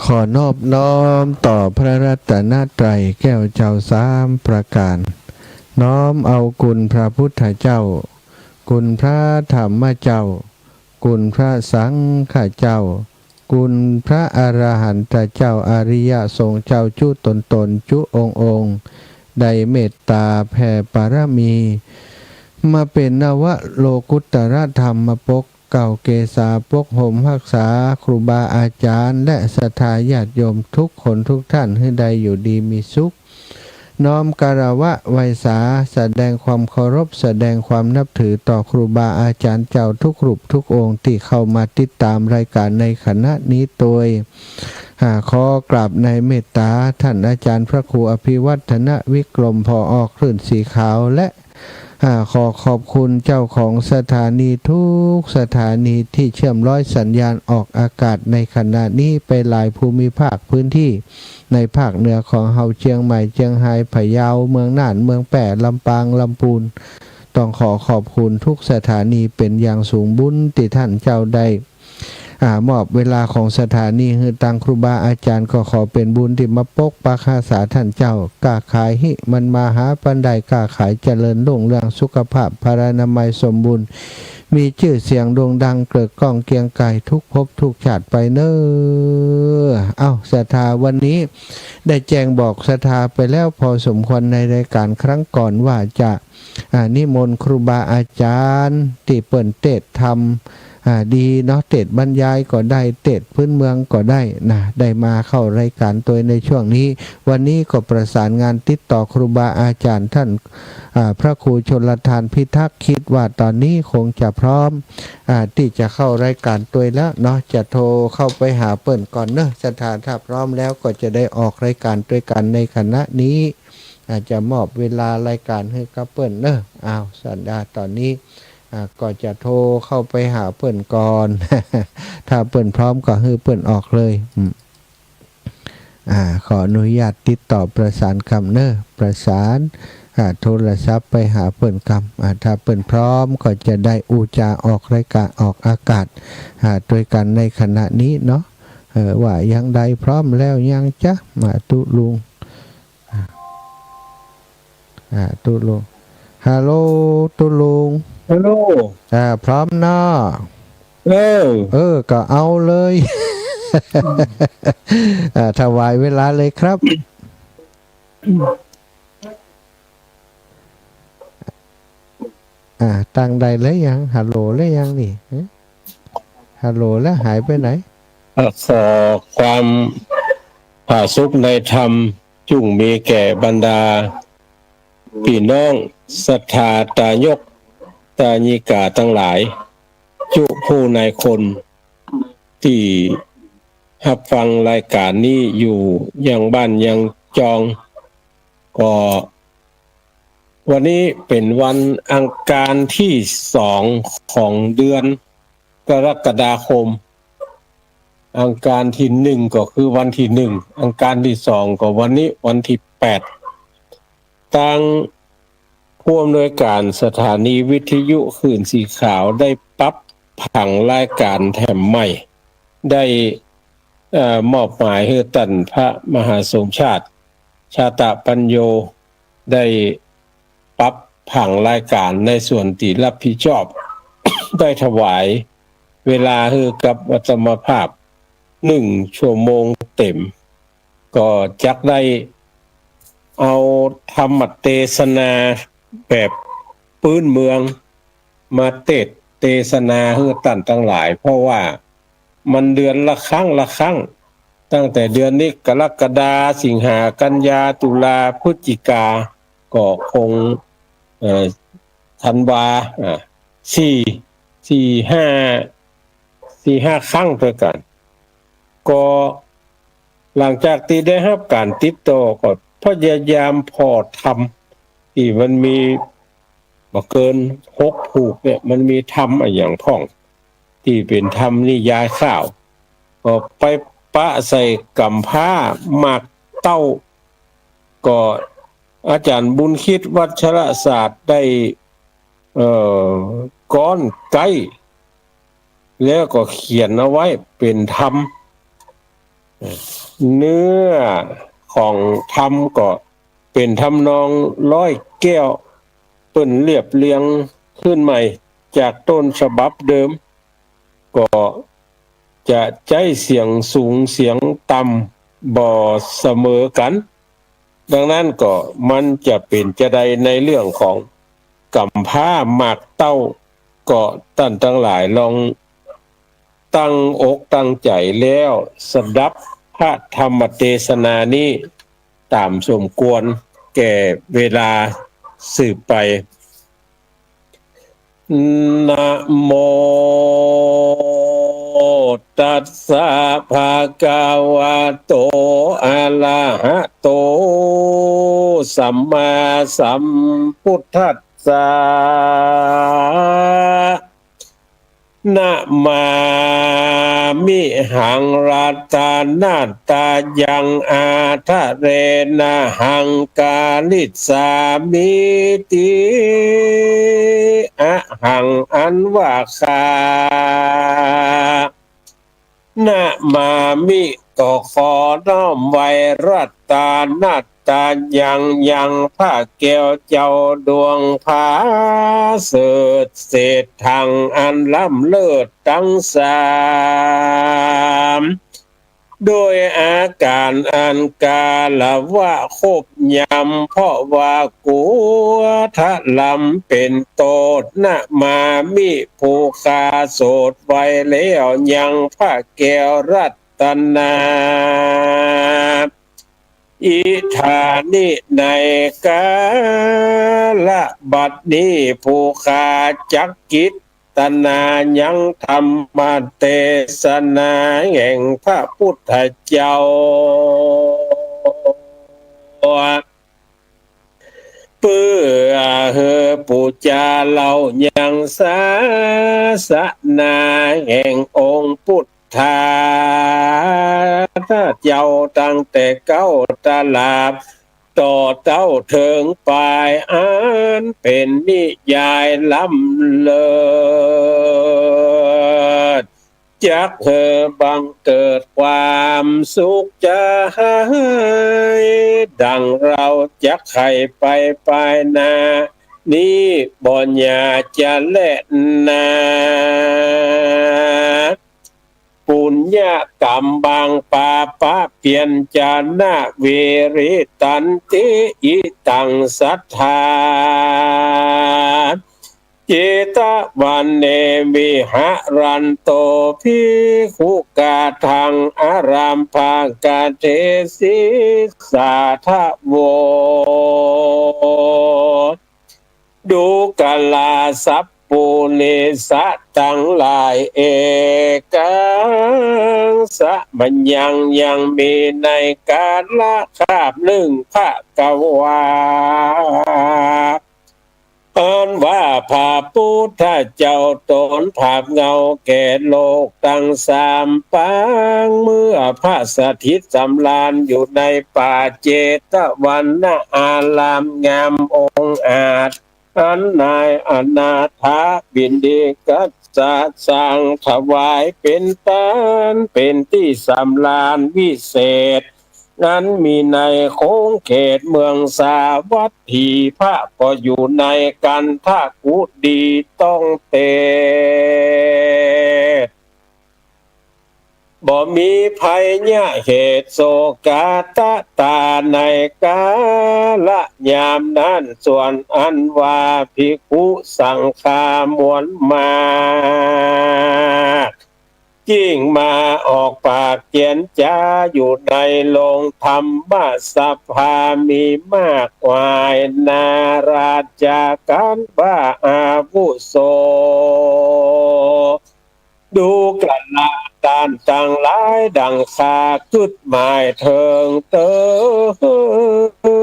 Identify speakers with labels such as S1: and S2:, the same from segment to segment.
S1: ขอนอบน้อมต่อพระรัตนตรัยแก้วเจ้าสามประการน้อมเอาคุณพระพุทธเจ้าคุณพระธรรมเจ้าคุณพระสังฆเจ้าคุณพระอรหันตเจ้าอริยสงฆ์เจ้าจุตนจุองค์ได้เมตตาแผ่ปารมีมาเป็นนวโลกุตรธรรมปกเก่าเกษาปกห่มรักษาครูบาอาจารย์และศรัทธาญาติโยมทุกคนทุกท่านให้ได้อยู่ดีมีสุขน้อมการวะไวสาแสดงความเคารพแสดงความนับถือต่อครูบาอาจารย์เจ้าทุกรูปทุกองค์ที่เข้ามาติดตามรายการในคณะนี้โดยขอกราบในเมตตาท่านอาจารย์พระครูอภิวัฒนวิกรมผอ.คลื่นสีขาวและขอขอบคุณเจ้าของสถานีทุกสถานีที่เชื่อมร้อยสัญญาณออกอากาศในขณะนี้ไปหลายภูมิภาคพื้นที่ในภาคเหนือของเฮาเชียงใหม่เชียงรายพะเยาเมืองน่านเมืองแปะลำปางลำพูนต้องขอขอบคุณทุกสถานีเป็นอย่างสูงบุญที่ท่านเจ้าได้มอบเวลาของสถานีให้ตังครูบาอาจารย์ก็ขอเป็นบุญที่มาปกปักรักษาท่านเจ้ากล้าขายหิมันมาหาปันไดกล้าขายเจริญรุ่งเรืองสุขภาพพรานามัยสมบูรณ์มีชื่อเสียงโด่งดังเกิดก้องเกียงไกรทุกภพทุกชาติไปเน้อศรัทธาวันนี้ได้แจ้งบอกศรัทธาไปแล้วพอสมควรในรายการครั้งก่อนว่าจะนิมนต์ครูบาอาจารย์ที่เปิ่นเทศน์ธรรมดีเนาะเทศน์บรรยายก็ได้เทศน์พื้นเมืองก็ได้นะได้มาเข้ารายการตัวในช่วงนี้วันนี้ก็ประสานงานติดต่อครูบาอาจารย์ท่านพระครูชลทานพิทักษ์คิดว่าตอนนี้คงจะพร้อมที่จะเข้ารายการตัวแล้วเนาะจะโทรเข้าไปหาเปิ่นก่อนเนอะสถานถ้าพร้อมแล้วก็จะได้ออกรายการด้วยกันในคณะนี้อาจจะมอบเวลารายการให้กับเปิ่นเนอะสัญญาตอนนี้ก็จะโทรเข้าไปหาเปิ่นก่อน ถ้าเปิ่นพร้อมก็ให้เปิ่นออกเลยขออนุญาตติดต่อประสานคำเนอะประสานโทรศัพท์ไปหาเปิ่นคำถ้าเปิ่นพร้อมก็จะได้อูจาออกรายการออกอากาศด้วยกันในขณะนี้เนาะว่ายังใดพร้อมแล้วยังจ๊ะมาตุลุงตุลุงฮัลโหลตุลุง
S2: ฮัลโหล
S1: พร้อมเนาะก็เอาเลยถวายเวลาเลยครับตั้งใดเลยยังฮัลโหลเลยยังนี่ฮัลโหลแล้วหายไปไหน
S2: ขอความผาสุกในธรรมจุ่งมีแก่บรรดาพี่น้องศรัทธาตายกตาญิกาทั้งหลายจุผู้นายคนที่รับฟังรายการนี้อยู่ยังบ้านยังจองก็วันนี้เป็นวันอังคารที่2ของเดือนกรกฎาคมอังคารที่1ก็คือวันที่1อังคารที่2ก็วันนี้วันที่8ตั้งผู้อำนวยการสถานีวิทยุคลื่นสีขาวได้ปรับผังรายการแถมใหม่ได้มอบหมายให้ท่านพระมหาสมชาติชาตปัญโยได้ปรับผังรายการในส่วนที่รับผิดชอบ ได้ถวายเวลาให้กับอัตมภาพ1 ชั่วโมงเต็มก็จักได้เอาธรรมเทศนาแบบพื้นเมืองมาเทศนาให้ท่านทั้งหลายเพราะว่ามันเดือนละครั้งตั้งแต่เดือนนี้กรกฎาสิงหากันยาตุลาพฤศจิกาก็คงธันวา4-5 ครั้งด้วยกันก็หลังจากที่ได้รับการติดต่อก็พยายามพอทำที่มันมีบ่เกิน6ผูกเนี่ยมันมีธรรมอย่างพ่องที่เป็นธรรมนิยายข่าวก็ไปปะใส่กำผ้าหมากเต้าก็อาจารย์บุญคิดวัชรศาสตร์ได้ก้อนไก่แล้วก็เขียนเอาไว้เป็นธรรม เนื้อของธรรมก็เป็นทำนองร้อยแก้วเปิ้นเรียบเรียงขึ้นใหม่จากต้นฉบับเดิมก็จะใจเสียงสูงเสียงต่ำบ่เสมอกันดังนั้นก็มันจะเป็นจะได้ในเรื่องของกำพร้าหมากเต้าก็ท่านทั้งหลายลองตั้งอกตั้งใจแล้วสดับพระธรรมเทศนานี้ตามสมควรแก่เวลาสืบไปนะโมตัสสะภะคะวะโตอะระหะโตสัมมาสัมพุทธัสสะนะมามิหังรัตานาตายังอาทะเรนะหังกาลิสามิติอะหังอันว่าคานะมามิก็ขอน้อมไว้รัตตานาตายังพระแก้วเจ้าดวงผาเสดเศษทางอันล้ำเลิศทั้งสามโดยอาการอันกาละว่าคบยำเพราะว่ากัวทะลำเป็นโตดนะมามิผู้คาโสดไว้แล้วยังพระแก้วรัตนาอิธานิในกาละบัดนี้ผู้ขาจักกิจตนายังธรรมเทศนาแห่งพระพุทธเจ้าเพื่อเฮอปูจาเรายังศาสนาแห่งองค์พุทธาเจ้าตั้งแต่เก้าตลาบต่อเต้าเถิงปลายอันเป็นนิยายล้ำเลิศจักเธอบังเกิดความสุขใจดังเราจักไข่ไปนานี้บ่ญญาจะเล่นนาปุญญากรรมบางปาปะเปลี่ยนจานะเวริตันติอิตังสัทธาเจตวันเนวิหะรันโตภิกขุกาทังอารามภากาเทศิสาทะโวดูกาลาสัพปุริสะทั้งหลายเอกังสะมัญยังมีในกาลคาบหนึ่งพระกวาอันว่าพระพุทธเจ้าตนภาพเงาแก่โลกตั้งสามปางเมื่อพระสถิตสำราญอยู่ในป่าเจตวันนะอารามงามองค์อาจอันนายอนาถาบิณฑิกัสสะสร้างถวายเป็นตานเป็นที่สำราญวิเศษนั้นมีในโค้งเขตเมืองสาวัตถีพระก็อยู่ในกันทากุดีต้องเตบ่มีภัยยะเหตุโศกาตตาในกาละยามนั้นส่วนอันว่าภิกขุสังฆามวลมายิ่งมาออกปากเขียนจาอยู่ในโรงธรรมสภามีมากมายนาราชการบ้าอาวุโสดูกันลาดานต่างหลายดังคาคึดหมายเถิงเติ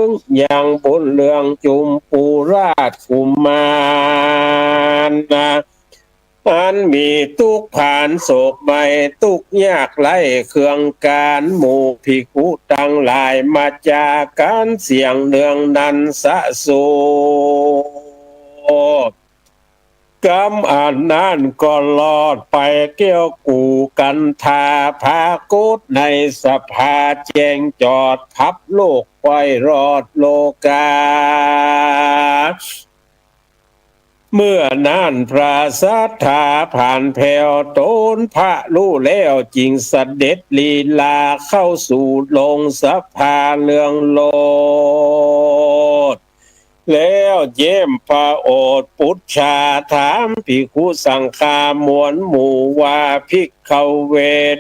S2: งยังบุญเรืองจุมปูราชกุมารนะอันมีทุกผ่านโศกใบทุกยากไล่เครื่องการหมู่ภิกขุตั้งหลายมาจากการเสียงเนืองนันสะโส กรรมอันนั้นก็รอดไปเกี่ยวกูกันทาพากุดในสภาแจงจอดพับโลกไว้รอดโลกาเมื่อนั้นพระสัทธาผ่านแผ่วโตนพระรู้แล้วจริงเสด็จลีลาเข้าสู่ลงสภาเรืองโลดแล้วเยี่ยมพระโอษฐ์ปุจชาถามภิกขุสังฆามวลหมู่ว่าภิกขเว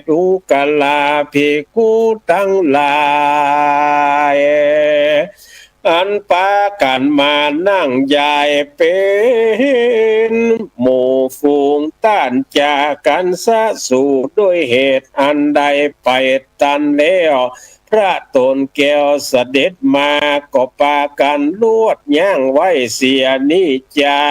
S2: ทุกลาภิกขุทั้งหลายอันปากันมานั่งยายเป็นหมู่ฝูงต้านจากกันสะสู่ด้วยเหตุอันใดไปตันแล้วพระตนแก้วเสด็จมาก็ปากันลวดย่างไว้เสียนิจา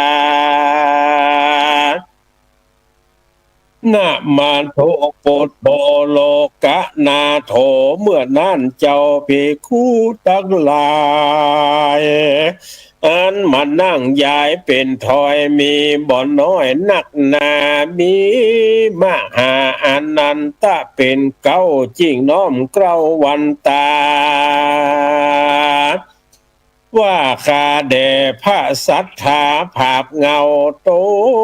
S2: นามาโทปุตโตโลกะนาโถเมื่อนั่นเจ้าภิกขุทั้งหลายอันมานั่งยายเป็นถอยมีบ่อน้อยนักหนามีมหาอนันตะเป็นเก้าจริงน้อมเกล้าวันตาว่าข้าแด่พระสัทธาภาพเงาโต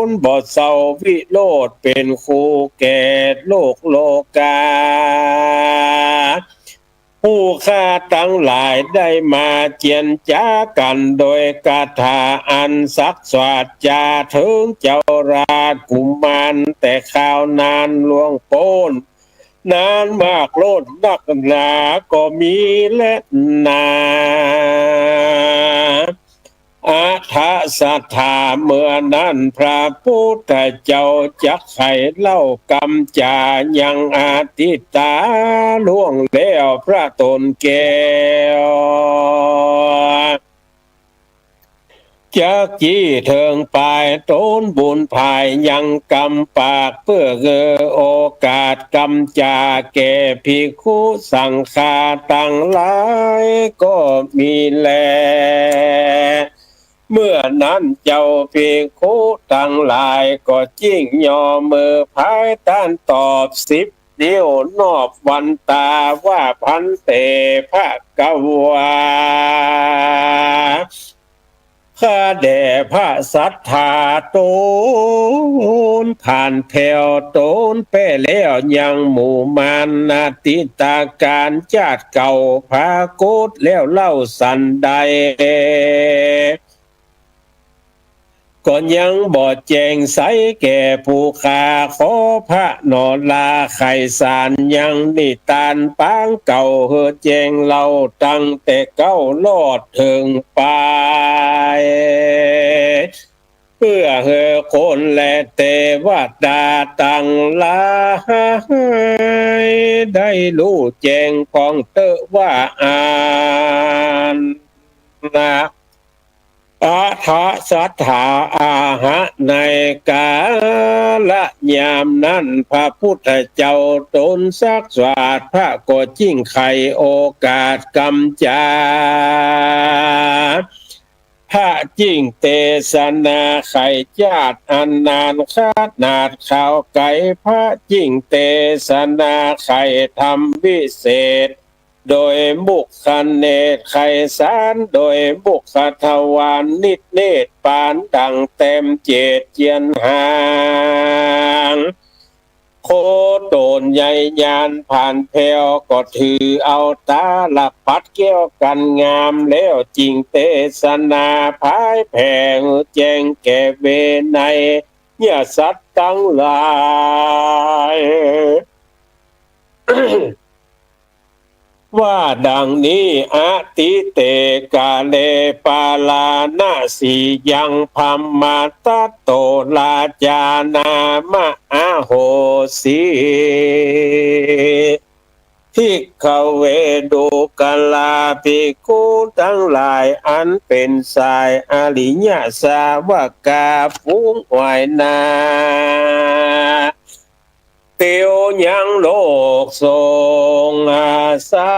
S2: นบทเศร้าวิโรธเป็นครูแก่โลกโลกาผู้ข้าทั้งหลายได้มาเจียนจ้ากันโดยคาถาอันศักดิ์สวาดจาถึงเจ้าราชกุมารแต่ข่าวนานลวงโป้นนานมากโลดนักหนาก็มีและนาอาทาสัทธาเมื่อนั้นพระพุทธเจ้าจักไขเล่ากรรมจายังอาทิตาล่วงแล้วพระตนแก้วจากจี้เถิงปลายโตนบุญภายยังกำปากเพื่อโอกาสกำจาแก่ภิกขุสังฆาตั้งหลายก็มีแลเมื่อนั้นเจ้าภิกขุตั้งหลายก็จิ้งยอมือพายต้านตอบ10 นิ้วนอบวันตาว่าพันเตภะกวาข้าแด่พระสัทธาโตนผ่านแผ่วโตนเป้แล้วยังหมู่มานนาติตาการจาดเก่าพาโกดแล้วเล่าสันใดก็ยังบ่แจงใสแก่ผู้ขาขอพระนอลาไขสารยังนิทานปางเก่าเฮอแจงเล่าตั้งแต่เก้าลอดถึงปลายเพื่อเฮอคนและเทวดาตั้งหลายได้รู้แจงของเตอว่าอ่านนะอาทะสัทธาอาหะในกาละยามนั้นพระพุทธเจ้าตนศักดิ์สวาดพระก็จิ้งไขโอกาสกำจาพระจิ้งเตสนาไขญาติอันนานคาดนาดข่าวไก่พระจิ้งเตสนาไขธรรมวิเศษโดยบุคคเนตไขสารโดยบุคคทวานนิดเนตปานดังเต็มเจตเจียนหางโคโดนใหญ่ยานผ่านแผ่วก็ถือเอาตาหลับปัดเกี่ยวกันงามแล้วจริงเตสนาพายแผ่แจงแก่เวไนเนี่ยสัตว์ทั้งหลายว่าดังนี้อาติเตกาเลปาลานาสียังพัมมาตโตลาจานามะอาโหสีทิกขเวดูกาลาภิกขุทั้งหลายอันเป็นสายอริยสาวกาฟุ้งไหวนาเตียวยังโลกทรงอาสา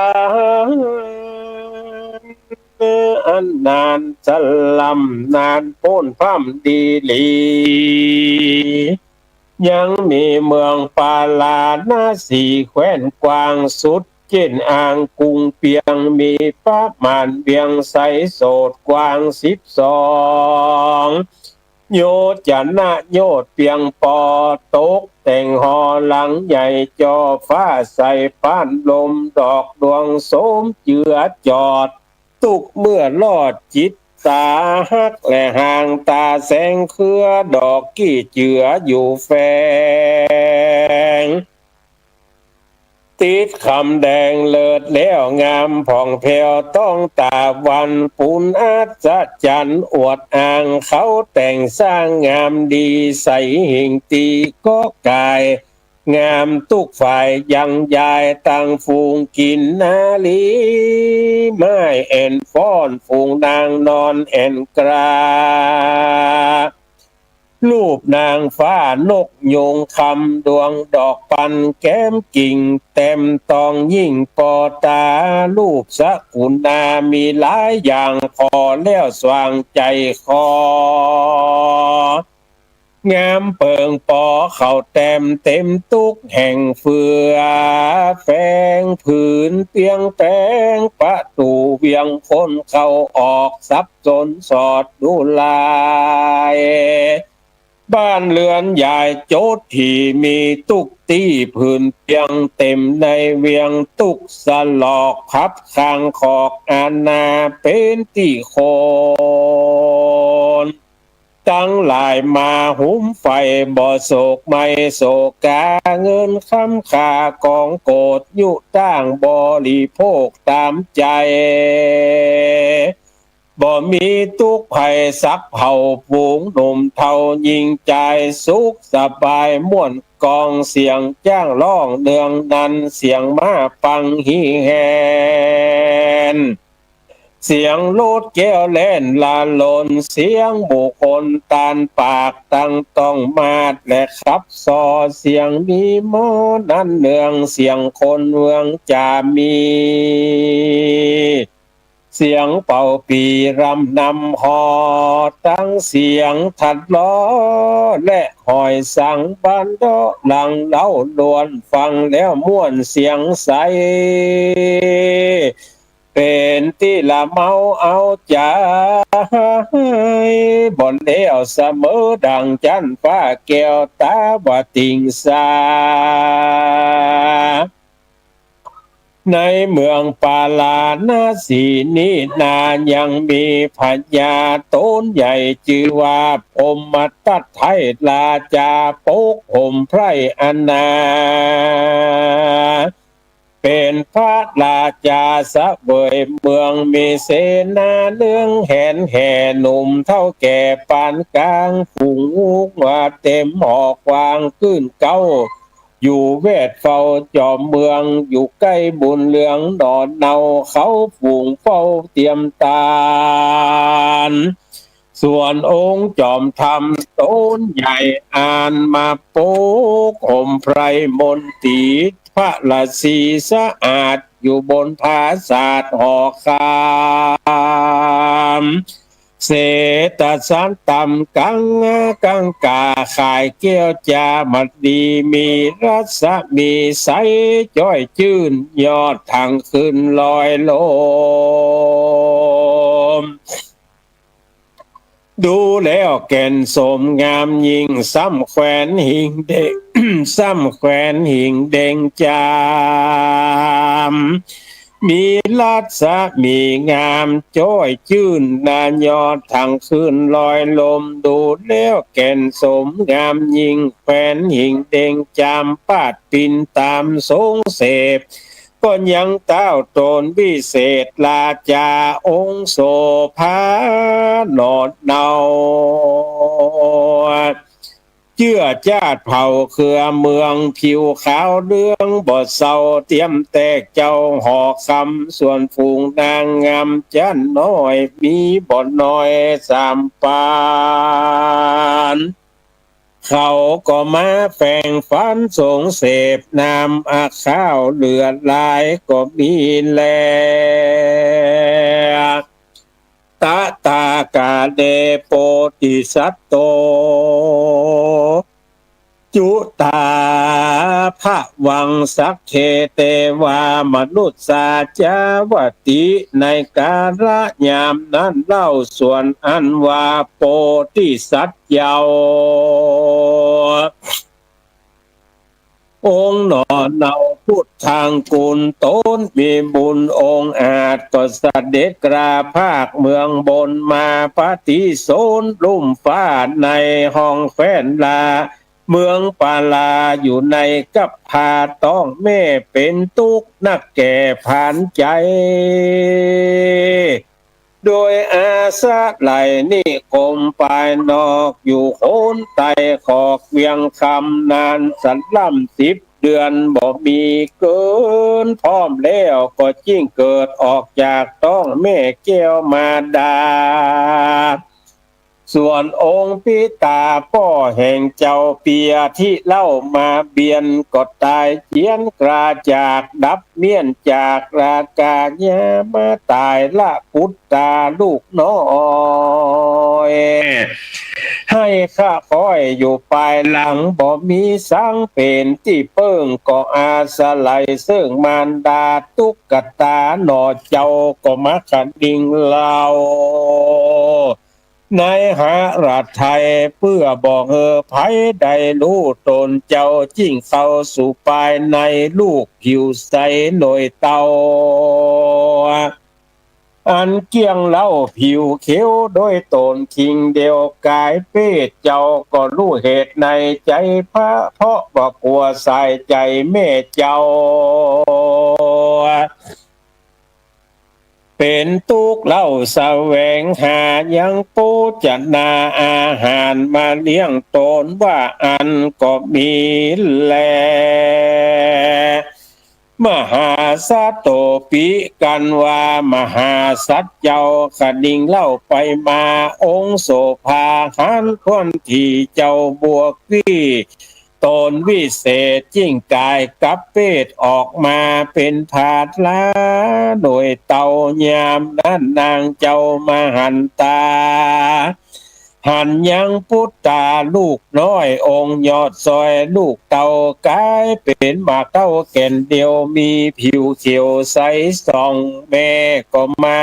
S2: อันนานสลัมนานพ้นพร่ำดีหลียังมีเมืองปาลาหน้าสีแคว้นกวางสุดเจนอ่างกุงเปียงมีประมาณเบียงใสโสดกวาง12โยดจะนะโยดเปียงปอตกแต่งหอหลังใหญ่จอฟ้าใสป้านลมดอกดวงโสมเจือจอดตุกเมื่อลอดจิตตาฮักและห่างตาแสงเครือดอกกี้เจืออยู่แฝงติดคำแดงเลิศแล้วงามผ่องแผ้วต้องตาวันปุณอาจจันอวดอ่างเขาแต่งสร้างงามดีใสหิ่งตีก็กายงามทุกฝ่ายยังยายตั้งฟูงกินนาลีไม้แอนฟ้อนฟูงนางนอนแอนกรารูปนางฟ้านกโยงคำดวงดอกปันแก้มกิ่งเต็มตองยิ่งปอตารูปสกุณามีหลายอย่างพอแล้วสว่างใจคองามเปิงปอเขาเต็มทุกแห่งเฟือแฝงผืนเปียงแปงประตูเวียงคนเข้าออกสับสนสอดดูลายบ้านเรือนใหญ่โจทย์ที่มีตุกตี้พื้นเปียงเต็มในเวียงตุกสลอกพับข้างขอกอาณาเป็นที่โคนตั้งหลายมาหุ้มไฟบ่อโศกไม่โศกาเงินคำขากองโกดยุตั้งบริโภคตามใจบ่มีทุกข์ภัยสักเผ่าฝูงหนุ่มเทายิงใจสุขสบายม่วนกองเสียงจ้างร้องเนืองนั้นเสียงมาปังฮีแฮนเสียงโลดแก้วเล่นลาลนเสียงบุคคลตานปากตั้งต้องมาดและขับซอเสียงมีหมอนั้นเนืองเสียงคนเมืองจามีเสียงเป่าปีรำนำหอตั้งเสียงถัดล้อและหอยสังบันโดหลังเล่าล้วนฟังแล้วม่วนเสียงใสเป็นที่ละเมาเอาใจบ่เลี้ยวเสมอดังจันฟ้าแก้วตาบ่ติงสาในเมืองปาลานาสีนี้นายังมีพญาโตนใหญ่ชื่อว่าพมตัดไทยลาจาปกห่มไพรอนาเป็นพระราชาสะเบยเมืองมีเสนาเนื่องแหนแห่หนุ่มเท่าแก่ปานกลางฝูงว่าเต็มหอกวางขึ้นเก้าอยู่เวทเฝ้าจอมเมืองอยู่ใกล้บุญเหลืองดอนเนาเขาฝูงเฝ้าเตรียมตานส่วนองค์จอมธรรมโตนใหญ่อ่านมาโป๊กห่มไพรมนตีพระราศีสะอาดอยู่บนผาศาสตร์หอคามเศรษฐสันตำกังกาขายเกี้ยวจามัดดีมีรัศมีใสจ้อยจื่นยอดทางขึ้นลอยลมดูแล้วแก่นสมงามยิ่งซ้ำแขวนหิ่งเด้ง ซ้ำแขวนหิ่งเด้งจามมีลัดสะมีงามจ้อยจื่นนานยอดทางขึ้นลอยลมดูแล้วแก่นสมงามยิ่งแขวนหิ่งเด้งจามปาดปินตามทรงเสพก็ยังเต้าตนวิเศษลาจาองค์โสภาหนอดเนาเชื่อจาดเผ่าเครือเมืองผิวขาวเรืองบ่เศร้าเตรียมแตกเจ้าหอกคำส่วนฝูงนางงามจันน้อยมีบ่อนน้อยสามปานเขาก็มาแฝงฟันสงเสพนามอาข้าวเลือดลายก็มีแล กาเดโปติสัตโตจุตาภะวังสักเทเตวามนุษย์สาจาวติในกาละยามนั้นเล่าส่วนอันว่าโปติสัตเยาองค์หนอเนาพุทธังกุลต้นมีบุญองค์อาจก็เสด็จกราภาคเมืองบนมาปฏิโซนลุ่มฟ้าในห้องแฟนลาเมืองปาลาอยู่ในกับพาต้องแม่เป็นทุกข์นักแก่ผ่านใจโดยอาสาไหลนิคมปลายนอกอยู่โคนไตขอกเวียงคำนานสันล่ำ10 เดือนบ่มีเกินพร้อมแล้วก็จิ้งเกิดออกจากต้องแม่แก้วมาดาส่วนองค์ปิตาพ่อแห่งเจ้าเปียที่เล่ามาเบียนก็ตายเจียนกราจากดับเมียนจากรากาญามาตายละพุทธาลูกน้อยให้ข้าคอยอยู่ปลายหลังบ่มีสังเป็นที่เปิ้งก็อาสไลซึ่งมารดาตุกกตาหนอเจ้าก็มาขัดดิ่งเล่าในหารัฐไทยเพื่อบอกไผได้รู้ตนเจ้าจิ้งเข้าสู่ภายในลูกผิวใสหน่อยเตาอันเกี่ยงเล่าผิวเขียวโดยตนคิงเดียวกายเพศเจ้าก็รู้เหตุในใจพระเพราะบ่กลัวใส่ใจแม่เจ้าเป็นตุกเล่าแสวงหายังปูจะนาอาหารมาเลี้ยงตนว่าอันก็มีแลมหาสัตโตปิกันว่ามหาสัตเจ้าขดิ่งเล่าไปมาองค์โสภาหันคนที่เจ้าบวกวี่ตนวิเศษจิ้งกายกับเป็ดออกมาเป็นผาดลาโดยเต่ายามนั้นนางเจ้ามาหันตาหันยังพุทธาลูกน้อยองค์ยอดซอยลูกเต่ากายเป็นหมากเต้าแก่นเดียวมีผิวเขียวใสส่องแม่ก็มา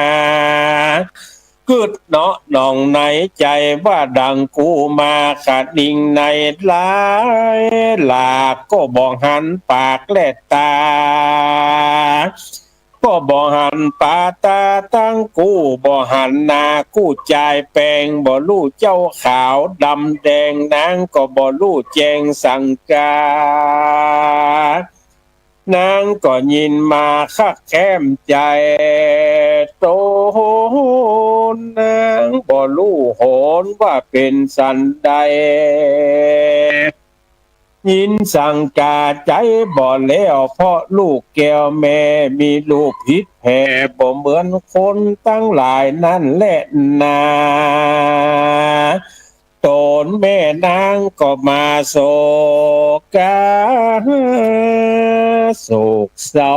S2: กึดเนาะหนองในใจว่าดังกูมาขาดดิ่งในหลายหลากก็บอกหันปากและตาก็บ่หันปาตาตั้งกูบ่หันนากู้จ่ายแปลงบ่รู้เจ้าขาวดำแดงนางก็บ่รู้แจงสังกานางก็ยินมาคักแค้มใจโตนางบ่รู้โหนว่าเป็นสันใดยินสังกาใจบ่แล้วเพราะลูกแก้วแม่มีลูกผิดแผ่บ่เหมือนคนตั้งหลายนั่นแหละนาตนแม่นางก็มาโศกาโศกเศร้า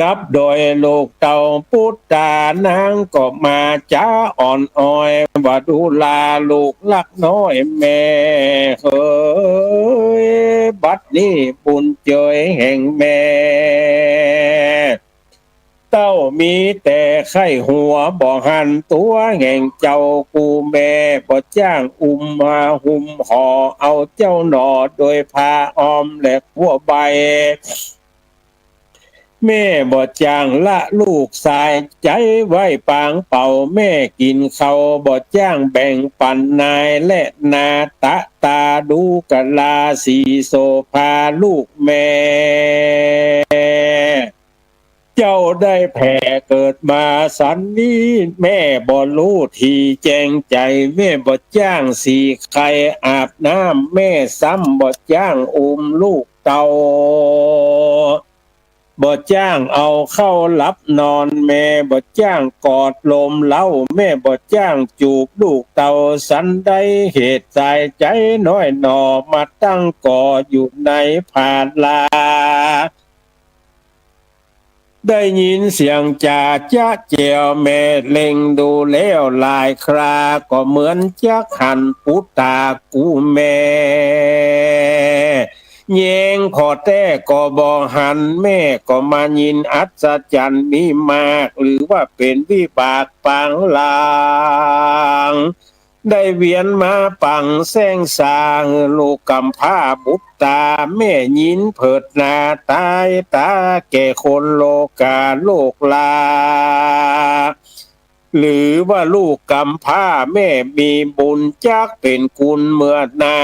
S2: กับโดยลูกเต่าพุทธานางก็มาจ้าอ่อนอ้อยว่าดูลาลูกลักน้อยแม่เฮ้ยบัดนี้บุญเจยแห่งแม่เต้ามีแต่ไข้หัวบ่หันตัวแห่งเจ้ากูแม่บ่จ้างมาหุ่มห่อเอาเจ้าหนอโดยพาออมและหัวใบแม่บ่จ้างละลูกสายใจไว้ปางเป่าแม่กินเขาบ่จ้างแบ่งปันนายและนาตะตาดูกะลาสีโสภาลูกแม่เจ้าได้แผ่เกิดมาสันนี้แม่บ่รู้ที่แจงใจแม่บ่จ้างสีใครอาบน้ำแม่ซ้ำบ่จ้างลูกเต่าบ่จ้างเอาเข้ารับนอนแม่บ่จ้างกอดลมเล้าแม่บ่จ้างจูบลูกเต่าสันใดเหตุใจใจน้อยหนอมาตั้งก่ออยู่ในผาดลา ได้ยินเสียงจ่าจ้าเจียวแม่เล็งดูแล้วหลายคราก็เหมือนจักหันปุตตากูแม่แยงพอแต่ก็บ่หันแม่ก็มายินอัศจรรย์มีมากหรือว่าเป็นวิบากปังลางได้เวียนมาปังแสงสางลูกกำพร้าบุตตาแม่ยินเผิดหนาตายตาแก่คนโลกาโลกลาหรือว่าลูกกำพร้าแม่มีบุญจักเป็นกุลเมื่อนา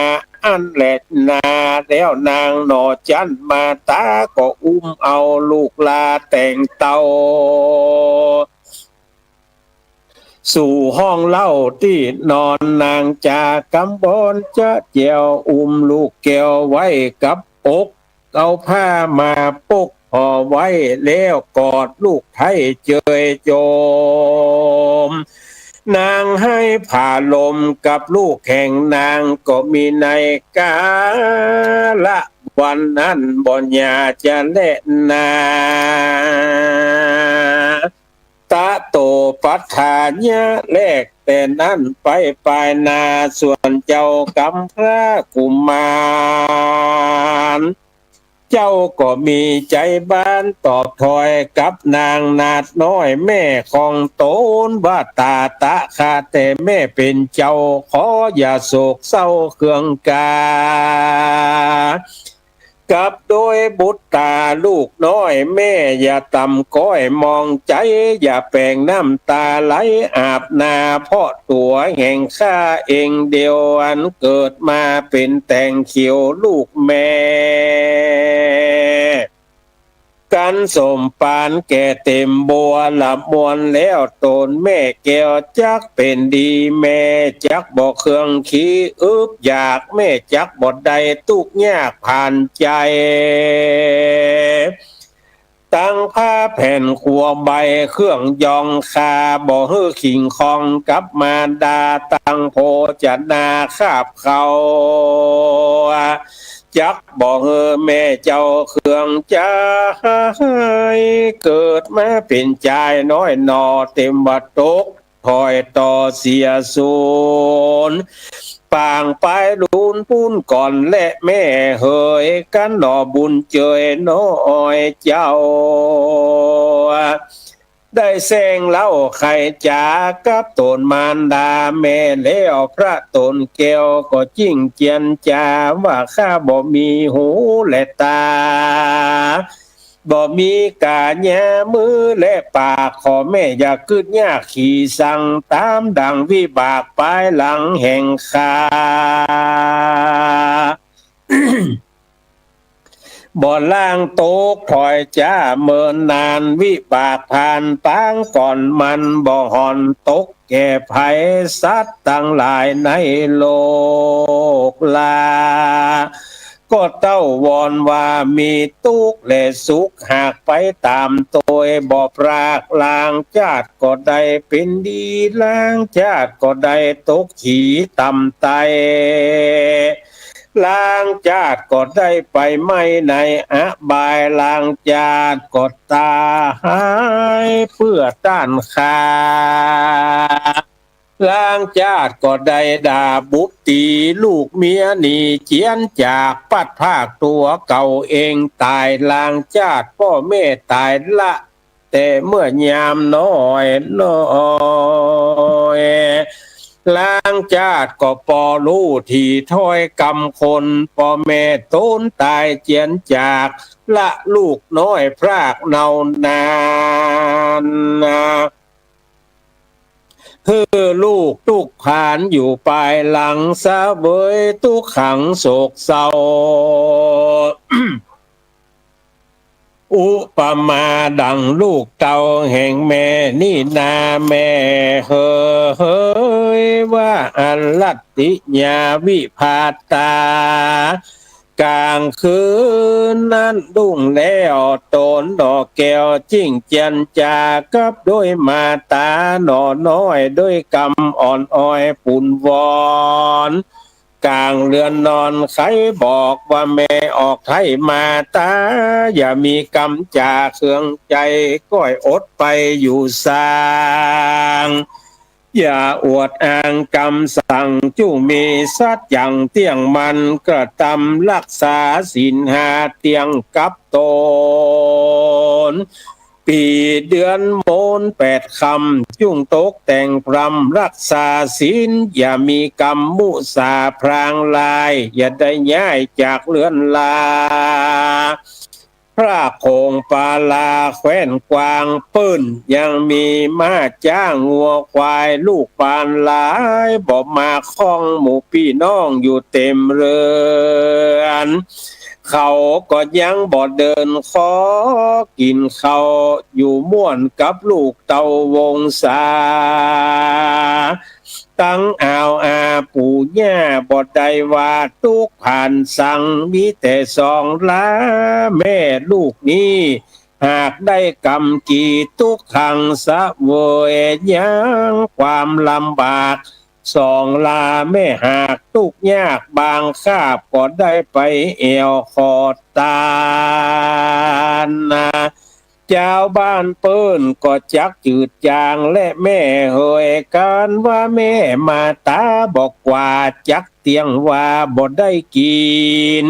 S2: อันแหลนาแล้วนางหนอจันมาตาก็อุ้มเอาลูกลาแต่งเตาสู่ห้องเล่าที่นอนนางจากำบอนจะเจียวอุ้มลูกแก้วไว้กับอกเอาผ้ามาปกห่อไว้แล้วกอดลูกไทยเจยโจมนางให้ผ่าลมกับลูกแข่งนางก็มีในกาละวันนั้นบ่ญาจะเล่นนาตาโตปัฏฐานยะแลกแต่นั้นไปปลายนาส่วนเจ้ากำพระกุมารเจ้าก็มีใจบ้านตอบถอยกับนางนาดน้อยแม่ของโตนว่าตาตะข้าแต่แม่เป็นเจ้าขออย่าโศกเศร้าเครื่องกากับโดยบุตรตาลูกน้อยแม่อย่าต่ำก้อยมองใจอย่าแปลงน้ำตาไหลอาบนาเพราะตัวแห่งข้าเองเดียวอันเกิดมาเป็นแต่งเขียวลูกแม่กันสมปานแก่เต็มบัวหลับมวนแล้วตนแม่แก้วจักเป็นดีแม่จักบอกเครื่องขี้อึบอยากแม่จักบดใดตุกยากผ่านใจตั้งผ้าแผ่นขัวใบเครื่องยองคาบ่ฮื้อขิงคองกับมารดาตั้งโพจะนาคาบเขาจักบอกแม่เจ้าเครื่องใจเกิดมาเป็นชายน้อยนอเต็มบัดตกถอยต่อเสียสูนปางไปลุนปุ้นก่อนและแม่เหยกันหนอบุญเจยน้อยเจ้าได้แซงเล่าไข่จ๋ากับตนมารดาแม่แล้วพระตนแก้วก็จิ้งเจียนจาว่าข้าบ่มีหูและตาบ่มีกาแย่มือและปากขอแม่อย่ากึดยากขี่สั่งตามดังวิบากปลายหลังแห่งข้า บ่อล่างโตกถอยจ้าเมินนานวิบากผ่านปางก่อนมันบ่หอนตกแก่ภัยสัตว์ตั้งหลายในโลกลาก็เต้าวอนว่ามีทุกข์และสุขหากไปตามตัวบ่ปรากลางชาติก็ได้เป็นดีล้างชาติก็ได้ตกขี่ต่ำไตล้างจาดก็ได้ไปไม่ในอบายล้างจาดก็ตายเพื่อต้านข้าล้างจาดก็ได้ด่าบุตรีลูกเมียหนีเจียนจากปัดภาคตัวเก่าเองตายล้างจาดพ่อแม่ตายละแต่เมื่อยามน้อยล้างจาดก็ปอรู้ที่ถ้อยกำคนปอแม่ต้นตายเจียนจากละลูกน้อยพรากเนานานลูกทุกผ่านอยู่ปลายหลังซะเบยทุกขังโศกเศร้า อุปมาดังลูกเต่าแห่งแม่นี่นาแม่เฮ้ยว่าอันลัตติญาวิภาตากลางคืนนั้นดุ้งแล้วโตนดอกแก้วจิ้งเจียนจากับด้วยมาตาหน่อน้อยด้วยกำอ่อนอ้อยปุ่นวอน กลางเรือนนอนใครบอกว่าแม่ออกไทยมาตาอย่ามีกำจ่าเครื่องใจก้อยอดไปอยู่สร้างอย่าอวดอ้างกำสั่งจุมีสัตย์อย่างเตียงมันกระทำรักษาศีลหาเตียงกับตนปีเดือนโมน8 คำจุ่งตกแต่งพรำรักษาศีลอย่ามีกรรมมุสาพรางลายอย่าได้ย้ายจากเรือนลาพระโคงปาลาแคว้นกวางปื้นยังมีมาจ้างงัวควายลูกปานหลายบอกมาคล้องหมู่พี่น้องอยู่เต็มเรือนเขาก็ยังบ่เดินขอกินเขาอยู่ม่วนกับลูกเต่าวงศาตั้งอ่าวอาปู่ย่าบ่ได้ว่าทุกผ่านสั่งมีแต่สองล้าแม่ลูกนี้หากได้กำกี่ทุกขังสะเวยยังความลำบากสองลาแม่หากทุกยากบางคาบก็ได้ไปเอวขอดตานาเจ้าบ้านเปิ้นก็จักจืดจางและแม่เฮยกันว่าแม่มาตาบอกว่าจักเตียงว่าบ่ได้กิน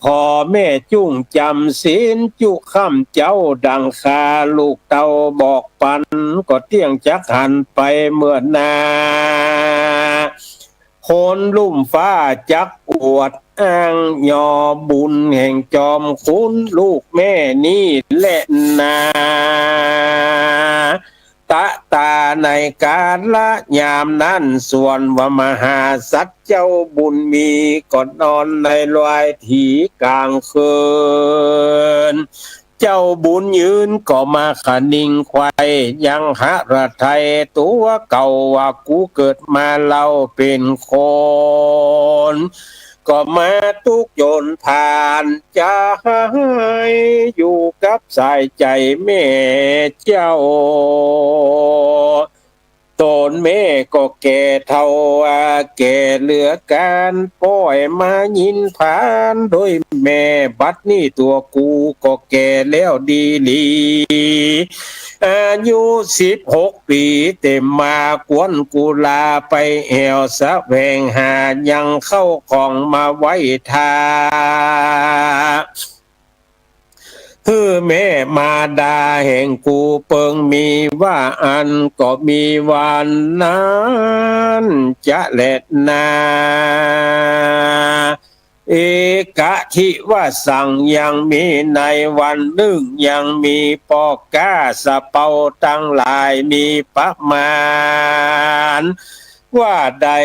S2: พอแม่จุ้งจำศีลจุค่ำเจ้าดังคาลูกเต่าบอกปันก็เตียงจักหันไปเมื่อนาคนลุ่มฟ้าจักอวดอ้างยอบุญแห่งจอมคุณลูกแม่นี่แหละนาตะตาในการละยามนั้นส่วนว่ามหาสัตว์เจ้าบุญมีก็นอนในลอยถีกลางคืนเจ้าบุญยืนก็มาขนิ่งควายยังหะระไทยตัวเก่าว่ากูเกิดมาเราเป็นคนก็มาทุกโยนผ่านจะให้อยู่กับสายใจแม่เจ้าตนแม่ก็แก่เท่าแก่เหลือการป้อยมายินผ่านโดยแม่บัดนี้ตัวกูก็แก่แล้วดีลีอายุ16 ปีเต็มมากวนกูลาไปแอวสะแวงหายังเข้าของมาไว้ทาคือแม่มาดาแห่งกูเปิงมีว่าอันก็มีวันนั้นจะแลดนาเอกะทิว่าสั่งยังมีในวันหนึ่งยังมีปอกกาสะเปาตั้งหลายมีประมาณว่าได้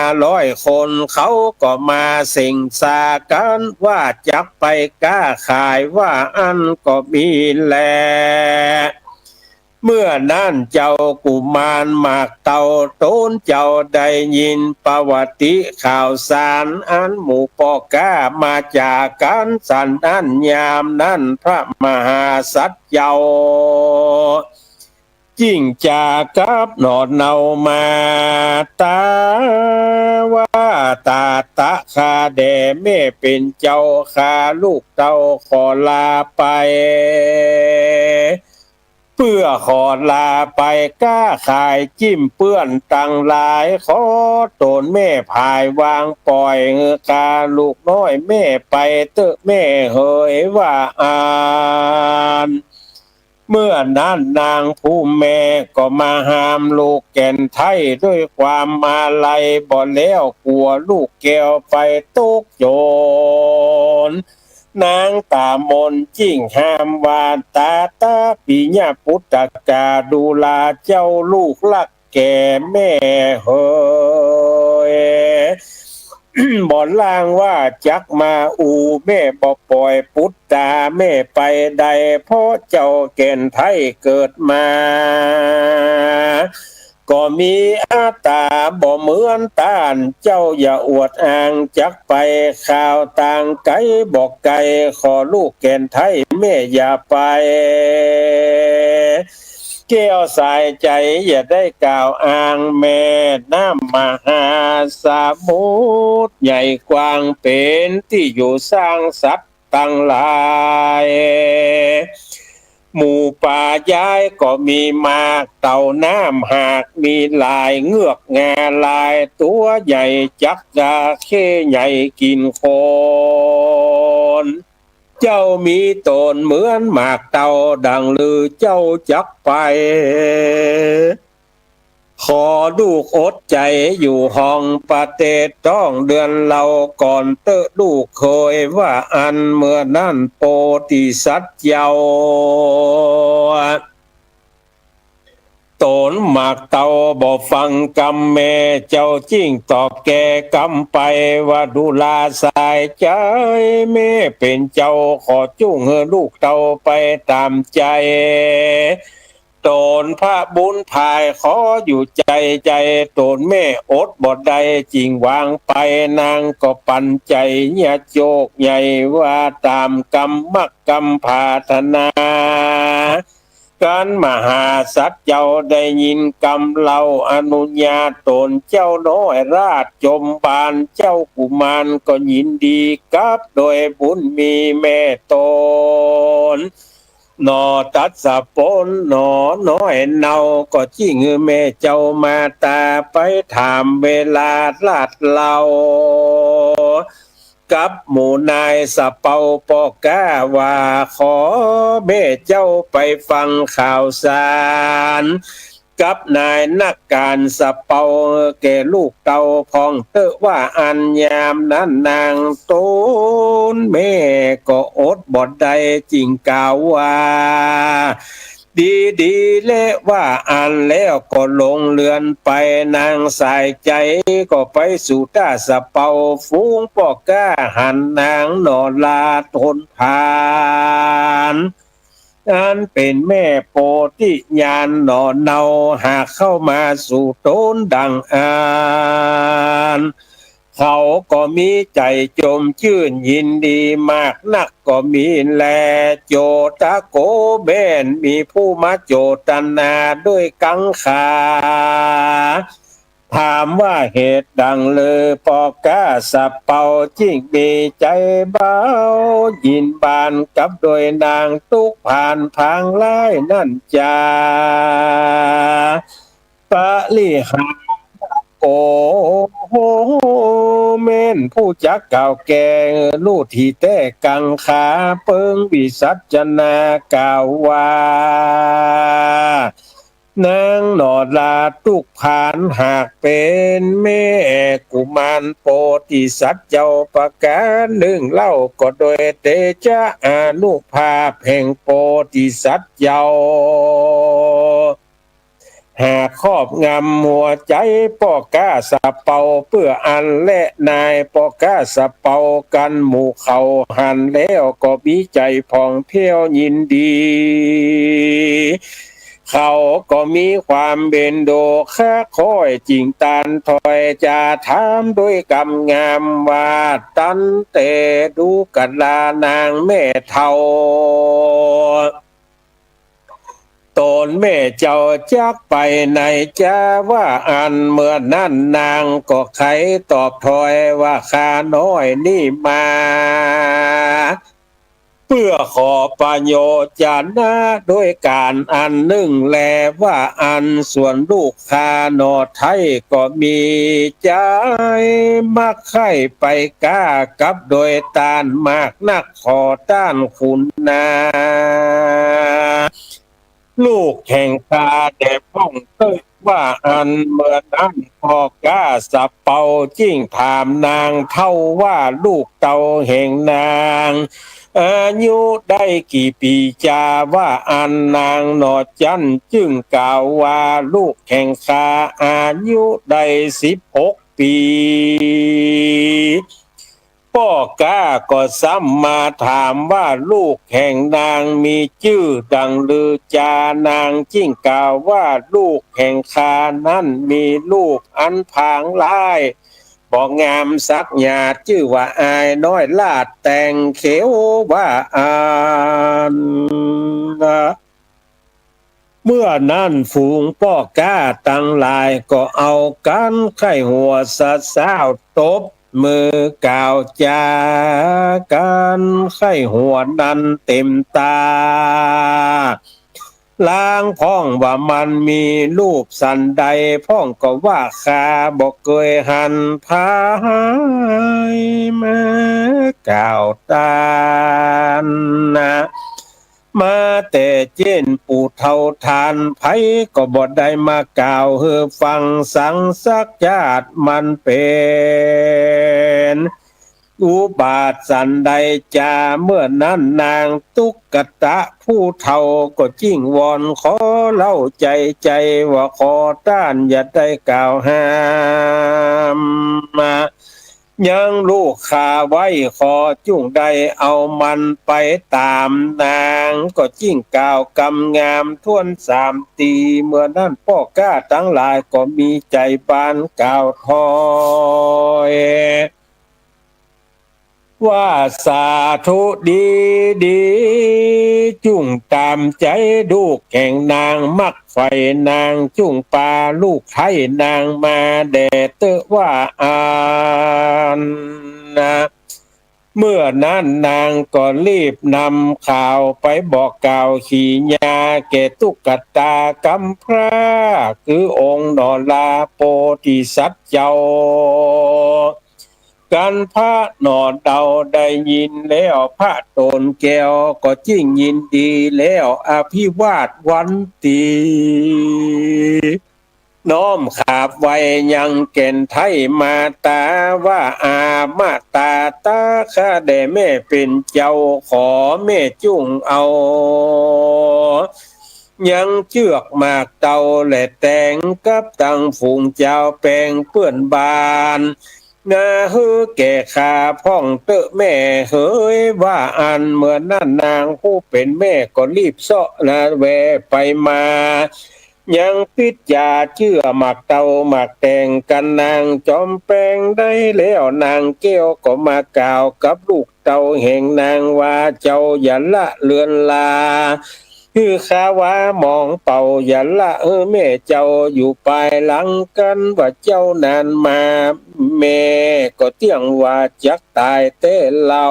S2: 500 คนเขาก็มาเส่งสากันว่าจักไปก้าขายว่าอันก็มีแลเมื่อนั้นเจ้ากุมารหมากเต่าโตนเจ้าได้ยินประวัติข่าวสารอันหมู่ปอกามาจากกันสันนั้นยามนั้นพระมหาสัตว์เจ้าจิ้งจากกับหนอดเนามาตาว่าตาตะคาแด่แม่เป็นเจ้าคาลูกเต้าขอลาไปเพื่อขอลาไปก้าขายจิ้มเปื้อนตังหลายขอตนแม่พายวางปล่อยกาลูกน้อยแม่ไปเตอะแม่เฮยว่าอ่านเมื่อนั้นนางผู้แม่ก็มาห้ามลูกแก่นไทยด้วยความมาลัยบ่แล้วกลัวลูกแก้วไปตกโจรนางตามนจิ้งห้ามวานตาปิญาพุทธกาดูลาเจ้าลูกลักแก่แม่เฮยบ่อนล่างว่าจักมาอูแม่บ่ปล่อยพุทธาแม่ไปใดเพราะเจ้าแก่นไทยเกิดมาก็มีอาตาบ่เหมือนตานเจ้าอย่าอวดอ้างจักไปข่าวต่างไกลบอกไกลขอลูกแก่นไทยแม่อย่าไป แก้วสายใจอย่าได้กล่าวอ้างแม่น้ำมหาสมุทรใหญ่กว้างเป็นที่อยู่สร้างสัตว์ตั้งหลายหมู่ป่าย้ายก็มีมากเต่าน้ำหากมีลายเงือกงาลายตัวใหญ่จักจาเข้ใหญ่กินคนเจ้ามีตนเหมือนหมากเต่าดังลือเจ้าจักไปขอลูกอดใจอยู่ห้องประเทศต้องเดือนเราก่อนเตอะลูกเคยว่าอันเมื่อนั่นโปติสัตว์เยาตนหมากเตาบ่ฟังกำแม่เจ้าจิ้งตอบแกกำไปว่าดูลาสายใจแม่เป็นเจ้าขอจุ้งเฮอลูกเตาไปตามใจตนพระบุญภายขออยู่ใจตนแม่อดบ่ได้จริงวางไปนางก็ปันใจเนี่ยโจกใหญ่ว่าตามกรรมมักกรรมพาธนาการมหาสัตว์เจ้าได้ยินกำเล่าอนุญาตตนเจ้าน้อยราชจมบานเจ้ากุมารก็ยินดีกับโดยบุญมีแม่ตนนอตัดสะปนหนอน้อยเนาก็จิ้งแม่เจ้ามาตาไปถามเวลาลาดเล่ากับหมู่นายสะเปาปอก้าว่าขอแม่เจ้าไปฟังข่าวสารกับนายนักการสะเปาแก่ลูกเต่าพองเตอะว่าอันยามนั้นนางตูนแม่ก็อดบ่ได้จริงกล่าวว่าดีและว่าอันแล้วก็ลงเรือนไปนางสายใจก็ไปสู่ต้าสะเปาฟูงปอกก้าหันนางนอนลาทนผ่านอันเป็นแม่โพธิญาณหนอนเนาหากเข้ามาสู่ต้นดังอ่านเขาก็มีใจจมชื่นยินดีมากนักก็มีแลโจตะโกเบนมีผู้มาโจตนาด้วยกังขาถามว่าเหตุดังเลยปอกก้าสับเป่าจิ้งมีใจเบายินบานกับโดยนางตุกผ่านทางไล่นั่นจาปะลิหาโอ้โหเม่นผู้จักเก่าแก่ลู่ที่แต่กังขาเปิงวิสัจนากล่าวว่านางหนอดลาตุกผานหากเป็นแม่กุมารโพธิสัตว์เจ้าประการหนึ่งเล่าก็โดยเตจาอนุภาพแห่งโพธิสัตว์เจ้าหากครอบงำหัวใจปอก้าสะเปาเพื่ออันและนายปอก้าสะเปากันหมู่เขาหันแล้วก็มีใจผ่องเพียวยินดีเขาก็มีความเบนโดค่าคอยจริงตันถอยจะถามด้วยกำงามว่าตันเตดูกันลานางแม่เท่าตนแม่เจ้าจักไปไหนจะว่าอันเมื่อนั่นนางก็ไขตอบถอยว่าข้าน้อยนี่มาเพื่อขอประโยชน์จานะด้วยการอันหนึ่งแลว่าอันส่วนลูกข้าหนอไทยก็มีใจมักไข่ไปก้ากับโดยตานมากนักขอต้านคุณนาลูกแห่งตาแด่ป้องเต้ยว่าอันเมื่อนั้นพอก้าสับเป่าจิ้งถามนางเท่าว่าลูกเต่าแห่งนางอายุได้กี่ปีจาว่าอันนางหนอจันจึงกล่าวว่าลูกแห่งคาอายุได้16 ปีพ่อก้าก็ซ้ำมาถามว่าลูกแห่งนางมีชื่อดังลือจานางจิ้งกล่าวว่าลูกแห่งคานั้นมีลูกอันผางลายบอกงามสักหยาดชื่อว่าอายน้อยลาดแต่งเขียวว่าอัน เมื่อนั้นฝูงป้อกล้าตั้งหลายก็เอากันไข้หัวสะสาวตบมือกล่าวจากันไข้หัวนั้นเต็มตาล้างพ้องว่ามันมีรูปสันใดพ้องก็ว่าข้าบอกเคยหันพายมากล่าวตานนะมาแต่เจนปู่เท่าทานไผก็บ่ได้มากล่าวเฮือฟังสังสักญาติมันเป็นอุบาทสันใดจาเมื่อนั้นนางตุกกตะผู้เฒ่าก็จิ้งวอนขอเล่าใจว่าขอต้านอย่าได้กล่าวห้ามมายังลูกขาไว้ขอจุ่งใดเอามันไปตามนางก็จิ้งกล่าวกำงามท่วนสามตีเมื่อนั้นพ่อกล้าทั้งหลายก็มีใจปานกล่าวทอยว่าสาธุดีจุ่งตามใจลูกแห่งนางมักไฟนางจุ่งปลาลูกไทยนางมาแด่เตอว่าอ่านนะเมื่อนั้นนางก็รีบนำข่าวไปบอกกล่าวขี่ยาแก่ตุกตากำพร้าคือองค์นอลาโปธิสัตว์เจ้ากันพระหนอดเดาได้ยินแล้วพระโตนแก้วก็จิ้งยินดีแล้วอภิวาทวันตีน้อมขาบไว้ยังเก่นไทยมาตาว่าอามาตาตาข้าได้แม่เป็นเจ้าขอแม่จุ่งเอายังเชือกหมากเตาและแต่งกับตั้งฝูงเจ้าแปลงเปื้อนบานนาฮือแก่ขาพ่องเตอะแม่เฮยว่าอันเมื่อนั่นนางผู้เป็นแม่ก็รีบเสาะนาแวไปมายังพิจยาเชื่อหมักเตาหมักแต่งกันนางจอมแปลงได้แล้วนางเกี้ยวก็มากล่าวกับลูกเตาแห่งนางว่าเจ้าอย่าละเลือนลาคือข้าว่ามองเป่าอย่าละแม่เจ้าอยู่ปลายหลังกันว่าเจ้านานมาแม่ก็เที่ยงว่าจักตายเต้เรา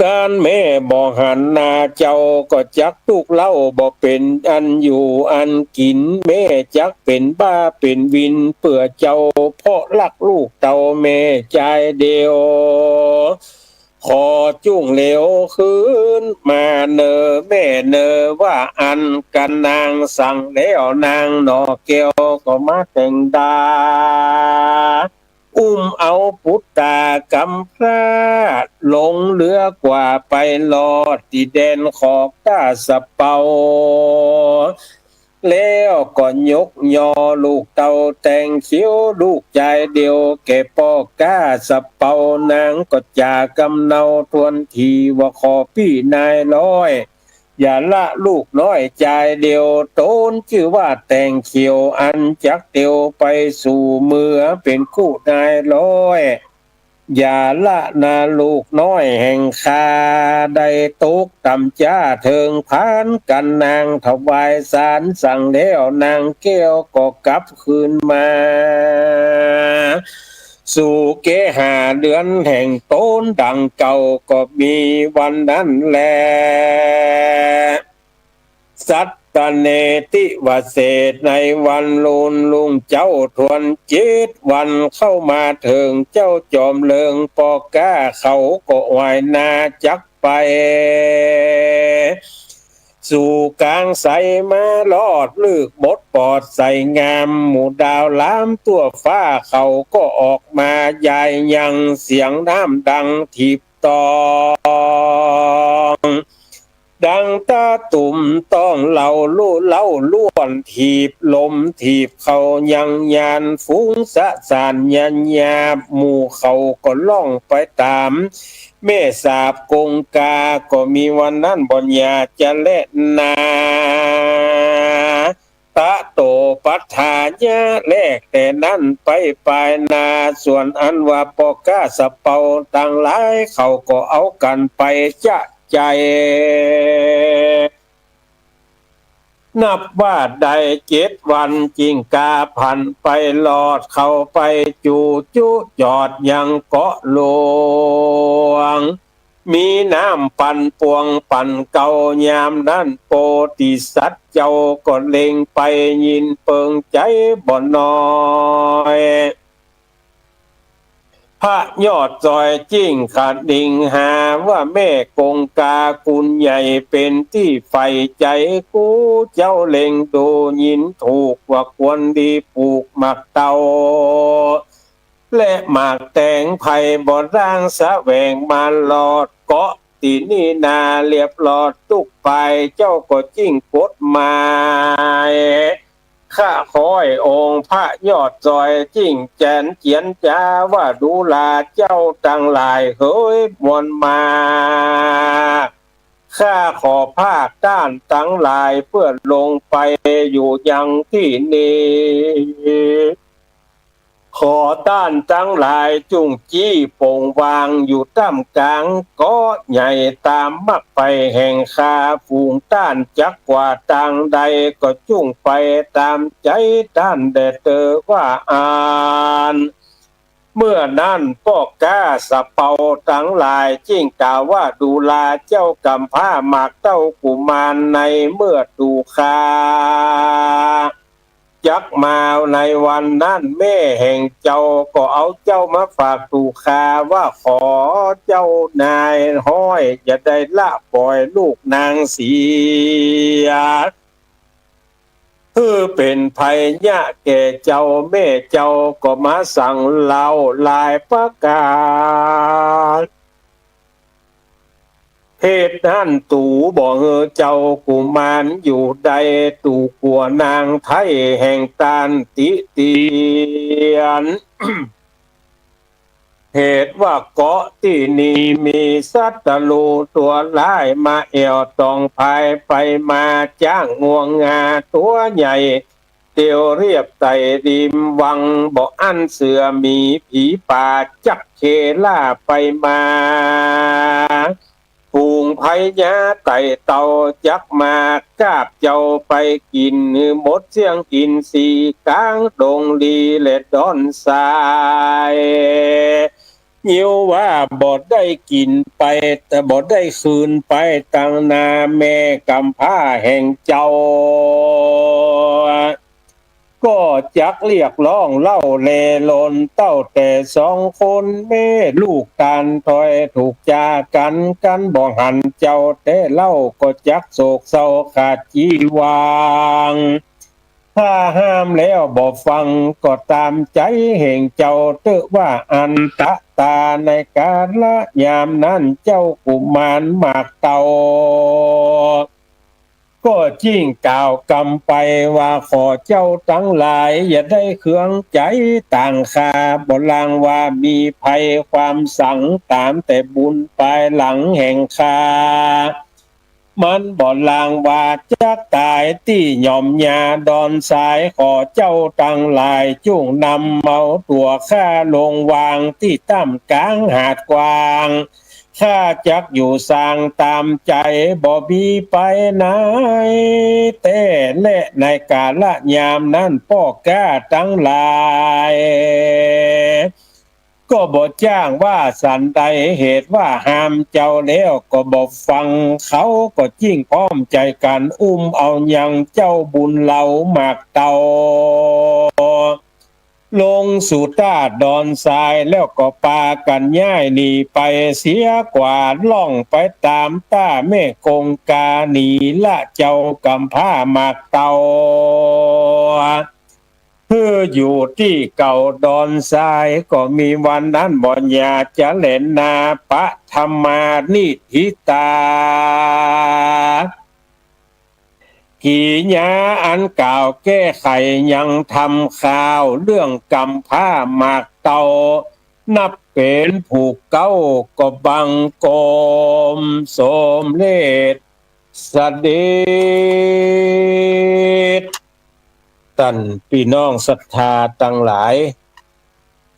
S2: การแม่บอกหันนาเจ้าก็จักทุกเล่าบอกเป็นอันอยู่อันกินแม่จักเป็นบ้าเป็นวินเปื่อเจ้าเพราะรักลูกเต่าแม่ใจเดียวขอจุ่งเหลวคืนมาเนอแม่เนอว่าอันกันนางสั่งแล้วนางหนอเกียวก็มาแต่งดาอุ้มเอาพุทธากำพร้าลงเรือกว่าไปลอดที่แดนขอบตาสะเปาแล้วก็ยกยอลูกเต่าแต่งเขียวลูกใจเดียวแก่ปอก้าสะเปานางก็จากำเนาทวนทีว่าขอพี่นายร้อยอย่าละลูกน้อยใจเดียวโตนชื่อว่าแต่งเขียวอันจักเตียวไปสู่เมือเป็นคู่นายร้อยอย่าละนาลูกน้อยแห่งคาได้ตกต่ำจ้าเทิงพานกันนางถวายสารสั่งแล้วนางแก้วก็กลับคืนมาสู่เกหาเดือนแห่งโต้นดังเก่าก็มีวันนั้นแลสัตตเนติวเศษในวันลุนลุงเจ้าทวนจิตวันเข้ามาถึงเจ้าจอมเลิงปอก้าเขาก็วายนาจักไปสู่กลางใสมาลอดลึกบดปอดใส่งามหมู่ดาวล้ามตัวฟ้าเขาก็ออกมายายยังเสียงน้ำดังถีบตองดังตาตุ่มต้องเล่าล้วนถีบลมถีบเขายังยานฟุ้งสะสานยันยาบหมู่เขาก็ล่องไปตามแม่สาบกงกาก็มีวันนั้นบนยาจะเล่นนาตะโตปัฏฐายะแลกแต่นั้นไปปลายนาส่วนอันว่าปอก้าสะเปาต่างหลายเขาก็เอากันไปจะใจ นับว่าได้7 วันจริงกาพันไปหลอดเข้าไปจูจุจอดยังเกาะหลวงมีน้ำปั่นปวงปั่นเก่ายามนั้นโปติสัตว์เจ้าก็เล็งไปยินเปิงใจบ่น้อยพระยอดจอยจิ้งขาดดิ่งหาว่าแม่กงกาคุณใหญ่เป็นที่ใฝ่ใจกูเจ้าเล็งดูยินถูกว่าควรดีปลูกหมักเตาและหมากแตงไผ่บ่ร่างสะแหวงมาหลอดเกาะตีนี่นาเรียบหลอดตุกไปเจ้าก็จิ้งกดมาข้าคอยองค์พระยอดจอยจิ้งแจนเจียนจ้าว่าดูลาเจ้าตั้งหลายเฮ้ยมวลมาข้าขอภาคด้านตั้งหลายเพื่อลงไปอยู่ยังที่นี้ขอต้านทั้งหลายจุงจี้โป่งวางอยู่ท่ามกลางก็ใหญ่ตามมักไปแห่งคาฝูงต้านจักกว่าต่างใดก็จุงไปตามใจต้านแด่เตอว่าอ่านเมื่อนั้นพ่อกาสะเปาทั้งหลายจิ้งกล่าวว่าดูลาเจ้ากำผ้าหมากเต้ากุมารในเมื่อดูคาจักมาในวันนั้นแม่แห่งเจ้าก็เอาเจ้ามาฝากตูคาว่าขอเจ้านายห้อยจะได้ละปล่อยลูกนางเสียคือเป็นภัยยะแก่เจ้าแม่เจ้าก็มาสั่งเล่าลายประกาศเหตุนั้นตู่บ่เฮอเจ้ากุมารอยู่ใดตู่กลัวนางไทยแห่งตานติเตียน เหตุว่าเกาะที่นี้มีสัตว์ลูตัวร้ายมาแอวตองภายไปมาจ้างงวงงาตัวใหญ่เตียวเรียบไต่ริมวังบ่อันเสือมีผีป่าจักเคล่าไปมาปูงไผยาไต่เต่าจักมากาบเจ้าไปกินหมดเสียงกินสีกลางดงลีและดอนทรายยิวว่าบ่ได้กินไปแต่บ่ได้คืนไปตั้งนาแม่กำผ้าแห่งเจ้าก็จักเรียกร้องเล่าเลลนเต้าแต่2 คนแม่ลูกการถอยถูกจากันบ่หันเจ้าแต่เล่าก็จักโศกเศร้าขาดจีวางถ้าห้ามแล้วบ่ฟังก็ตามใจแห่งเจ้าเตอะว่าอันตะตาในกาลยามนั้นเจ้ากุมารหมากเต่าก็จิ้งกล่าวกำไปว่าขอเจ้าทั้งหลายอย่าได้เคืองใจต่างคาบ่ลางว่ามีภัยความสังตามแต่บุญปลายหลังแห่งคามันบ่ลางว่าจักตายที่หย่อมยาดอนสายขอเจ้าตั้งหลายจุ่งนำเมาตัวข้าลงวางที่ตั้มกลางหาดกว้างข้าจักอยู่สร้างตามใจบ่มีไปไหนแต่แน่ในกาลยามนั้นพ่อกาทั้งหลายก็บ่จ้างว่าสันใดเหตุว่าห้ามเจ้าแล้วก็บ่ฟังเขาก็จิ้งพร้อมใจกันอุ้มเอายังเจ้าบุญเหล่าหมากเตาลงสู่ตาดอนทรายแล้วก็ปากันย่ายหนีไปเสียกว่าล่องไปตามต้าแม่กงกาหนีละเจ้ากำผ้าหมากเตาเพื่ออยู่ที่เก่าดอนทรายก็มีวันนั้นบ่อยาจะเล่นนาปะธรรมานิธิตาขีญาอันกล่าวแก้ไขยังทำข่าวเรื่องกำผ้าหมากเตานับเป็นผูกเก้าก็บังกรมสมเลศเสด็จท่านพี่น้องศรัทธาทั้งหลาย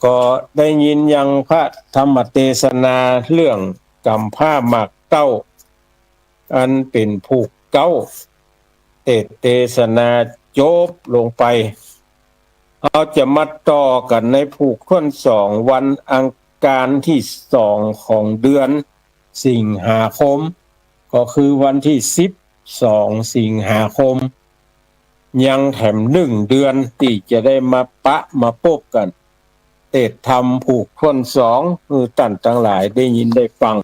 S2: ก็ได้ยินยังพระธรรมเทศนาเรื่องกำผ้าหมากเต้าอันเป็นผูกเก้า เทศนาจบลงไปเราจะมาต่อกันในผูกข้น2วันอังคารที่2ของเดือนสิงหาคมก็คือวันที่12สิงหาคมยังแถม1เดือนที่จะได้มาปะมาพบกันเทศธรรมผูกข้น2คือท่านทั้งหลายได้ยินได้ฟัง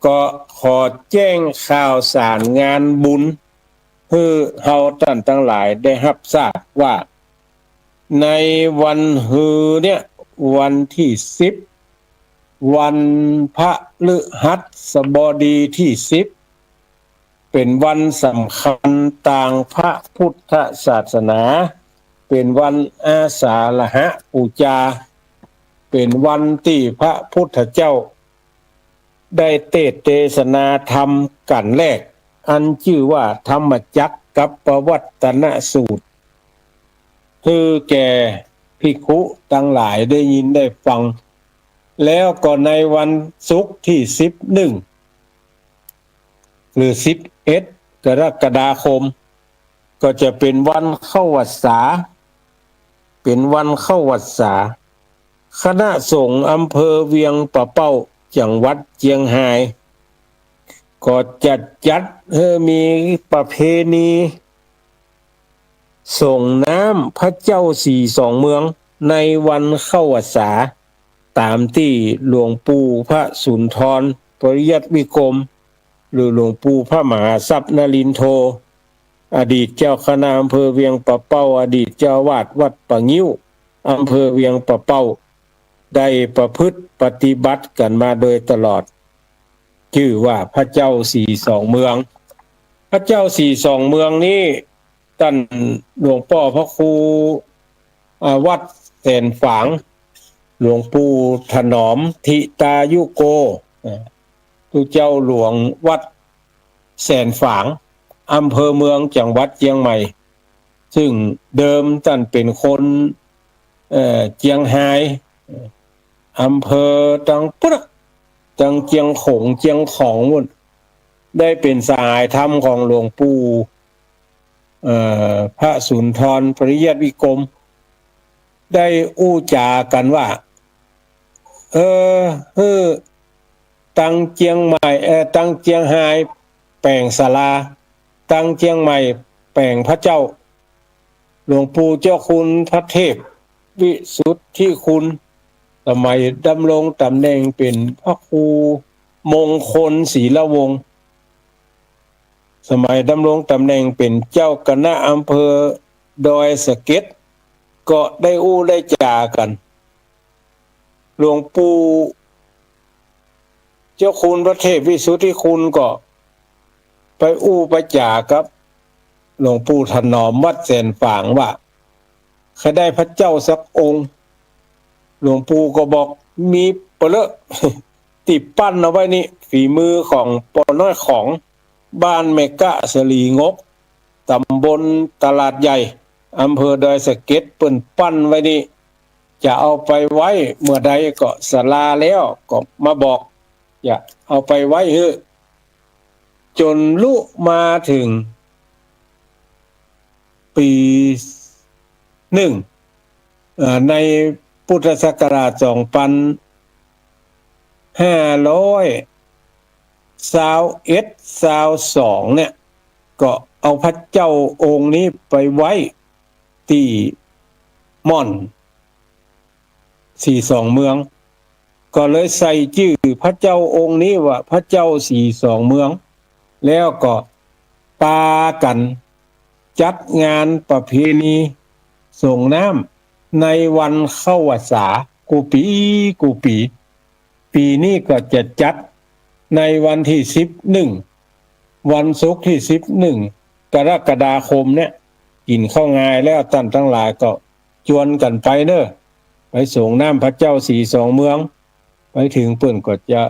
S2: ก็ขอแจ้งข่าวสารงานบุญคือเฮาท่านทั้งหลายได้รับทราบว่าในวันฮือเนี่ยวันที่10วันพระฤหัสบดีที่10เป็นวันสำคัญต่างพระพุทธศาสนาเป็นวันอาสาฬหบูชาเป็นวันที่พระพุทธเจ้าได้เทศนาธรรมกันแรกอันชื่อว่าธรรมจักรกับปวัตตนสูตรคือแก่ภิกขุทั้งหลายได้ยินได้ฟังแล้วก็ในวันศุกร์ที่11หรือ11กรกฎาคมก็จะเป็นวันเข้าพรรษาเป็นวันเข้าพรรษาคณะสงฆ์อำเภอเวียงปะเป้าจังหวัดเชียงรายก็จัดมีประเพณีส่งน้ำพระเจ้าสี่สองเมืองในวันเข้าพรรษาตามที่หลวงปู่พระสุนทรปริยัติวิกรมหรือหลวงปู่พระมหาทรัพย์นรินทโธอดีตเจ้าคณะอำเภอเวียงปะเป้าอดีตเจ้าวาดวัดปะงิ้วอำเภอเวียงปะเป้าได้ประพฤติปฏิบัติกันมาโดยตลอดชื่อว่าพระเจ้าสี่สองเมืองพระเจ้าสี่สองเมืองนี้ท่านหลวงพ่อพระครูวัดแสนฝางหลวงปู่ถนอมทิตายุโกตุเจ้าหลวงวัดแสนฝางอำเภอเมืองจังหวัดเชียงใหม่ซึ่งเดิมท่านเป็นคนเชียงรายอำเภอตังปรึกจังเจียงขงเจียงของหมดได้เป็นสหายธรรมของหลวงปู่พระสุนทรปริยัติวิกรมได้อู้จากันว่าตังเจียงใหม่ตังเจียงไฮ้แปลงศาลาตังเจียงใหม่แปลงพระเจ้าหลวงปู่เจ้าคุณพระเทพวิสุทธิคุณสมัยดำรงตำแหน่งเป็นพระครูมงคลศรีละวงศ์สมัยดำรงตำแหน่งเป็นเจ้าคณะอำเภอดอยสะเก็ดก็ได้อู้ได้จากันหลวงปู่เจ้าคุณพระเทพวิสุทธิคุณก็ไปอู้ไปจากับหลวงปู่ถนอมวัดแสนฝางว่าใครได้พระเจ้าสักองค์หลวงปู่ก็บอกมีเปลอะติดปั้นเอาไว้นี่ฝีมือของปอน้อยของบ้านเมกะสลีงกตำบลตลาดใหญ่อำเภอดอยสะเก็ดเปิ้นปั้นไว้นี่จะเอาไปไว้เมื่อใดก็ศาลาแล้วก็มาบอกอย่าเอาไปไว้เถอะจนลุมาถึงปี1ในพุทธศักราช2522เนี่ยก็เอาพระเจ้าองค์นี้ไปไว้ที่ม่อนสี่สองเมืองก็เลยใส่ชื่อพระเจ้าองค์นี้ว่าพระเจ้าสี่สองเมืองแล้วก็ปากันจัดงานประเพณีส่งน้ำในวันเข้าพรรษากูปีปีนี้ก็จะจัดในวันที่11วันศุกร์ที่11กรกฎาคมเนี่ยกินข้าวงายแล้วท่านทั้งหลายก็ชวนกันไปเด้อไปส่งน้ำพระเจ้าสี่สองเมืองไปถึงเปิ้นก็จะ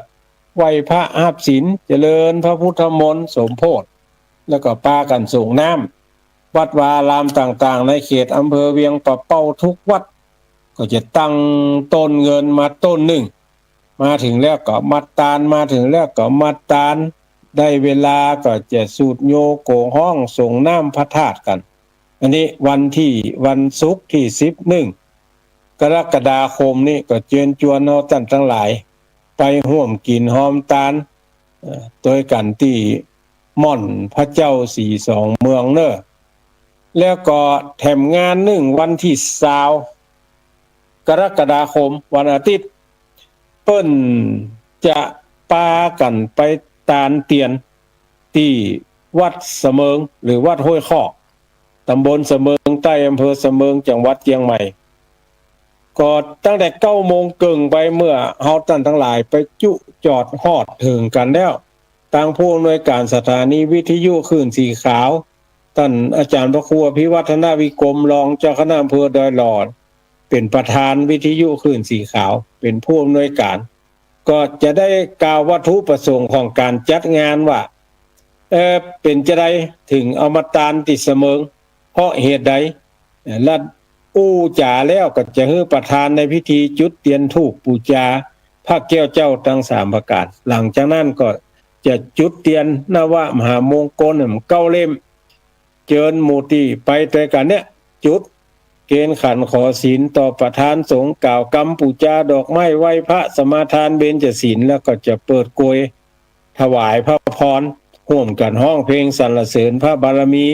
S2: ไหว้พระอาบศีลเจริญพระพุทธมนต์สมโภชแล้วก็ปากันส่งน้ำวัดวาอารามต่างๆในเขตอำเภอเวียงปะเป้าทุกวัดก็จะตั้งต้นเงินมาต้นหนึ่งมาถึงแล้วก็มัดตาลมาถึงแล้วก็มัดตาล ได้เวลาก็จะสูดโยโกห้องส่งน้ำพระธาตุกันอันนี้วันศุกร์ที่11กรกฎาคมนี่ก็เชิญชวนเอาท่านทั้งหลายไปร่วมกินหอมตาลโดยกันที่ม่อนพระเจ้า42เมืองเนอะแล้วก็แถมงานหนึ่งวันที่20กรกฎาคมวันอาทิตย์เปิ้นจะปากันไปตาลเตียนที่วัดเสมิงหรือวัดห้วยคอกตำบลเสมิงใต้อำเภอเสมิงจังหวัดเชียงใหม่ก็ตั้งแต่9:30ไปเมื่อเฮาท่านทั้งหลายไปจุจอดฮอดถึงกันแล้วทางผู้อำนวยการสถานีวิทยุคลื่นสีขาวท่านอาจารย์พระครูอภิวัฒนาวิกรมรองเจ้าคณะอำเภอดอยหลอดเป็นประธานวิทยุคลื่นสีขาวเป็นผู้อำนวยการก็จะได้กล่าววัตถุประสงค์ของการจัดงานว่าเป็นจะได้ถึงเอามาตาลติดเสมิงเพราะเหตุใดและอู้จ่าแล้วก็จะให้ประธานในพิธีจุดเทียนธูปบูชาพระแก้วเจ้าทั้ง3ประการหลังจากนั้นก็จะจุดเทียนนวมหามงคล9 เล่มเจิญหมู่ที่ไปด้วยกันเนี่ยจุดเกณฑ์ขันขอศีลต่อประธานสงฆ์กล่าวกรรมบูชาดอกไม้ไหว้พระสมาทานเบญจศีลแล้วก็จะเปิดโกยถวายพระพรร่วมกันห้องเพลงสรรเสริญพระบารมี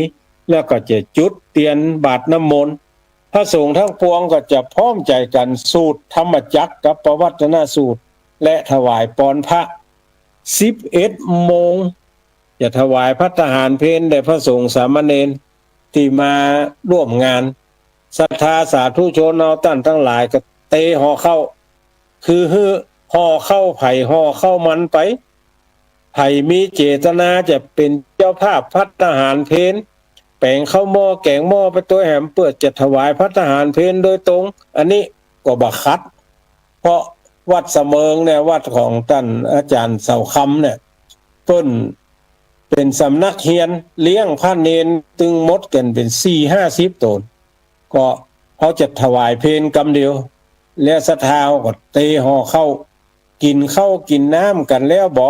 S2: แล้วก็จะจุดเทียนบาตรน้ำมนต์พระสงฆ์ทั้งปวงก็จะพร้อมใจกันสูตรธรรมจักรกับปวัตตนสูตรและถวายปอนพระ11 โมงจะถวายพระทหารเพลแด่พระสงฆ์สามเณรที่มาร่วมงานศรัทธาสาธุชนเอาท่านทั้งหลายก็เตห่อเข้าคือห่อเข้าไผ่ห่อเข้ามันไปไผ่มีเจตนาจะเป็นเจ้าภาพพระทหารเพลแปลงข้าวหม้อแกงหม้อไปตัวแหมเปิดจะถวายพระทหารเพลโดยตรงอันนี้ก็บักคัดเพราะวัดเสมิงเนี่ยวัดของท่านอาจารย์เสาคำเนี่ยเพิ่นเป็นสำนักเฮียนเลี้ยงพระเนนตึงมดกันเป็น4-50 ตนก็เขาจะถวายเพลกำเดียวแล้วศรัทธาก็เตห่อเข้ากินข้าวกินน้ำกันแล้วบ่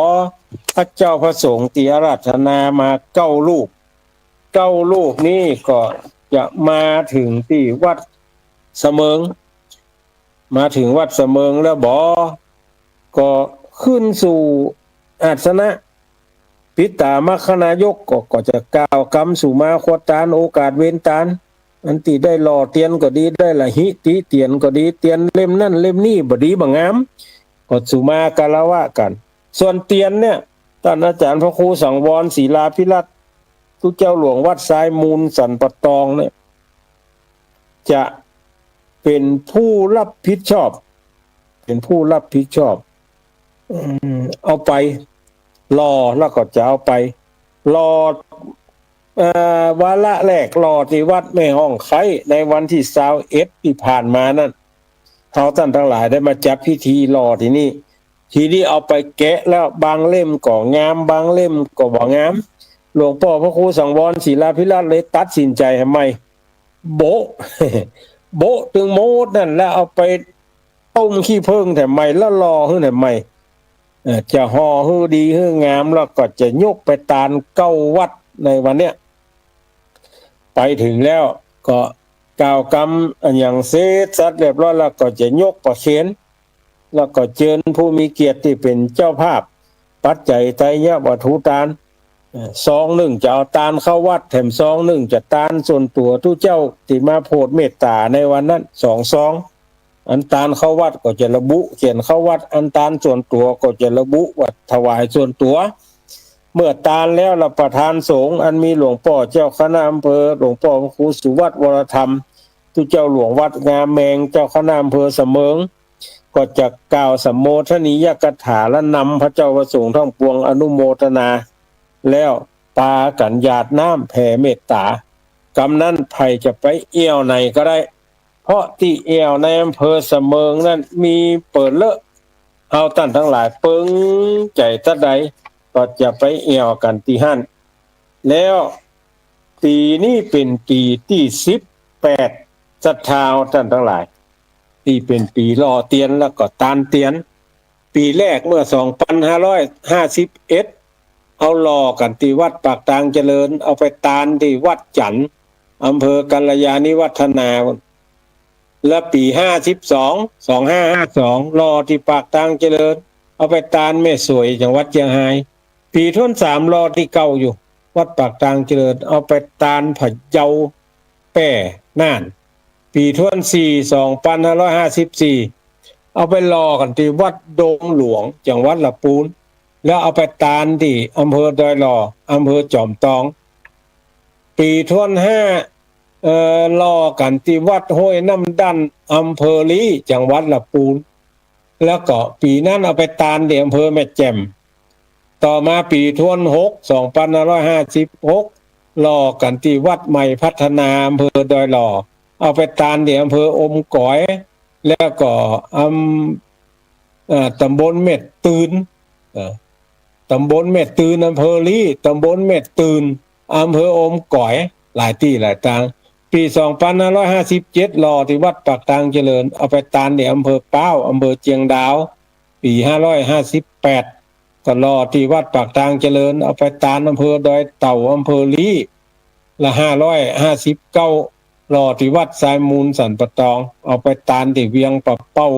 S2: พระเจ้าพระสงฆ์ที่อาราธนามา9 ลูกนี้ก็จะมาถึงที่วัดเสมิงมาถึงวัดเสมิงแล้วบ่ก็ขึ้นสู่อาสนะปิตามคณายกก็จะกล่าวกรรมสู่มาควตานโอกาสเว้นตานอันที่ได้หล่อเตียนก็ดีได้ละหิติเตียนก็ดีเตียนเล่มนั่นเล่มนี้บ่ดีบ่งามก็สู่มากาละวะกันส่วนเตียนเนี่ยท่านอาจารย์พระครูสังวรศรีลาภิรัตน์ทุกเจ้าหลวงวัดทรายมูลสันปะตองเนี่ยจะเป็นผู้รับผิดชอบเอาไปรอแล้วก็จะเอาไปรอวาระแรกรอที่วัดแม่ห้องไคในวันที่21ที่ผ่านมานั่นเขาท่านทั้งหลายได้มาจัดพิธีรอที่นี่ทีนี้เอาไปแกะแล้วบางเล่มก็งามบางเล่มก็บ่งามหลวงพ่อพระครูสังวรศรีลาภิรัตน์เลยตัดสินใจให้ใหม่โบะ โบะถึงโมดนั่นแล้วเอาไปต้มขี้ผึ้งแต่ใหม่แล้วรอให้แต่ใหม่จะห่อให้ดีให้งามแล้วก็จะยกไปตาล9 วัดในวันเนี้ยไปถึงแล้วก็กล่าวกรรมอย่างเสร็จสัตว์เรียบร้อยแล้วก็จะยกประเคนแล้วก็เชิญผู้มีเกียรติที่เป็นเจ้าภาพปัจจัยไตรยวัตถุทาน1จะเอาตาลเข้าวัดแถม1จะตาลส่วนตัวทุกเจ้าที่มาโปรดเมตตาในวันนั้น2อันตาลเข้าวัดก็จะระบุเขียนเข้าวัดอันตาลส่วนตัวก็จะระบุว่าถวายส่วนตัวเมื่อตาลแล้วละประธานสงฆ์อันมีหลวงพ่อเจ้าคณะอำเภอหลวงพ่อครูสุวัฒน์วรธรรมทุกเจ้าหลวงวัดงามแมงเจ้าคณะอำเภอเสมิงก็จะกล่าวสัมโมทนียกถาและนำพระเจ้าประสงค์ทั้งปวงอนุโมทนาแล้วปากันหยาดน้ำแผ่เมตตากำนั้นไผจะไปเอี่ยวไหนก็ได้เพราะที่เอี่ยวในอำเภอเสมิงนั้นมีเปิดเลอะเอาท่านทั้งหลายปึงใจตะใดก็จะไปเอี่ยวกันที่หั่นแล้วปีนี้เป็นปีที่18ศรัทธาท่านทั้งหลายที่เป็นปีรอเตียนแล้วก็ตานเตียนปีแรกเมื่อ2551เฮ เอาหล่อกันที่วัดปากตางเจริญเอาไปตานที่วัดจันทร์อำเภอกัลยาณิวัฒนาและปี2552รอที่ปากตางเจริญเอาไปตานแม่สวยจังหวัดเชียงรายปีท่วน3รอที่เก่าอยู่วัดปากตางเจริญเอาไปตานพะเยาแป้น่านปีท่วน2554เอาไปรอกันที่วัดดงหลวงจังหวัดลำพูนแล้วเอาไปตานที่อำเภอดอยหล่ออำเภอจอมทองปีท่วนรอกันที่วัดห้วยน้ำดันอำเภอลีจังหวัดลำพูนแล้วก็ปีนั้นเอาไปตานที่อำเภอแม่แจ่มต่อมาปีท่วน2556รอกันที่วัดใหม่พัฒนาอำเภอดอยหล่อเอาไปตานที่อำเภออมก๋อยแล้วก็ตำบลเม็ดตื่นตำบลเม็ดตื่นอำเภอลีตำบลเม็ดตื่นอำเภออมก๋อยหลายที่หลายทางปี2557รอที่วัดปากตางเจริญเอาไปตานที่อำเภอป้าวอำเภอเจียงดาวปี558ก็รอที่วัดปากตางเจริญเอาไปตานอำเภอดอยเต่าอำเภอลีละ559รอที่วัดสายมูลสันปะตองเอาไปตานที่เวียงปะเป้า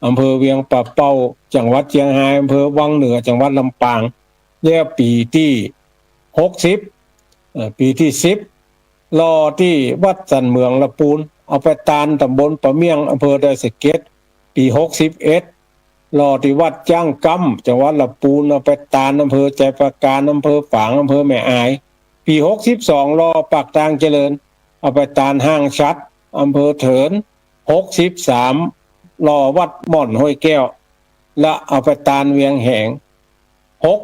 S2: อำเภอเวียงปะเป้าจังหวัดเชียงรายอำเภอวังเหนือจังหวัดลำปางแล้วปีที่60ปีที่10รอที่วัดสันเมืองละปูนเอาไปตานตำบลปะเมียงอำเภอดอยสะเก็ดปี61รอที่วัดจ้างกำจังหวัดละปูนเอาไปตานอำเภอใจประการอำเภอฝางอำเภอแม่อายปี62รอปากตางเจริญเอาไปตานห้างชัดอำเภอเถิน63รอวัดม่อนห้วยแก้วและเอาไปตานเวียงแหง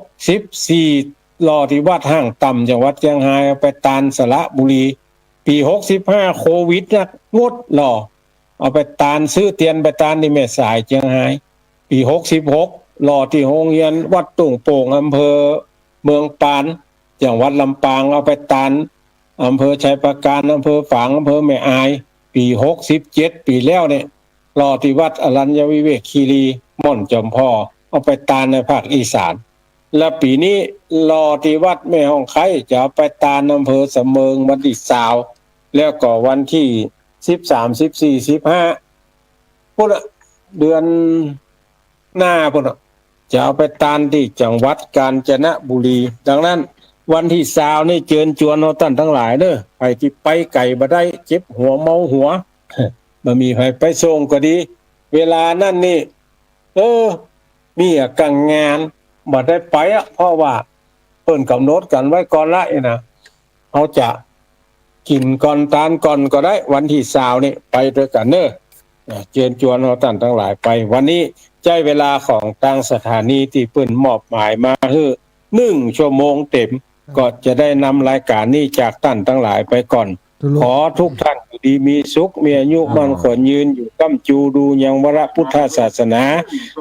S2: 64รอที่วัดห้างต่ำจังหวัดเชียงรายเอาไปตานสระบุรีปี65โควิดนะงดรอเอาไปตานซื้อเตียนไปตานที่แม่สายเชียงรายปี66รอที่โรงเรียนวัดตุ่งโป่งอำเภอเมืองปานจังหวัดลำปางเอาไปตานอำเภอชัยประการอำเภอฝางอำเภอแม่อายปี67ปีแล้วเนี่ยรอที่วัดอรัญญวิเวกคีรีม่อนจอมพ่อเอาไปตานในภาคอีสานและปีนี้รอที่วัดแม่ห้องไข่จะเอาไปตานอำเภอสำเมิงวันที่20แล้วก็วันที่13 14 15พุ่นเดือนหน้าพุ่นจะเอาไปตานที่จังหวัดกาญจนบุรีดังนั้นวันที่20นี่เชิญชวนเราท่านทั้งหลายเด้อไปที่ไปไก่บ่ได้เจ็บหัวเมาหัวบ่มีใครไปส่งก็ดีเวลานั้นนี่มีกังงานบ่ได้ไปเพราะว่าเพิ่นกำหนดกันไว้ก่อนละนะเขาจะกินก่อนตานก่อนก็ได้วันที่20นี่ไปด้วยกันเด้อเชิญชวนเราท่านทั้งหลายไปวันนี้ใช้เวลาของทางสถานีที่เพิ่นมอบหมายมาคือ1ชั่วโมงเต็มก็จะได้นำรายการนี้จากท่านทั้งหลายไปก่อนขอทุกท่านอยู่ดีมีสุขมีอายุมั่นขวัญยืนอยู่ก้ำจูดูยังวรพุทธศาสนา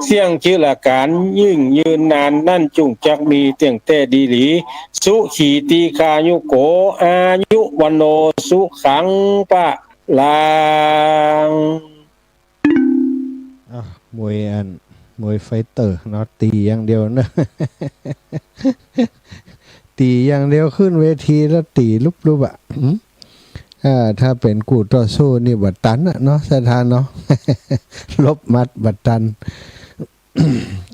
S2: เสี่ยงชื่อละการยิ่งยืนนานนั่นจุงจักมีเตียงแต่ดีหลีสุขีตีคายุโกอายุวันโนสุขังปะลาง
S1: มวยไฟเตอร์เนาะตีอย่างเดียวนะ ตีอย่างเดียวขึ้นเวทีแล้วตีลุบๆถ้าเป็นกูต่อสู้นี่บัดตันเนาะสถานเนาะ ลบมัดบัดตัน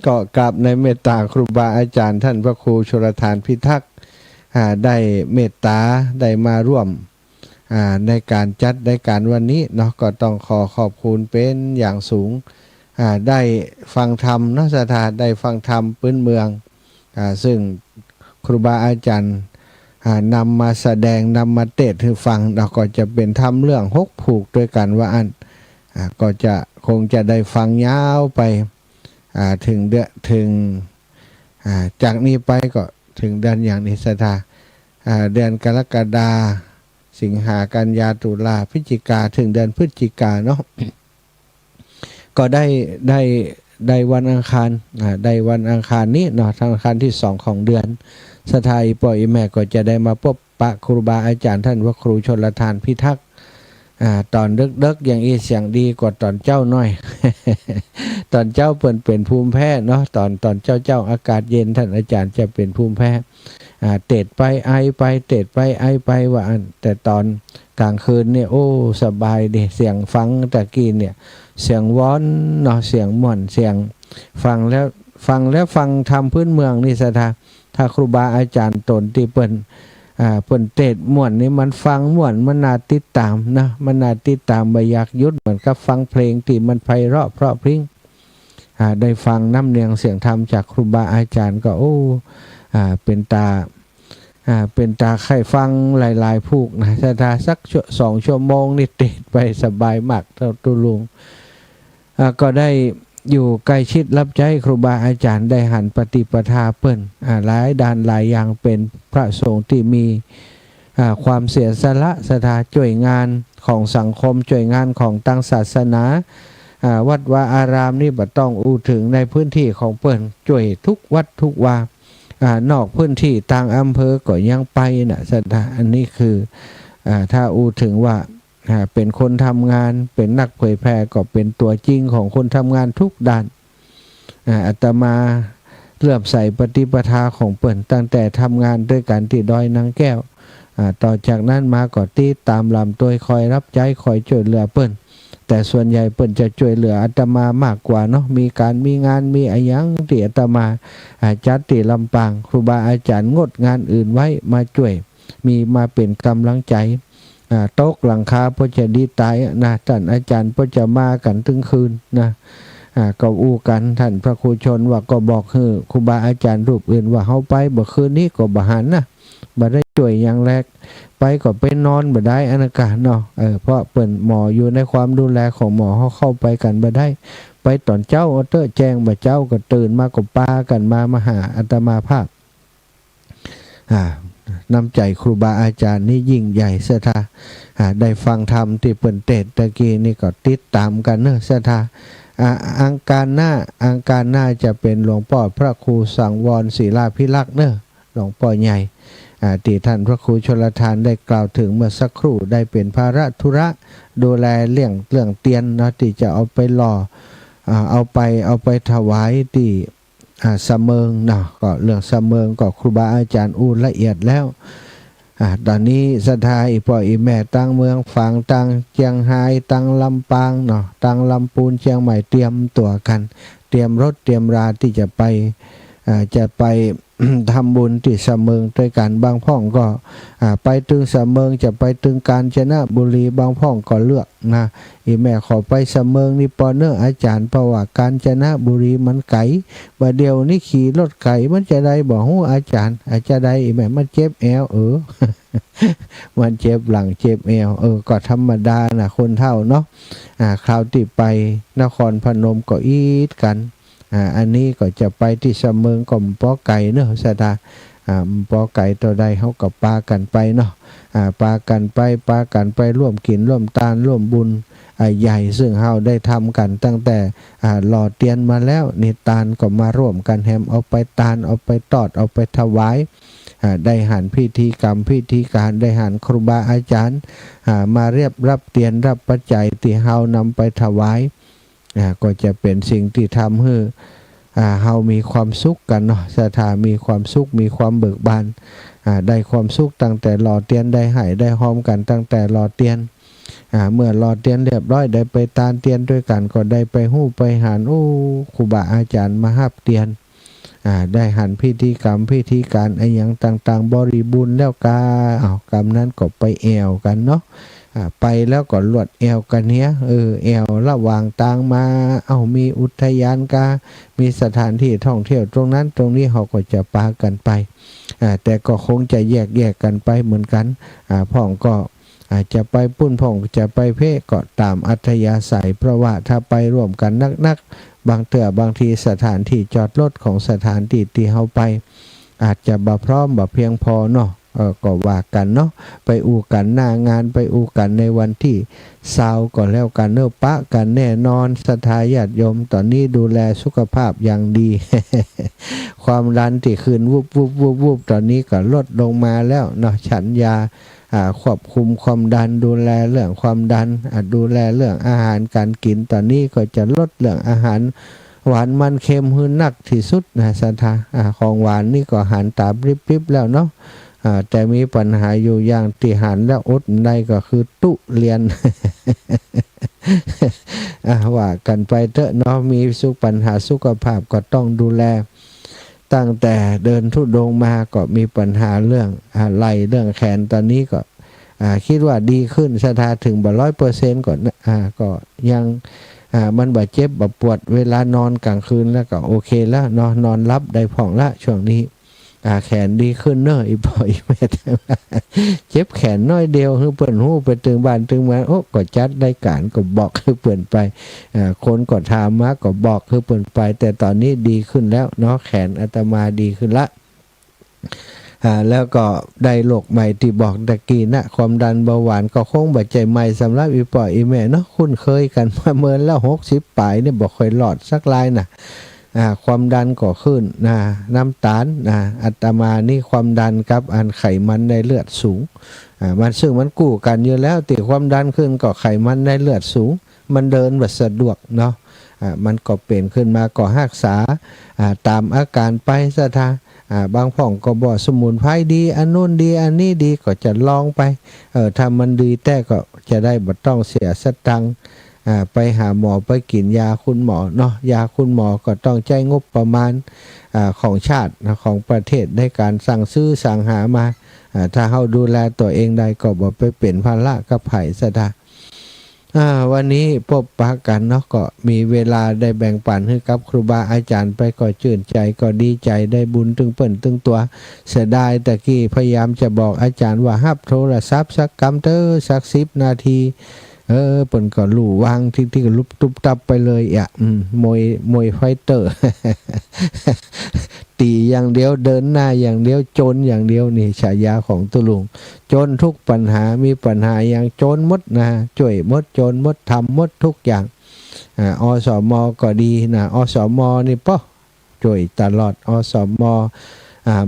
S1: ก็กราบในเมตตาครูบาอาจารย์ท่านพระครูชลทานพิทักษ์ได้เมตตาได้มาร่วมในการจัดในการวันนี้เนาะก็ต้องขอบคุณเป็นอย่างสูงได้ฟังธรรมเนาะสถานได้ฟังธรรมพื้นเมืองซึ่งครูบาอาจารย์นำมาแสดงนำมาเทศให้ฟังเราก็จะเป็นธรรมเรื่องหกผูกด้วยกันว่าก็จะคงจะได้ฟังยาวไปถึงจากนี้ไปก็ถึงเดือนอย่างนี้สถาเดือนกรกฎาสิงหากันยาตุลาพฤศจิกาถึงเดือนพฤศจิกาเนาะก็ได้วันอังคารได้วันอังคารนี้เนาะอังคารที่2ของเดือนสถายปอยแม่ก็จะได้มาพบปะครูบาอาจารย์ท่านพระครูชลทานพิทักษ์ ตอนดึกๆอย่างอีเสียงดีกว่าตอนเจ้าน้อย ตอนเจ้าเปิ่นเป็นภูมิแพ้เนาะตอนเจ้าอากาศเย็นท่านอาจารย์จะเป็นภูมิแพ้เตดไปไอไปเตดไปไอไปว่าแต่ตอนกลางคืนเนี่ยโอ้สบายดีเสียงฟังตะกี้เนี่ยเสียงว้อนเนาะเสียงม่วนเสียงฟังแล้วทำพื้นเมืองนี่สะถ้าครูบาอาจารย์ตนที่เปิ่นเตดม่วนนี่มันฟังม่วนมันน่าติดตามนะมันน่าติดตามบ่อยากหยุดเหมือนกับฟังเพลงที่มันไพเราะเพราะพริ้งได้ฟังน้ำเนียงเสียงธรรมจากครูบาอาจารย์ก็โอ้เป็นตาไข่ฟังหลายๆพูกนะถ้าสัก2 ชั่วโมงนี่เตดไปสบายมากเท่าตุลุงก็ได้อยู่ใกล้ชิดรับใช้ครูบาอาจารย์ได้หันปฏิปทาเปิ้นหลายด้านหลายอย่างเป็นพระสงฆ์ที่มีความเสียสละศรัทธาช่วยงานของสังคมช่วยงานของตั้งศาสนาวัดวาอารามนี่บ่ต้องอู้ถึงในพื้นที่ของเปิ้นช่วยทุกวัดทุกวานอกพื้นที่ต่างอำเภอก็ยังไปนะศรัทธาอันนี้คือถ้าอู้ถึงว่าเป็นคนทำงานเป็นนักเผยแพร่ก็เป็นตัวจริงของคนทำงานทุกด้านอาตมาเลื่อมใสปฏิปทาของเปิ้นตั้งแต่ทำงานด้วยกันที่ดอยนางแก้วต่อจากนั้นมาก็ตีตามลำตัวคอยรับใช้คอยช่วยเหลือเปิ้นแต่ส่วนใหญ่เปิ้นจะช่วยเหลืออาตมามากกว่าเนาะมีงานมีอะไรอย่างที่อาตมาจัดที่ลำปางครูบาอาจารย์งดงานอื่นไว้มาช่วยมีมาเป็นกำลังใจโต๊ะหลังคาพ่อจะดีตายนะท่านอาจารย์พ่อจะมากันถึงคืนนะก็อู้กันท่านพระครูชนว่าก็บอกคือครูบาอาจารย์รูปอื่นว่าเฮาไปบ่คืนนี้ก็บ่หันนะบ่ได้ช่วยอย่างแรกไปก็ไปนอนบ่ได้อากาศเนาะเพราะเปิ้นหมออยู่ในความดูแลของหมอเฮาเข้าไปกันบ่ได้ไปตอนเจ้าเตอแจ้งบ่เจ้าก็ตื่นมาก็ปากันมาหาอาตมาภาพน้ำใจครูบาอาจารย์นี่ยิ่งใหญ่ศรัทธาได้ฟังธรรมที่เปิ่นเทศน์ตะกี้นี่ก็ติดตามกันเนอะศรัทธาอังคารหน้าจะเป็นหลวงพ่อพระครูสังวรศิลาภิลักษ์เนอะหลวงพ่อใหญ่ที่ท่านพระครูชลทานได้กล่าวถึงเมื่อสักครู่ได้เป็นภาระธุระดูแลเรื่องเตียนนะที่จะเอาไปหล่อเอาไปถวายที่เสมิงเนาะก็เรื่องเสมิงก็ครูบาอาจารย์อู้ละเอียดแล้วตอนนี้ศรัทธาอีพ่ออีแม่ตั้งเมืองฝางตั้งเชียงรายตั้งลำปางเนาะตั้งลำพูนเชียงใหม่เตรียมตัวกันเตรียมรถเตรียมราที่จะไป ทำบุญที่เสมิงด้วยกันบางพ่องก็ไปถึงเสมิงจะไปถึงกาญจนบุรีบางพ่องก็เลือกนะอีแม่ขอไปเสมิงนี่ปอเนอร์อาจารย์เพราะว่ากาญจนบุรีมันไกลบ่เดียวนี่ขี่รถไกลมันจะได้บ่ฮู้อาจารย์อาจจะได้อีแม่มันเจ็บแอวมันเจ็บหลังเจ็บแอวก็ธรรมดานะคนเฒ่าเนาะคราวที่ไปนครพนมก็อีดกันอันนี้ก็จะไปที่เสมิงก็ปอไก่เนาะศรัทธาปอไก่ตัวใดเขาก็ปากันไปเนาะปากันไปร่วมกินร่วมทานร่วมบุญใหญ่ซึ่งเฮาได้ทำกันตั้งแต่หล่อเตียนมาแล้วนี่ทานก็มาร่วมกันแฮมเอาไปทานเอาไปตอดเอาไปถวายได้หันพิธีกรรมพิธีการได้หันครูบาอาจารย์มาเรียบรับเตียนรับปัจจัยที่เฮานำไปถวายก็จะเป็นสิ่งที่ทำให้เฮามีความสุขกันเนาะศรัทธามีความสุขมีความเบิกบานได้ความสุขตั้งแต่หล่อเตียนได้หายได้หอมกันตั้งแต่หล่อเตียนเมื่อหล่อเตียนเรียบร้อยได้ไปตานเตียนด้วยกันก็ได้ไปหู้ไปหันครูบาอาจารย์มาฮับเตียนได้หันพิธีกรรมพิธีการอะไรอย่างต่างๆบริบูรณ์แล้วกกรรมนั้นก็ไปแอวกันเนาะไปแล้วก็ลวดแอวกันเนี้ยแอวระหว่างต่างมามีอุทยานมีสถานที่ท่องเที่ยวตรงนั้นตรงนี้เขาก็จะปากันไปแต่ก็คงจะแยกกันไปเหมือนกันพ่องก็จะไปปุ้นพ่องจะไปเพ่ก็ตามอัธยาศัยเพราะว่าถ้าไปร่วมกันนักบางทีสถานที่จอดรถของสถานที่ที่เขาไปอาจจะบ่พร้อมบ่เพียงพอเนาะก็ว่ากันเนาะไปอู่กันหน้างานไปอู่กันในวันที่20ก็แล้วกันเนอะปะกันแน่นอนศรัทธาญาติโยมตอนนี้ดูแลสุขภาพอย่างดี ความดันที่ขึ้นวูบตอนนี้ก็ลดลงมาแล้วเนาะฉันยา ควบคุมความดันดูแลเรื่องความดันดูแลเรื่องอาหารการกินตอนนี้ก็จะลดเรื่องอาหารหวานมันเค็มหืนหนักที่สุดนะสัทธาของหวานนี่ก็หันตามริบๆแล้วเนาะแต่มีปัญหาอยู่อย่างที่หันแล้วอดได้ก็คือตุเรียน ว่ากันไปเถอะเนาะมีปัญหาสุขภาพก็ต้องดูแลตั้งแต่เดินธุดงค์มาก็มีปัญหาเรื่องไหล่เรื่องแขนตอนนี้ก็คิดว่าดีขึ้นสถาถึง100%ก่อนก็ยังมันบาดเจ็บบาดปวดเวลานอนกลางคืนแล้วก็โอเคแล้วนอนรับได้ผ่องละช่วงนี้แขนดีขึ้นเนอะอีบ่อยแม่เจ็บแขนน้อยเดียวคือเปิ่นหูไปถึงบ้านถึงมาโอ้ก็จัดได้การก็บอกคือเปิ่นไปคนก็ถามมาก็บอกคือเปิ่นไปแต่ตอนนี้ดีขึ้นแล้วเนาะแขนอาตมาดีขึ้นละแล้วก็ได้โรคใหม่ที่บอกตะกี้นะความดันเบาหวานก็คงบัดใจใหม่สำหรับอีป่อยอีแม่เนาะคุ้นเคยกันมาเมินแล้ว60ปลายเนี่ยบอกค่อยหลอดสักลายนะความดันก็ขึ้นน้ำตาลอาตมานี่ความดันกับไขมันในเลือดสูงมันซึ่งมันกู้กันอยู่แล้วติความดันขึ้นก็ไขมันในเลือดสูงมันเดินแบบสะดวกเนาะมันก็เปลี่ยนขึ้นมาก็รักษาตามอาการไปซะท่าบางพ่องก็บอกสมุนไพรดีอันนู้นดีอันนี้ดีก็จะลองไปถ้ามันดีแต่ก็จะได้บ่ต้องเสียสตังค์ไปหาหมอไปกินยาคุณหมอเนาะยาคุณหมอก็ต้องใช้งบประมาณของชาติของประเทศในการสั่งซื้อสั่งหามาถ้าเฮาดูแลตัวเองได้ก็บ่ไปเป็นภาระกับไผซะดาวันนี้พบปะกันเนาะก็มีเวลาได้แบ่งปันให้กับครูบาอาจารย์ไปก็ชื่นใจก็ดีใจได้บุญตึงเปิ่นตึงตัวเสียดายตะกี้พยายามจะบอกอาจารย์ว่าฮับโทรศัพท์สักกำเตอร์สัก10 นาทีเปิ่นก็ลู่วางที่ก็ลุบตุบตับไปเลยมวยไฟเตอร์ ตีอย่างเดียวเดินหน้าอย่างเดียวจนอย่างเดียวนี่ฉายาของตุลุงจนทุกปัญหามีปัญหาอย่างจนมดช่วยมดจนมดทำมดทุกอย่างอสมก็ดีอสมนี่ป่ะช่วยตลอดอสม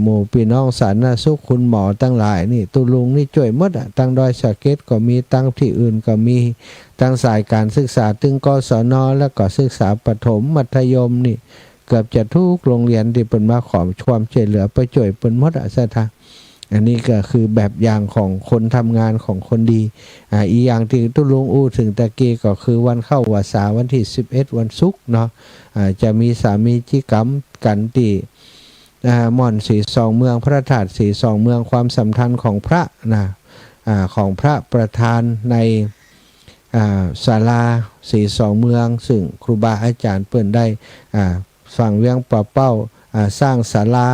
S1: หมู่พี่น้องสาธารณสุขคุณหมอตั้งหลายนี่ตุลุงนี่ช่วยมดตั้งดอยสะเก็ดก็มีตั้งที่อื่นก็มีตั้งสายการศึกษาตึงกศนแล้วก็ศึกษาประถมมัธยมนี่เกือบจะทุกโรงเรียนที่เป็นมาขอความช่วยเหลือไปช่วยเป็นมดซะท่าอันนี้ก็คือแบบอย่างของคนทำงานของคนดีอีกอย่างที่ตุลุงอู้ถึงตะกี้ก็คือวันเข้าวาสาวันที่11วันศุกร์เนาะจะมีสามีจิกรรมกันที่ม่อนสีสองเมืองพระธาตุสีสองเมืองความสำคัญของพระของพระประธานในศาลาสีสองเมืองซึ่งครูบาอาจารย์เปิ่นได้ฝั่งเวียงป่าเป้าสร้างศาลา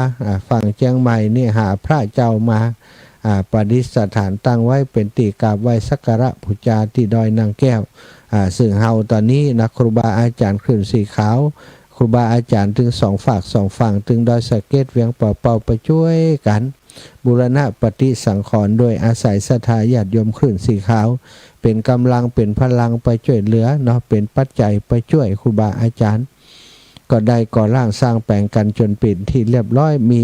S1: ฝั่งเชียงใหม่นี่หาพระเจ้ามาประดิษฐานตั้งไว้เป็นตีกราบไหว้สักการะบูชาที่ดอยนางแก้วซึ่งเฮาตอนนี้นะครูบาอาจารย์ขึ้นสีขาวครูบาอาจารย์ถึง2 ฝาก 2 ฝั่งถึงดอยสะเก็ดเวียงป่าเป้าไปช่วยกันบูรณะปฏิสังขรณ์โดยอาศัยศรัทธาญาติโยมขึ้นสีขาวเป็นกำลังเป็นพลังไปช่วยเหลือเนาะเป็นปัจจัยไปช่วยครูบาอาจารย์ก็ได้ก่อร่างสร้างแปลงกันจนเป็นที่เรียบร้อยมี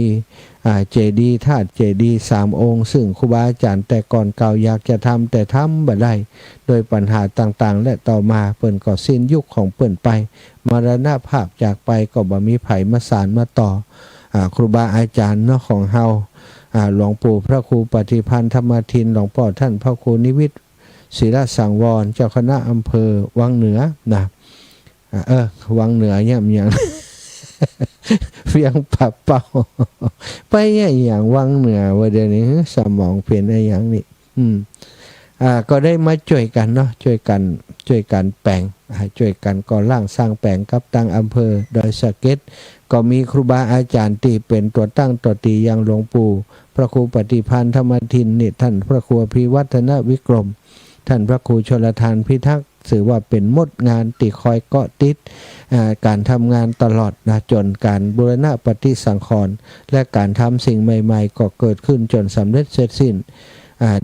S1: เจดีย์ธาตุเจดีย์3 องค์ซึ่งครูบาอาจารย์แต่ก่อนเก่าอยากจะทำแต่ทำบ่ได้โดยปัญหาต่างๆและต่อมาเปิ่นก็สิ้นยุคของเปิ่นไปมรณภาพจากไปก็บ่มีไผมาสานมาต่อครูบาอาจารย์เนาะของเฮาหลวงปู่พระครูปฏิพันธ์ธรรมทินหลวงพ่อท่านพระครูนิวิทย์ศิลสังวรเจ้าคณะอำเภอวังเหนือนะวังเหนือเนี่ยอย่าง เวียงป่าเป้าไปอย่างวังเหนือว่าเดี๋ยวนี้สมองเปลี่ยนอะไรอย่างนี้ก็ได้มาช่วยกันเนาะช่วยกันแปลงช่วยกันก่อร่างสร้างแปลงกับตั้งอำเภอดอยสะเก็ดก็มีครูบาอาจารย์ที่เป็นตัวตั้งตัวตีอย่างหลวงปู่พระครูปฏิพันธ์ธรรมทินนี่ท่านพระครูพิวัฒนวิกรมท่านพระครูชลทานพิทักษ์ถือว่าเป็นมดงานที่คอยเกาะติดการทำงานตลอดจนการบูรณะปฏิสังขรณ์และการทำสิ่งใหม่ๆก็เกิดขึ้นจนสำเร็จเสร็จสิ้น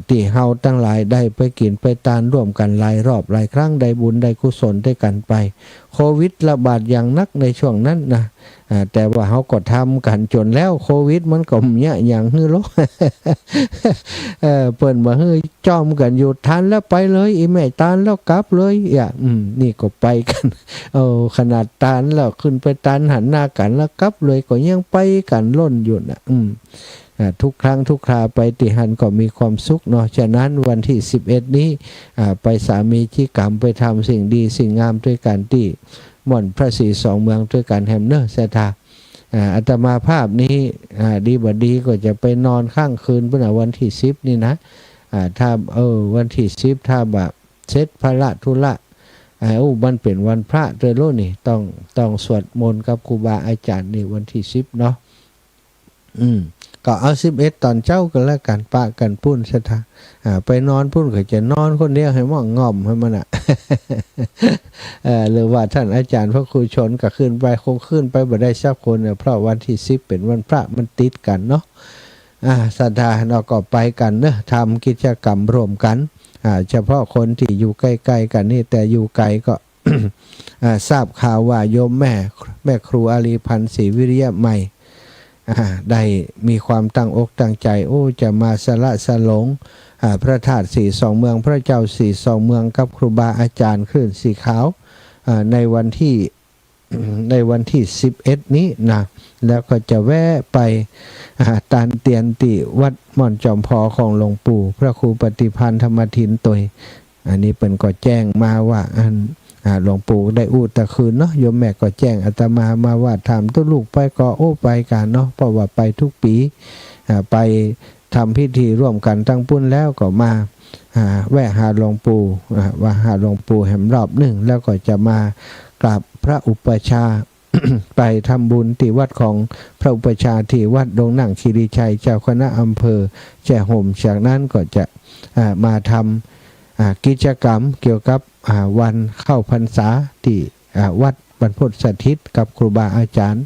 S1: ที่เฮาตั้งหลายได้ไปกินไปทานร่วมกันหลายรอบหลายครั้งได้บุญได้กุศลด้วยกันไปโควิดระบาดอย่างนักในช่วงนั้น แต่ว่าเขาก็ทำกันจนแล้วโควิดมันก็เนี่ยอย่างฮือโลก เปิ่นมาฮือจอมกันอยู่ทันแล้วไปเลยอีแม่ตานแล้วกลับเลยนี่ก็ไปกันขนาดตานแล้วขึ้นไปตานหันหน้ากันแล้วกลับเลยก็ยังไปกันล้นอยู่นะทุกครั้งทุกคราไปติหันก็มีความสุขเนาะฉะนั้นวันที่11นี้ไปสามีที่กรรมไปทำสิ่งดีสิ่งงามด้วยกันที่ม่อนพระศรีสองเมืองด้วยกันแฮมเนอร์เสถาอาตมาภาพนี้ดีบดีก็จะไปนอนข้างคืนเพื่อวันที่10นี่นะถ้าวันที่10ถ้าแบบเสร็จภาระธุระมันเป็นวันพระเดือนโลนี่ต้องสวดมนต์กับครูบาอาจารย์นี่วันที่10เนาะก็เอา11ตอนเจ้ากันแล้วกันปะกันปุ้นซะท่าไปนอนปุ้นก็จะนอนคนเดียวให้มั่งง่อมให้มันหรือว่าท่านอาจารย์พระครูชนก็ขึ้นไปคงขึ้นไปบ่ได้สักคนเพราะวันที่10เป็นวันพระมันติดกันเนาะศรัทธาเราก็ไปกันเนอะทำกิจกรรมร่วมกันเฉพาะคนที่อยู่ใกล้ๆกันนี่แต่อยู่ไกลก็ ทราบข่าวว่าโยมแม่ครูอาลีพันธ์ศรีวิริยะใหม่ได้มีความตั้งอกตั้งใจจะมาสละสลงพระธาตุสีสองเมืองพระเจ้าสีสองเมืองกับครูบาอาจารย์คลื่นสีขาวในวันที่11นี้นะแล้วก็จะแวะไปตานเตียนติวัดม่อนจอมพอของหลวงปู่พระครูปฏิพันธ์ธรรมทินตัวอันนี้เป็นก็แจ้งมาว่าหลวงปู่ได้อุตะคืนเนาะโยมแม่ก็แจ้งอาตมาว่าถามตัวลูกไปก็ไปกันเนาะเพราะว่าไปทุกปีไปทำพิธีร่วมกันตั้งปุ้นแล้วก็มาแวะหาหลวงปู่ว่าหาหลวงปู่แห่มรอบหนึ่งแล้วก็จะมากราบพระอุปชา ไปทำบุญที่วัดของพระอุปชาที่วัดดงหนังคีรีชัยเจ้าคณะอำเภอแจ้ห่มจากนั้นก็จะมาทำกิจกรรมเกี่ยวกับวันเข้าพรรษาที่วัดบรรพตสถิตกับครูบาอาจารย์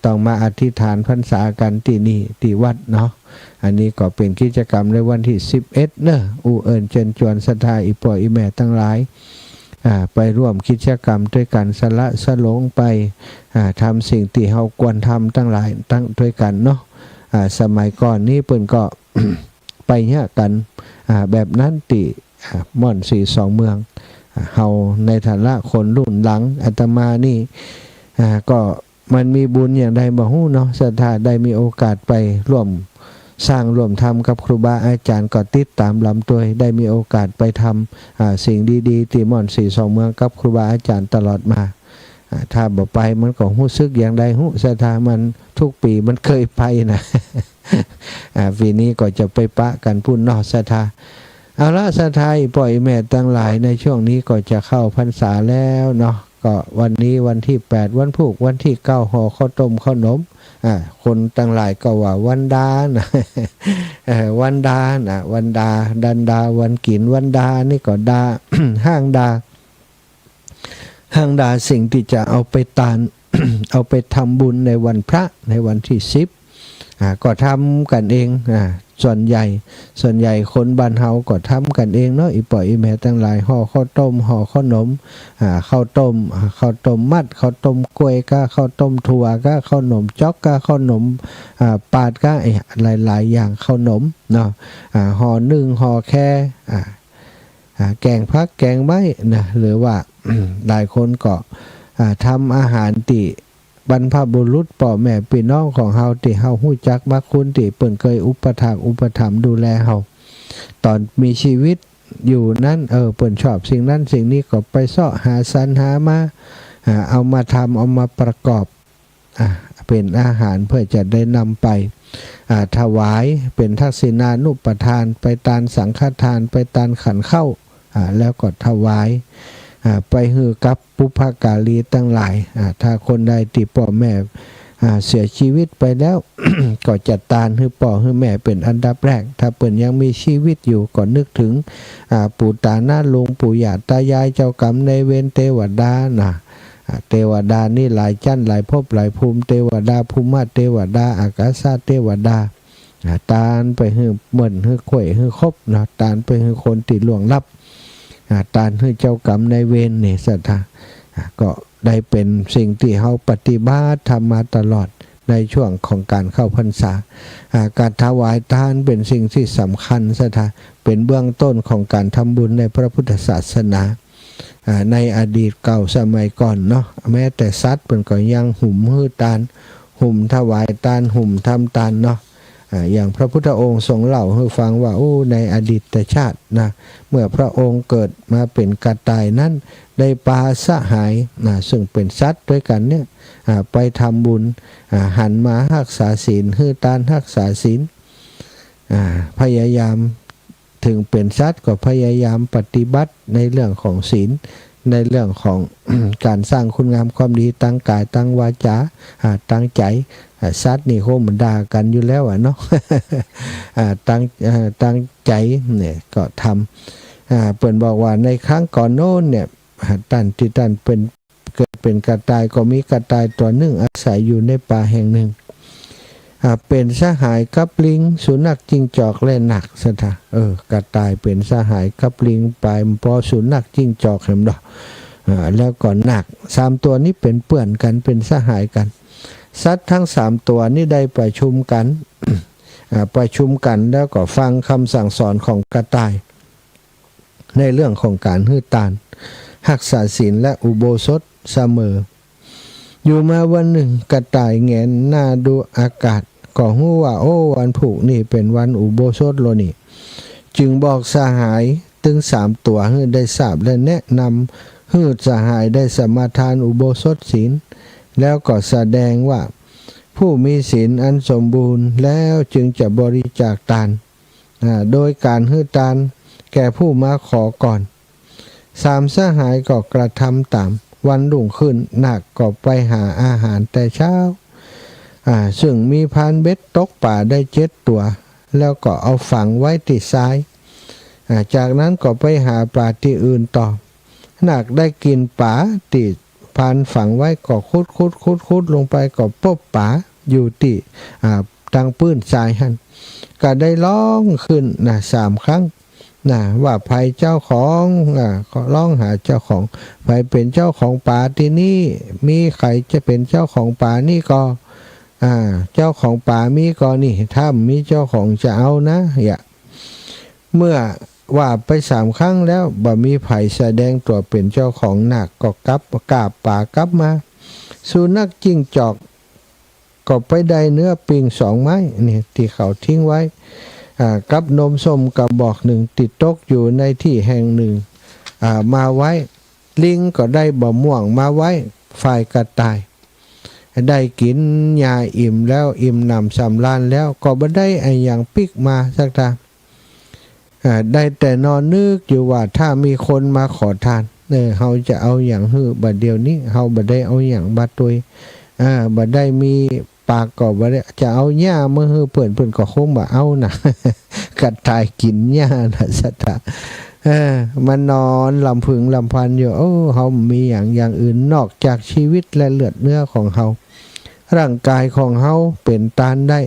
S1: ต้องมาอธิษฐานพรรษากันที่นี่ที่วัดเนาะอันนี้ก็เป็นกิจกรรมในวันที่11เนอะเอิญเชิญชวนศรัทธาอีป่ออีแม่ทั้งหลายไปร่วมกิจกรรมด้วยกันสละสลงไปทำสิ่งที่เราควรทำทั้งหลายตั้งด้วยกันเนาะสมัยก่อนนี้เปิ้นก็ ไปเนี่ยกันแบบนั้นติม่อนสีสองเมืองเฮาในฐานะคนรุ่นหลังอาตมานี่ก็มันมีบุญอย่างใดบ่ฮู้เนาะศรัทธาได้มีโอกาสไปร่วมสร้างร่วมทำกับครูบาอาจารย์ก็ติดตามลำตัวได้มีโอกาสไปทำสิ่งดีๆที่ม่อนสีสองเมืองกับครูบาอาจารย์ตลอดมาถ้าบ่ไปมันก็รู้สึกอย่างใดฮู้ศรัทธามันทุกปีมันเคยไปนะ ปีนี้ก็จะไปปะกันพุ่นเนาะศรัทธาเอาละศรัทธาปล่อยแม่ตั้งหลายในช่วงนี้ก็จะเข้าพรรษาแล้วเนาะก็วันนี้วันที่8วันพุธวันที่9ห่อข้าวต้มข้าวนมคนตั้งหลายก็ว่าวันดานะวันดานะวันดาดันดาวันกินวันดานี่ก็ดา ห้างดาสิ่งที่จะเอาไปตาน เอาไปทำบุญในวันพระในวันที่10ก็ทำกันเองส่วนใหญ่คนบ้านเฮาก็ทำกันเองเนาะอีป่อยอีแม่ตั้งหลายห่อข้าวต้มห่อข้าวนมข้าวต้มมัดข้าวต้มกล้วยก็ข้าวต้มถั่วก็ข้าวนมจ๊อกก็ข้าวนมปาดก็หลายอย่างข้าวนมเนาะห่อนึ่งห่อแค่แกงพักแกงไม้นะหรือว่า หลายคนก็ทำอาหารติบรรพบุรุษพ่อแม่พี่น้องของเฮาที่เฮาฮู้จักมักคุ้นที่เปิ้นเคยอุปถัมภ์ดูแลเฮาตอนมีชีวิตอยู่นั้นเปิ้นชอบสิ่งนั้นสิ่งนี้ก็ไปเสาะหาสรรหามาเอามาทำเอามาประกอบเป็นอาหารเพื่อจะได้นำไปถวายเป็นทักษิณานุปทานไปตานสังฆทานไปตานขันเข้าแล้วก็ถวายไปฮือกับปุพกาลีตั้งหลายถ้าคนใดที่พ่อแม่เสียชีวิตไปแล้ว ก็จัดตานฮือพ่อฮือแม่เป็นอันดับแรกถ้าเปิ่นยังมีชีวิตอยู่ก็นึกถึงปู่ตาหน้าลุงปู่ย่าตายายเจ้ากรรมในเวรเทวดานะเทวดานี่หลายชั้นหลายภพหลายภูมิเทวดาภูมิเทวดาอากาศเทวดาตานไปฮือเหมือนฮือข่วยฮือคบนะตานไปฮือคนติดล่วงลับตานให้เจ้ากรรมในเวรเนี่ยศรัทธาก็ ได้เป็นสิ่งที่เฮาปฏิบัติทำมาตลอดในช่วงของการเข้าพรรษาการถวายทานเป็นสิ่งที่สำคัญซะท่าเป็นเบื้องต้นของการทำบุญในพระพุทธศาสนาในอดีตเก่าสมัยก่อนเนาะแม้แต่สัตว์เป็นก็ยังหุ่มฮื้อตานหุ่มถวายทานหุ่มทำทานเนาะอย่างพระพุทธองค์ทรงเล่าให้ฟังว่าในอดีตชาตินะเมื่อพระองค์เกิดมาเป็นกระต่ายนั้นได้ปลาสหายซึ่งเป็นสัตว์ด้วยกันเนี่ยไปทำบุญหันมารักษาศีลฮื้อตานรักษาศีลพยายามถึงเป็นสัตว์ก็พยายามปฏิบัติในเรื่องของศีลในเรื่องของ การสร้างคุณงามความดีตั้งกายตั้งวาจาตั้งใจสัตว์นี่โคมันด่ากันอยู่แล้วเนาะ ตั้งใจเนี่ยก็ทำเปิ่นบอกว่าในครั้งก่อนโน้นเนี่ยท่านเป็นเกิดเป็นกระต่ายก็มีกระต่ายตัวหนึ่งอาศัยอยู่ในป่าแห่งหนึ่งเป็นสหายกับลิงสุนัขจิ้งจอกและหนักซะท่ากระต่ายเป็นสหายกับลิงไปพอสุนัขจิ้งจอกเห็นดอกแล้วก็หนัก3ตัวนี้เป็นเพื่อนกันเป็นสหายกันสัตว์ทั้ง3ตัวนี้ได้ประชุมกัน ประชุมกันแล้วก็ฟังคำสั่งสอนของกระต่ายในเรื่องของการฮื้อตานรักษาศีลและอุโบสถเสมออยู่มาวันหนึ่งกระต่ายแงนหน้าดูอากาศก็ฮู้ว่าวันผูกนี่เป็นวันอุโบสถโลนี่จึงบอกสหายถึง3ตัวให้ได้ทราบและแนะนำให้สหายได้สมาทานอุโบสถศีลแล้วก็แสดงว่าผู้มีศีลอันสมบูรณ์แล้วจึงจะบริจาคทานโดยการให้ทานแก่ผู้มาขอก่อน3สหายก็กระทำตามวันรุ่งขึ้นนาคก็ไปหาอาหารแต่เช้าซึ่งมีพานเบ็ดตกป่าได้7ตัวแล้วก็เอาฝังไว้ที่ทรายจากนั้นก็ไปหาปลาที่อื่นต่อนาคได้กินป่าติดพานฝังไว้ก็คุดลงไปก็พบป่าอยู่ที่ตังปื้นทรายหันก็ได้ร้องขึ้น3 ครั้งว่าใครเจ้าของก็ร้องหาเจ้าของใครเป็นเจ้าของป่าที่นี่มีใครจะเป็นเจ้าของป่านี่ก็เจ้าของป่ามีก็นี่ถ้ามีเจ้าของจะเอานะเมื่อว่าไป3 ครั้งแล้วบ่มีไผแสดงตัวเป็นเจ้าของนาคก็กราบป่ากลับมาสุนัขจิ้งจอกก็ไปได้เนื้อปิง2 ไม้นี่ที่เขาทิ้งไว้กับนมส้มกระบอกหนึ่งติดตกอยู่ในที่แห่งหนึ่งมาไว้ลิงก็ได้บะม่วงมาไว้ฝ่ายกระต่ายได้กินยาอิ่มแล้วอิ่มหนำสำราญแล้วก็บ่ได้ไอ้อย่างปิกมาสักทางได้แต่นอนนึกอยู่ว่าถ้ามีคนมาขอทานเฮาจะเอาอย่างฮื้อบัดเดียวนี้เฮาบ่ได้เอาอย่างบัดตุยบ่ได้มีปากก็บ่ได้จะเอาหญ้ามาฮื้อเพิ่นก็คงบ่เอานะกระต่ายกินหญ้าน่ะสัตว์มันนอนลำพึงลำพันอยู่เฮามีอย่างอื่นนอกจากชีวิตและเลือดเนื้อของเฮาร่างกายของเฮาเป็นตานได้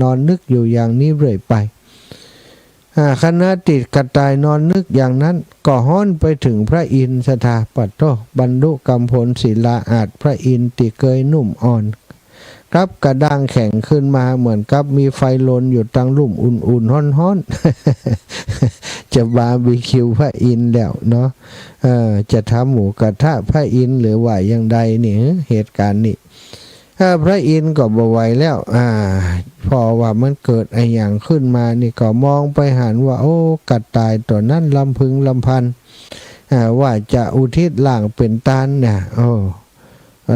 S1: นอนนึกอยู่อย่างนี้เรื่อยไปคณะติดกระต่ายนอนนึกอย่างนั้นก็ฮ้อนไปถึงพระอินทร์สถาปัตโตบรรลุกำพลศิลาอาจพระอินทร์ติเกยนุ่มอ่อนกับกระด้างแข็งขึ้นมาเหมือนกับมีไฟลนอยู่ตั้งลุ่มอุ่นๆฮ้อนๆ จะบาร์บีคิวพระอินทร์แล้วเนาะจะทำหมูกระทะพระอินทร์หรือว่าอย่างใดนี่เหตุการณ์นี้พระอินทร์ก็บ่ไหวแล้วพอว่ามันเกิดไอ้อย่างขึ้นมานี่ก็มองไปหันว่ากระต่ายตัวนั้นลำพึงลำพันว่าจะอุทิศล่างเป็นตานเนี่ย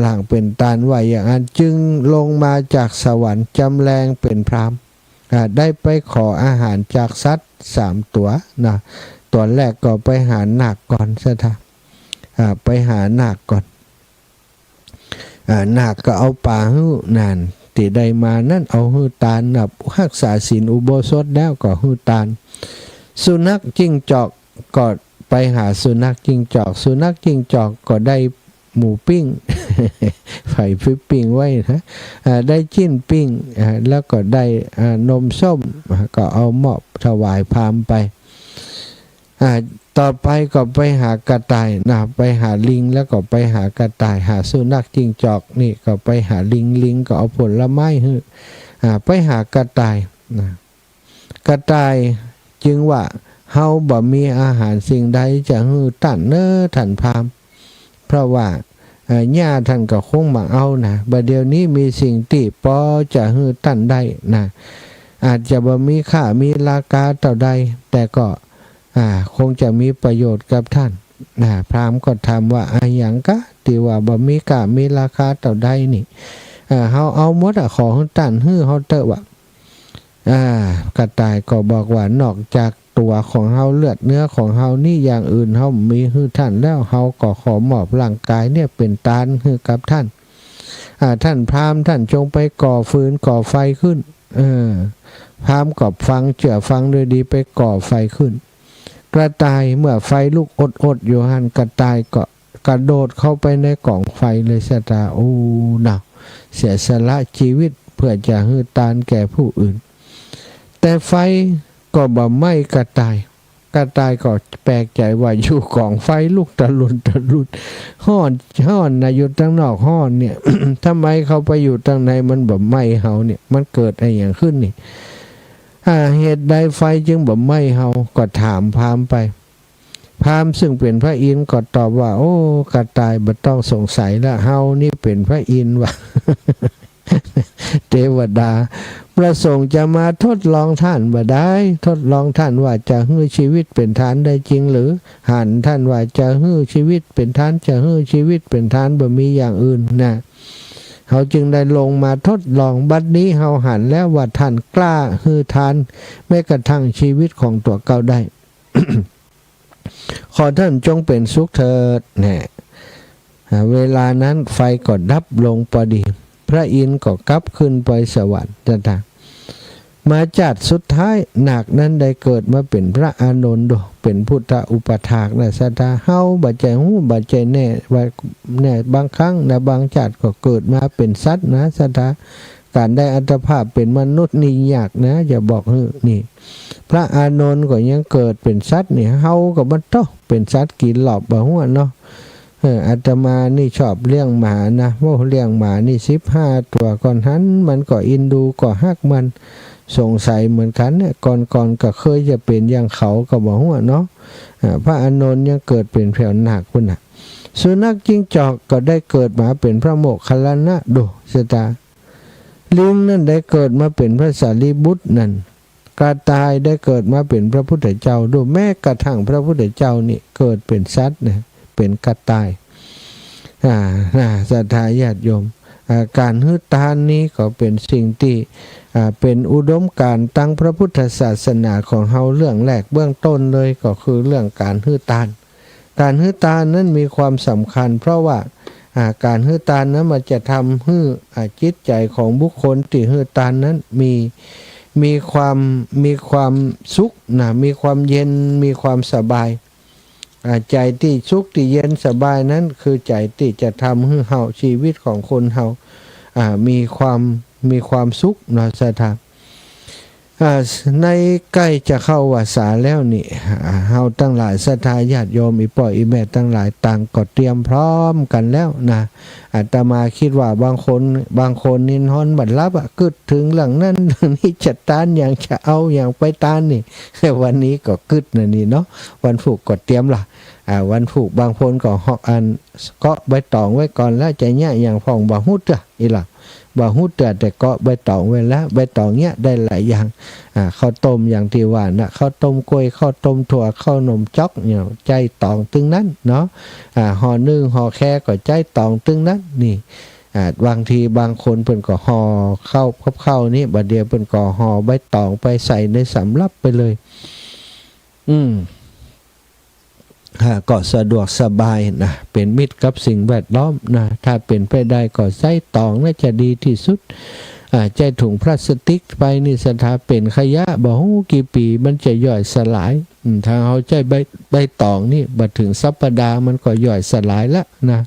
S1: ล่างเป็นตานว่าอย่างนั้นจึงลงมาจากสวรรค์จำแรงเป็นพรามได้ไปขออาหารจากสัตว์3 ตัวตัวแรกก็ไปหานาคก่อนซะท่าไปหานาคก่อนนาคก็เอาปลาหื้อนานที่ได้มานั่นเอาหื้อตาลรักษาศีลอุโบสถแล้วก็หื้อตาลสุนัขจิ้งจอกก็ไปหาสุนัขจิ้งจอกก็ได้หมูปิ้ง ไฟฟิปปิ้งไว้นะได้จิ้นปิ้งแล้วก็ได้นมส้มก็เอามอบถวายพราหมณ์ไป ต่อไปก็ไปหากระต่ายนะไปหาลิงแล้วก็ไปหากระต่ายหาสุนัขจิ้งจอกนี่ก็ไปหาลิงก็เอาผลไม้ให้ไปหากระต่ายนะกระต่ายจึงว่าเฮาบ่มีอาหารสิ่งใดจะฮือตันเนอท่านพราหมณ์เพราะว่าญาท่านก็คงมาเอานะบัดเดี๋ยวนี้มีสิ่งที่พอจะฮือตันได้นะอาจจะบ่มีค่ามีราคาเท่าใดแต่ก็คงจะมีประโยชน์กับท่านพราหมณ์ก็ถามว่าอย่างกะที่ว่าบ่มีค่ามีราคาเท่าใดนี่เฮาเอาหมดขอฮือตันฮือเฮาเตอะว่ากระต่ายก็บอกว่านอกจากตัวของเฮาเลือดเนื้อของเฮานี่อย่างอื่นเฮามีฮือท่านแล้วเฮาก็ขอมอบร่างกายเนี่ยเป็นทานฮือกับท่านท่านพราหมณ์ท่านจงไปก่อฟืนก่อไฟขึ้นพราหมณ์ก็ฟังเชื่อฟังโดยดีไปก่อไฟขึ้นกระต่ายเมื่อไฟลุกอดอยู่หันกระต่ายก็กระโดดเข้าไปในกล่องไฟเลยสตาโอ้หนาวเสียสละชีวิตเพื่อจะฮือทานแก่ผู้อื่นแต่ไฟก็บ่ไหม้กระต่ายก็แปลกใจว่าอยู่กองไฟลุกตะลุนห้อนนะอยู่ตั้งนอกห้อนเนี่ย ทำไมเขาไปอยู่ตั้งในมันบ่ไหม้เฮาเนี่ยมันเกิดอะไรอย่างขึ้นนี่เหตุใดไฟจึงบ่ไหม้เฮาก็ถามพราหมณ์ไปพราหมณ์ซึ่งเป็นพระอินทร์ก็ตอบว่าโอ้กระต่ายบ่ต้องสงสัยละเฮานี่เป็นพระอินทร์ว่ะ เทวดาประสงค์จะมาทดลองท่านบ่ได้ทดลองท่านว่าจะฮื้อชีวิตเป็นทานได้จริงหรือหันท่านว่าจะฮื้อชีวิตเป็นทานจะฮื้อชีวิตเป็นทานบ่มีอย่างอื่นนะเขาจึงได้ลงมาทดลองบัดนี้เฮาหันแล้วว่าท่านกล้าฮื้อทานแม้กระทั่งชีวิตของตัวเก่าได้ ขอท่านจงเป็นสุขเถิดแน่เวลานั้นไฟก็ดับลงพอดีพระอินทร์ก็กลับขึ้นไปสวรรค์ต่างๆมาจัดสุดท้ายนาคนั้นได้เกิดมาเป็นพระอานนท์เป็นพุทธอุปถากนะสัตาเฮาบัดใจหูบัดใจแน่ว่าแน่บางครั้งนะบางจัดก็เกิดมาเป็นสัตว์นะสัตาการได้อัตภาพเป็นมนุษย์นี่ยากนะอย่าบอกนี่พระอานนท์ก็ยังเกิดเป็นสัตว์นี่เฮาก็บ่ต้องเป็นสัตว์กินหลอบบ่ฮู้เนาะอาตมานี่ชอบเลี้ยงหมานะว่าเลี้ยงหมานี่15ตัวก่อนหันมันก็อินดูก็ฮักมันสงสัยเหมือนกันเนี่ยก่อนก็เคยจะเป็นอย่างเขาก็บอกว่าเนาะพระอานนท์ยังเกิดเป็นแผ่วหนักพุ่นน่ะสุนัขจิ้งจอกก็ได้เกิดมาเป็นพระโมคคัลลานะดูสตาลิงนั่นได้เกิดมาเป็นพระสารีบุตรนั่นกระต่ายได้เกิดมาเป็นพระพุทธเจ้าดูแม้กระทั่งพระพุทธเจ้านี่เกิดเป็นสัตว์นะเป็นกระต่ายศรัทธาญาติโยมการฮื้อทานนี้ก็เป็นสิ่งที่เป็นอุดมการณ์ตั้งพระพุทธศาสนาของเฮาเรื่องแรกเบื้องต้นเลยก็คือเรื่องการฮื้อทานการฮื้อทานนั้นมีความสำคัญเพราะว่าการฮื้อทานนั้นมันจะทำให้จิตใจของบุคคลที่ฮื้อทานนั้นมีความสุขนะมีความเย็นมีความสบายใจที่สุขที่เย็นสบายนั้นคือใจที่จะทำให้เฮาชีวิตของคนเฮามีความสุขนะสถาในใกล้จะเข้าวาสาแล้วนี่เฮาตั้งหลายศรัทธาญาติโยมอีป่อยอีแม่ตั้งหลายต่างก็เตรียมพร้อมกันแล้วนะอาตมาคิดว่าบางคนนินฮอนบัดลับกึดถึงเรื่องนั้นเรื่องนี้จะตานอย่างจะเอาอย่างไปตานนี่วันนี้ก็กึดนะนี่เนาะวันผูกก็เตรียมล่ะวันผูกบางคนก็ฮอกอันก็ใบตองไว้ก่อนแล้วจะเนี่ยอย่างพ่องบ่ฮู้จ้ะอีหล่ะบ่ฮู้แต่ก็ใบตองไว้แล้วใบตองเนี้ยได้หลายอย่างข้าวต้มอย่างที่ว่านะข้าวต้มกล้วยข้าวต้มถั่วข้าวนมจ๊อกเนี่ยใจตองตึงนั้นเนาะห่อนึ่งห่อแค่ก็ใจตองตึงนั้นนี่บางทีบางคนเพิ่นก็ห่อข้าวนี่บัดเดียวเพิ่นก็ห่อใบตองไปใส่ในสำรับไปเลยก็สะดวกสบายนะเป็นมิตรกับสิ่งแวดล้อมนะถ้าเป็นไปได้ก็ใส่ตองน่าจะดีที่สุดใจถุงพลาสติกไปนี่สถาเป็นขยะบ่ฮู้กี่ปีมันจะย่อยสลายถ้าเอาใจใบตองนี่บัดถึงสัปดาห์มันก็ย่อยสลายแล้วนะ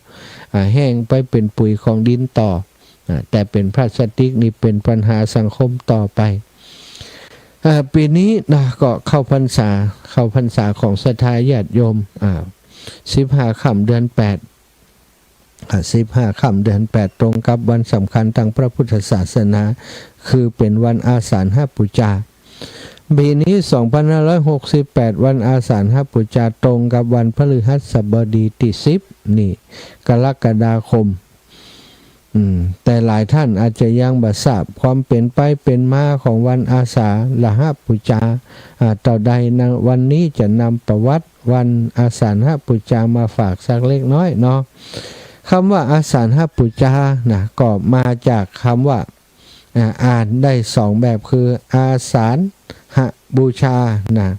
S1: แห้งไปเป็นปุ๋ยของดินต่อแต่เป็นพลาสติกนี่เป็นปัญหาสังคมต่อไป ปีนี้นะก็เข้าพรรษาของศรัทธาญาติโยม15 ค่ำเดือน 8 15 ค่ำเดือน 8 ตรงกับวันสำคัญทางพระพุทธศาสนาคือเป็นวันอาสาฬหบูชาปีนี้2568วันอาสาฬหบูชาตรงกับวันพฤหัสบดีที่10นี่กรกฎาคมแต่หลายท่านอาจจะยังบ่ทราบความเป็นไปเป็นมาของวันอาสาฬหบูชาต่อใดในวันนี้จะนำประวัติวันอาสาฬหบูชามาฝากสักเล็กน้อยเนาะคำว่าอาสาฬหบูชานะก็มาจากคำว่าอ่านได้2แบบคืออาสาฬหบูชานะ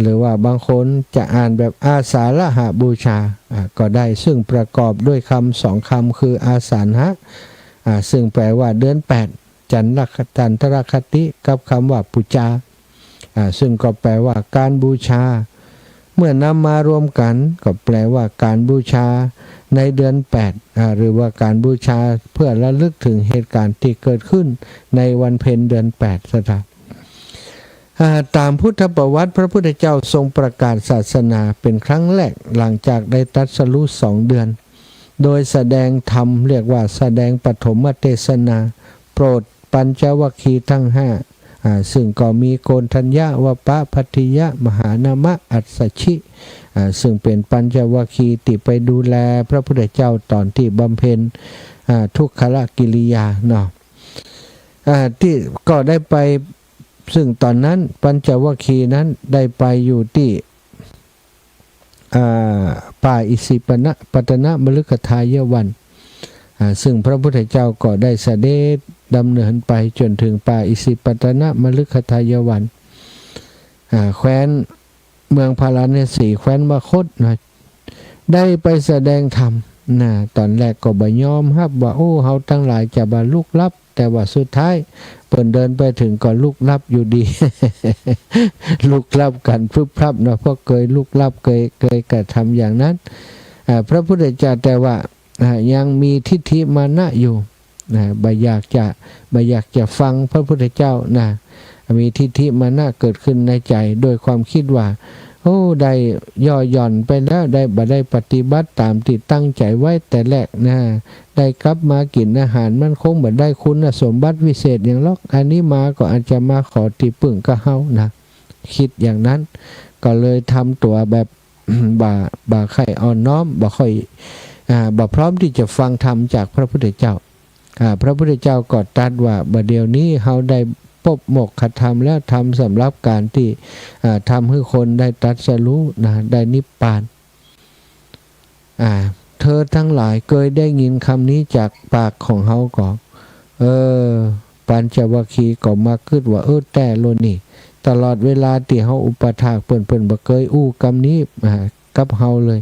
S1: หรือว่าบางคนจะอ่านแบบอาสาฬหบูชาก็ได้ซึ่งประกอบด้วยคำ2 คำคืออาสาฬหซึ่งแปลว่าเดือน 8จันทรคติกับคำว่าบูชาซึ่งก็แปลว่าการบูชาเมื่อนำมารวมกันก็แปลว่าการบูชาในเดือน 8หรือว่าการบูชาเพื่อระลึกถึงเหตุการณ์ที่เกิดขึ้นในวันเพ็ญเดือน 8 สถานตามพุทธประวัติพระพุทธเจ้าทรงประกาศศาสนาเป็นครั้งแรกหลังจากได้ตรัสรู้2 เดือนโดยแสดงธรรมเรียกว่าแสดงปฐมเทศนาโปรดปัญจวัคคีย์ทั้ง5ซึ่งก็มีโกณทัญญาวปะพัทธิยะมหานามะอัสสชิซึ่งเป็นปัญจวัคคีย์ที่ไปดูแลพระพุทธเจ้าตอนที่บำเพ็ญทุกขกิริยาเนาะที่ก็ได้ไปซึ่งตอนนั้นปัญจวัคคีย์นั้นได้ไปอยู่ที่ป่าอิสิปตนมฤคทายวันซึ่งพระพุทธเจ้าก็ได้เสด็จดำเนินไปจนถึงป่าอิสิปตนมฤคทายวันแคว้นเมืองพาราณสีแคว้นมคธนะได้ไปแสดงธรรมนะตอนแรกก็บ่ยอมรับว่าโอ้เฮาทั้งหลายจะบรรลุลับแต่ว่าสุดท้ายเปิ่นเดินไปถึงก็ลุกลับอยู่ดี ลุกลับกันพรึบพรับเนาะเพราะเคยลุกลับเคยกระทำอย่างนั้นพระพุทธเจ้าแต่ว่ายังมีทิฏฐิมานะอยู่บ่อยากจะฟังพระพุทธเจ้านะมีทิฏฐิมานะเกิดขึ้นในใจโดยความคิดว่าโอ้ได้ย่อหย่อนไปแล้วได้ปฏิบัติตามที่ตั้งใจไว้แต่แรกนะได้กลับมากินอาหารมันคงบ่ได้คุณสมบัติวิเศษอย่างหรอกอันนี้มาก็อาจจะมาขอที่ปึ้งก็เฮานะคิดอย่างนั้นก็เลยทำตัวแบบ บ่าไข่อ่อนน้อมบ่ค่อยบ่พร้อมที่จะฟังธรรมจากพระพุทธเจ้าพระพุทธเจ้าก็ตรัสว่าบัดเดี๋ยวนี้เฮาได้พบหมกขธรรมแล้วทำสำหรับการที่ทำให้คนได้ตรัสรู้นะได้นิพพานเธอทั้งหลายเคยได้ยินคำนี้จากปากของเฮาก่อนปัญจวัคคีย์ก็มาคิดว่าแต่โลนี่ตลอดเวลาที่เฮาอุปถากเพิ่นบ่เคยอู้คำนี้กับเฮาเลย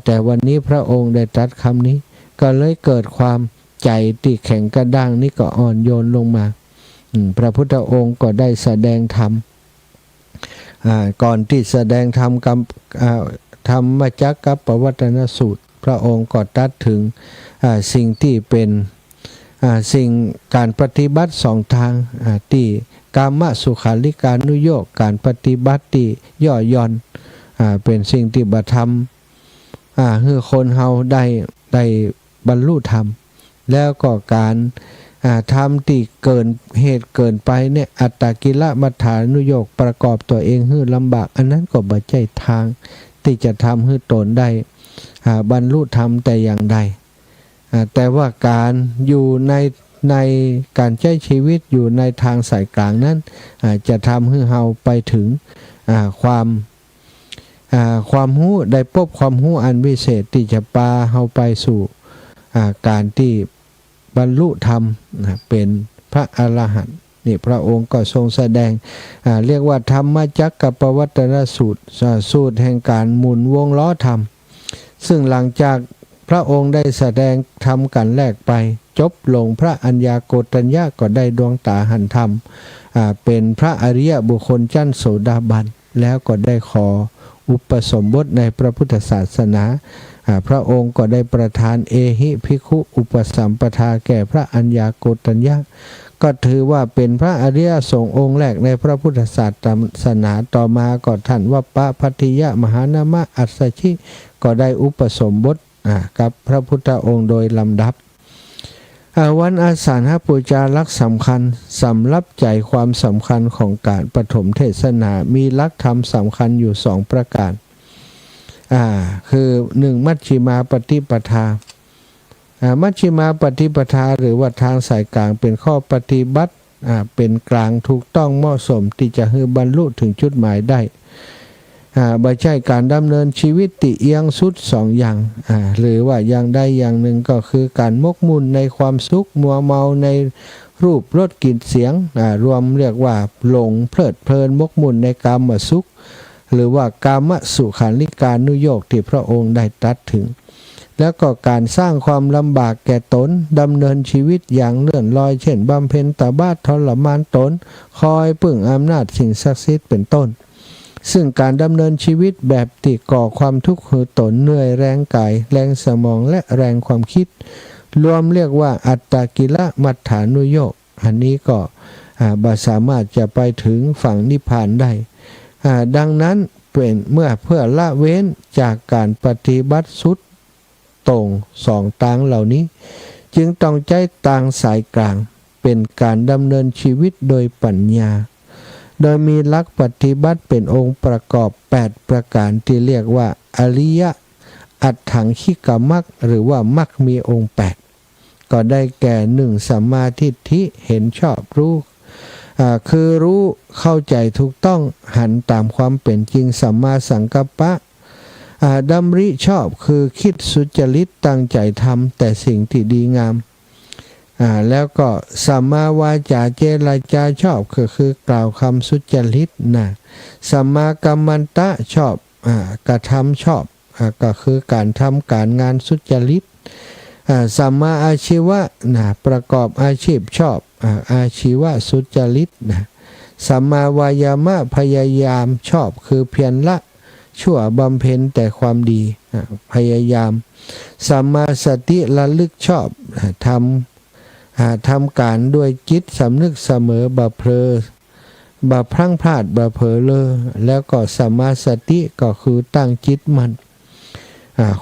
S1: แต่วันนี้พระองค์ได้ตรัสคำนี้ก็เลยเกิดความใจที่แข็งกระด้างนี่ก็อ่อนโยนลงมาพระพุทธองค์ก็ได้แสดงธรรมก่อนที่แสดงธรรมกับธรรมจักรปวัตตนสูตรพระองค์ก็ตรัสถึงสิ่งที่เป็นสิ่งการปฏิบัติ2 ทางที่กามสุขาริการนุโยคการปฏิบัติที่ย่อหย่อนเป็นสิ่งที่บ่ทำให้คนเฮาได้บรรลุธรรมแล้วก็การทำที่เกินเหตุเกินไปเนี่ยอัตตกิลมัฏฐานุโยคประกอบตัวเองให้ลำบากอันนั้นก็บ่ใช่ทางที่จะทำให้ตนได้บรรลุธรรมแต่อย่างใดแต่ว่าการอยู่ในการใช้ชีวิตอยู่ในทางสายกลางนั้นจะทำให้เฮาไปถึงความรู้ได้พบความรู้อันวิเศษที่จะพาเฮาไปสู่การที่บรรลุธรรมเป็นพระอรหันต์นี่พระองค์ก็ทรงแสดงเรียกว่าธรรมจักรปวัตตนสูตรแห่งการหมุนวงล้อธรรมซึ่งหลังจากพระองค์ได้แสดงธรรมกันแรกไปจบลงพระอัญญาโกฏัญญาก็ได้ดวงตาหันธรรมเป็นพระอริยบุคคลชั้นโสดาบันแล้วก็ได้ขออุปสมบทในพระพุทธศาสนาพระองค์ก็ได้ประทานเอหิภิกขุอุปสัมปทาแก่พระอัญญาโกฏัญญา ก็ถือว่าเป็นพระอริยสงฆ์องค์แรกในพระพุทธศาสนาต่อมาก็ท่านวัปปะพัทธิยะมหานามะอัสสชิก็ได้อุปสมบทกับพระพุทธองค์โดยลำดับวันอาสาฬหปูจาลักษณ์สำคัญสำรับใจความสำคัญของการปฐมเทศนามีหลักธรรมสำคัญอยู่2ประการคือ1มัชฌิมาปฏิปทามัชฌิมาปฏิปทาหรือว่าทางสายกลางเป็นข้อปฏิบัติเป็นกลางถูกต้องเหมาะสมที่จะให้บรรลุถึงจุดหมายได้ไม่ใช่การดำเนินชีวิตติเอียงสุด2อย่างหรือว่าอย่างใดอย่างหนึ่งก็คือการมกมุ่นในความสุขมัวเมาในรูปรสกลิ่นเสียงรวมเรียกว่าหลงเพลิดเพลินมกมุ่นในกามสุขหรือว่ากามสุขานิการนุโยคที่พระองค์ได้ตรัสถึงแล้วก็การสร้างความลำบากแก่ตนดำเนินชีวิตอย่างเลื่อนลอยเช่นบำเพ็ญตบะทรมานตนคอยพึ่งอำนาจสิ่งศักดิ์สิทธิ์เป็นต้นซึ่งการดำเนินชีวิตแบบที่ก่อความทุกข์ให้ตนเหนื่อยแรงกายแรงสมองและแรงความคิดรวมเรียกว่าอัตตกิลมัฏฐานุโยคอันนี้ก็บ่สามารถจะไปถึงฝั่งนิพพานได้ดังนั้นเป็นเพื่อละเว้นจากการปฏิบัติสุดตรง2ทางเหล่านี้จึงต้องใจทางสายกลางเป็นการดำเนินชีวิตโดยปัญญาโดยมีหลักปฏิบัติเป็นองค์ประกอบ8ประการที่เรียกว่าอริยอัตถังคิกมรรคหรือว่ามรรคมีองค์8ก็ได้แก่1สัมมาทิฏฐิเห็นชอบรู้คือรู้เข้าใจถูกต้องหันตามความเป็นจริงสัมมาสังกัปปะดำริชอบคือคิดสุจริตตั้งใจทำแต่สิ่งที่ดีงามแล้วก็สัมมาวาจาเจรจาชอบคือกล่าวคำสุจริตสัมมากัมมันตะชอบกระทำชอบก็คือการทำการงานสุจริตสัมมาอาชีวะประกอบอาชีพชอบอาชีวะสุจริตสัมมาวายามะพยายามชอบคือเพียรละชั่วบำเพ็ญแต่ความดีพยายามสัมมาสติระลึกชอบทำการด้วยจิตสำนึกเสมอบ่เพลอบ่พลั้งพลาดบ่เผลอเลอแล้วก็สัมมาสติก็คือตั้งจิตมั่น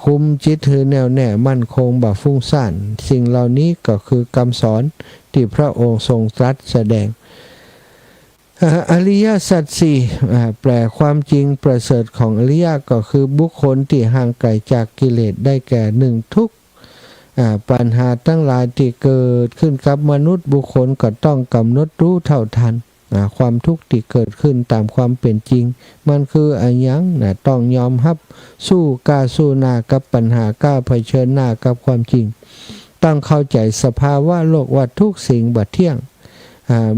S1: คุมจิตให้แน่วแน่มั่นคงบ่ฟุ้งซ่านสิ่งเหล่านี้ก็คือคำสอนที่พระองค์ทรงตรัสแสดงอริยสัจสี่แปลความจริงประเสริฐของอริยก็คือบุคคลที่ห่างไกลจากกิเลสได้แก่1ทุกข์ปัญหาทั้งหลายที่เกิดขึ้นกับมนุษย์บุคคลก็ต้องกำหนดรู้เท่าทันความทุกข์ที่เกิดขึ้นตามความเป็นจริงมันคืออะไรยังต้องยอมรับสู้หน้ากับปัญหากล้าเผชิญหน้ากับความจริงต้องเข้าใจสภาวะโลกว่าทุกสิ่งบ่เที่ยง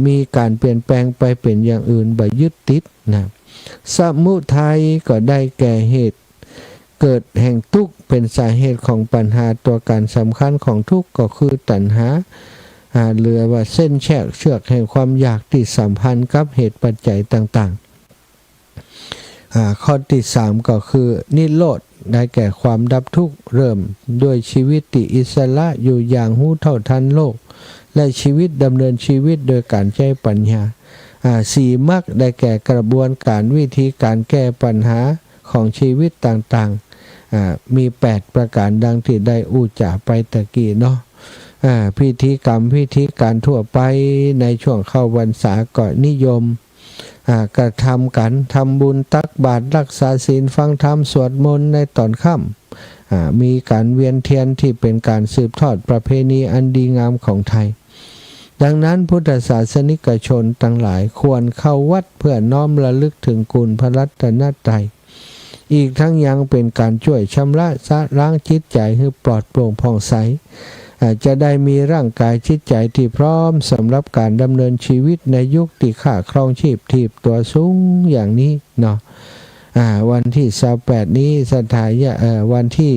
S1: มีการเปลี่ยนแปลงไปเป็นอย่างอื่นบ่ยึดติดสมุทัยก็ได้แก่เหตุเกิดแห่งทุกข์เป็นสาเหตุของปัญหาตัวการสำคัญของทุกข์ก็คือตัณหาเรือว่าเส้นแชือกแห่งความอยากที่สัมพันธ์กับเหตุปัจจัยต่างๆข้อที่3ก็คือนิโรธได้แก่ความดับทุกข์เริ่มด้วยชีวิตที่อิสระอยู่อย่างรู้เท่าทันโลกและชีวิตดำเนินชีวิตโดยการใช้ปัญญา4มรรคได้แก่กระบวนการวิธีการแก้ปัญหาของชีวิตต่างๆมี8ประการดังที่ได้อุจจาไปตะกี้เนาะพิธีกรรมพิธีการทั่วไปในช่วงเข้าพรรษาก็นิยมกระทำกันทำบุญตักบาตรรักษาศีลฟังธรรมสวดมนต์ในตอนค่ำมีการเวียนเทียนที่เป็นการสืบทอดประเพณีอันดีงามของไทยดังนั้นพุทธศาสนิกชนทั้งหลายควรเข้าวัดเพื่อน้อมระลึกถึงคุณพระรัตนตรัยอีกทั้งยังเป็นการช่วยชำระล้างจิตใจให้ปลอดโปร่งผ่องใสจะได้มีร่างกายจิตใจที่พร้อมสำหรับการดำเนินชีวิตในยุคที่ข้าครองชีพทีบตัวสูงอย่างนี้เนาะวันที่28นี้สถายะวันที่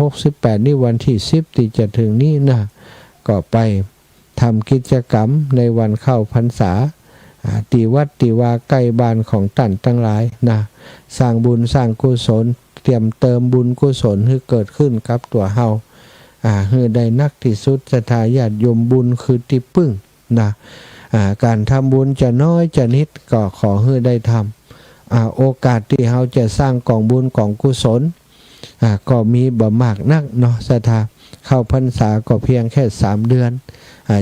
S1: 2568นี่วันที่10ที่จะถึงนี้นะก็ไปทำกิจกรรมในวันเข้าพรรษาตีวัดตีวาใกล้บ้านของท่านทั้งหลายนะสร้างบุญสร้างกุศลเตรียมเติมบุญกุศลให้เกิดขึ้นกับตัวเฮา ให้ได้นักที่สุดศรัทธาญาติโยมบุญคือที่พึ่งนะการทำบุญจะน้อยจะนิดก็ขอให้ได้ทำโอกาสที่เราจะสร้างกองบุญกองกุศลก็มีบ่มากนักเนาะศรัทธาเข้าพรรษาก็เพียงแค่3 เดือน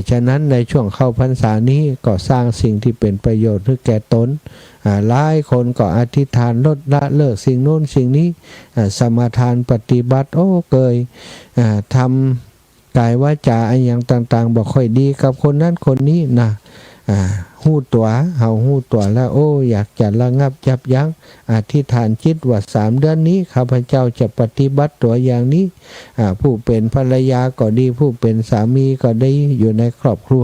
S1: ฉะนั้นในช่วงเข้าพรรษานี้ก็สร้างสิ่งที่เป็นประโยชน์ให้แก่ตนหลายคนก็อธิษฐานลดละเลิกสิ่งโน้นสิ่งนี้สมาทานปฏิบัติเคยทำกายวาจาอย่างต่างๆบอกค่อยดีกับคนนั้นคนนี้นะหู้ตัวเฮาหู้ตัวแล้วอยากจะระงับยับยั้งอธิษฐานจิตว่า3 เดือนนี้ข้าพเจ้าจะปฏิบัติตัวอย่างนี้ผู้เป็นภรรยาก็ดีผู้เป็นสามีก็ได้อยู่ในครอบครัว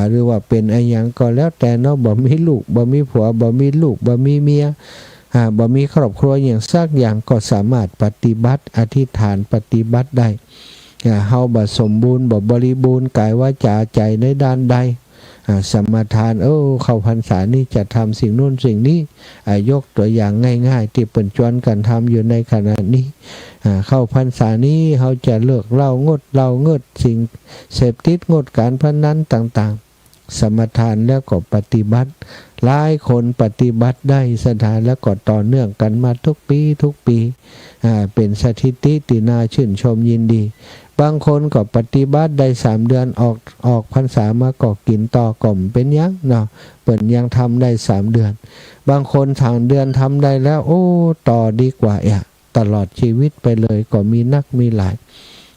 S1: หรือว่าเป็นอย่างก็แล้วแต่เนาะบ่มีลูกบ่มีผัวบ่มีลูกบ่มีเมียบ่มีครอบครัวอย่างสักอย่างก็สามารถปฏิบัติอธิษฐานปฏิบัติได้เฮาบ่สมบูรณ์บ่บริบูรณ์กายวาจาใจในด้านใดสมาทานเข้าพรรษานี้จะทำสิ่งนู้นสิ่งนี้ยกตัวอย่างง่ายๆที่เปิ่นชวนกันทำอยู่ในขณะนี้เข้าพรรษานี้เขาจะเลิกเหล้างดเหล้าเงดสิ่งเสพติดงดการพนันต่างๆสมาทานแล้วก็ปฏิบัติหลายคนปฏิบัติได้สถานแล้วก็ต่อเนื่องกันมาทุกปีเป็นสถิติที่น่าชื่นชมยินดีบางคนก็ปฏิบัติได้3 เดือนออกพรรษามาก็กินต่อก่อมเป็นยังเนาะเปิ่นยังทำได้3 เดือนบางคนทางเดือนทำได้แล้วต่อดีกว่าตลอดชีวิตไปเลยก็มีนักมีหลาย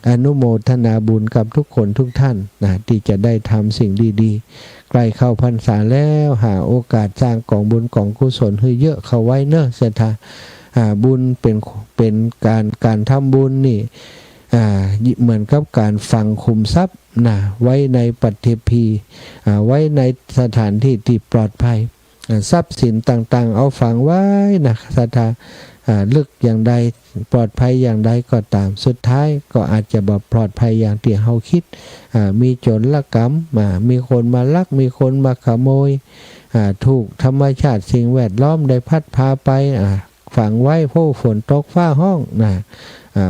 S1: อนุโมทนาบุญกับทุกคนทุกท่านนะที่จะได้ทำสิ่งดีๆใกล้เข้าพรรษาแล้วหาโอกาสสร้างกองบุญกองกุศลให้เยอะเข้าไว้เนอะศรัทธาบุญเป็นการทำบุญนี่เหมือนกับการฝังคุมทรัพย์นะไว้ในปัจเทพีไว้ในสถานที่ที่ปลอดภัยทรัพย์สินต่างๆเอาฝังไว้นะศรัทธาลึกอย่างใดปลอดภัยอย่างใดก็ตามสุดท้ายก็อาจจะบ่ปลอดภัยอย่างที่เฮาคิดมีโจรลักกรรมมีคนมาลักมีคนมาขโมยถูกธรรมชาติสิ่งแวดล้อมได้พัดพาไปฝังไว้เพราะฝนตกฟ้าห้องนะ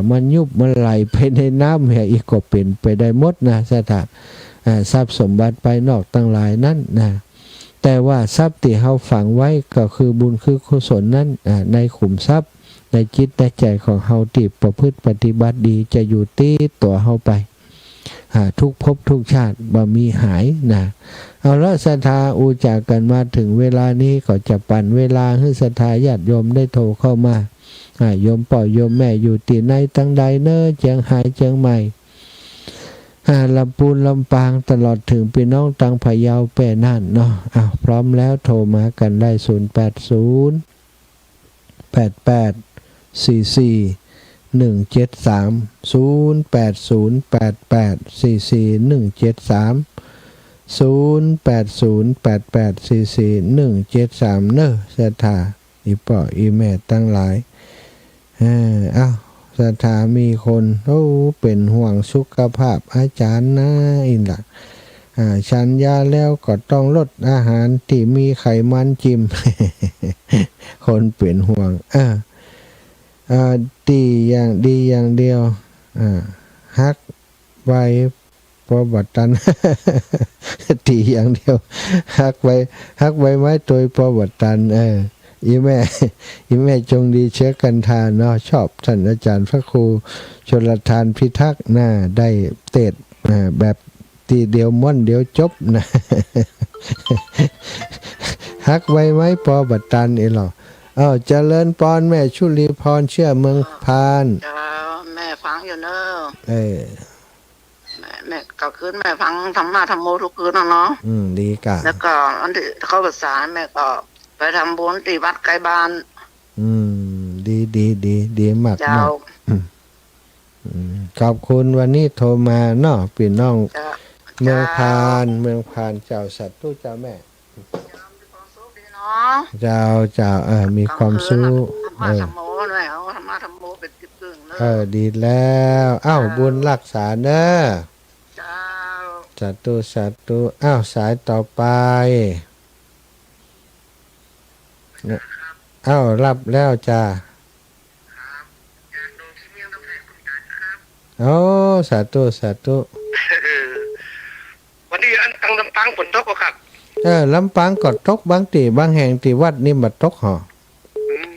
S1: มันยุบมันไหลไปในน้ำอีกก็เป็นไปได้หมดนะสถานทรัพย์สมบัติไปนอกตั้งหลายนั้นนะแต่ว่าทรัพย์ที่เขาฝังไว้ก็คือบุญคือกุศลนั้นในขุมทรัพย์ในจิตในใจของเขาที่ประพฤติปฏิบัติดีจะอยู่ตีตัวเขาไปทุกภพทุกชาติบ่มีหายนะเอาละศรัทธาอุจากกันมาถึงเวลานี้ก็จะปั่นเวลาให้ศรัทธาญาติโยมได้โทรเข้ามาโยมป่อโยมแม่อยู่ที่ไหนตั้งใดเนอเจียงไฮ้เจียงใหม่ลำพูนลำปางตลอดถึงพี่น้องตังพะเยาแปรน่านเนาะพร้อมแล้วโทรมากันได้0808441730 เนอะศรัทธาอีป่ออีแม่ตั้งหลายศรัทธามีคนเป็นห่วงสุขภาพอาจารย์นะอินล่ะฉันยาแล้วก็ต้องลดอาหารที่มีไขมันจิ้ม คนเป็นห่วงดีอย่างเดียวฮักไว้พอบัดตัน ดีอย่างเดียวฮักไว้ไม้ตัวพอบัดตันอีแม่จงดีเชื้อกันทานเนาะชอบท่านอาจารย์พระครูชลทานพิทักษ์หน้าได้เตดแบบทีเดียวม้วนเดียวจบนะ ฮักไว้ไหมปอบัตตันหรอเจริญปอนแม่ชุลีพรเชื่อเมืองพาน
S3: แม่ฟังอยู่เนอะแม่ก็คืนแม่ฟังธรรมะธรรมโมทุกคืนเนาะ
S1: ดีกะ
S3: แล้วก็อันที่เข้าภาษาแม่ก็ไปทำบุญที่วัดใกล้บ้าน
S1: ดีมากขอบคุณวันนี้โทรมาเนาะพี่น้องเมืองพานเจ้าสัตว์ตู้เจ้าแม่เจ้ามีความสุข
S3: ธรรมะธรรมโมด้วยธรรมะธรรมโมเป็นติดตึง
S1: ดีแล้วบุญรักษาเนอะสัตว์สายต่อไปรับแล้วจ้า โอ้สาธุสาธุ
S4: วันนี้อันทางลำปางฝนตกก็ครับ
S1: ลำปางก็ตกบางตีบางแห่งที่วัดนี่บ่ตกหอ
S4: อืม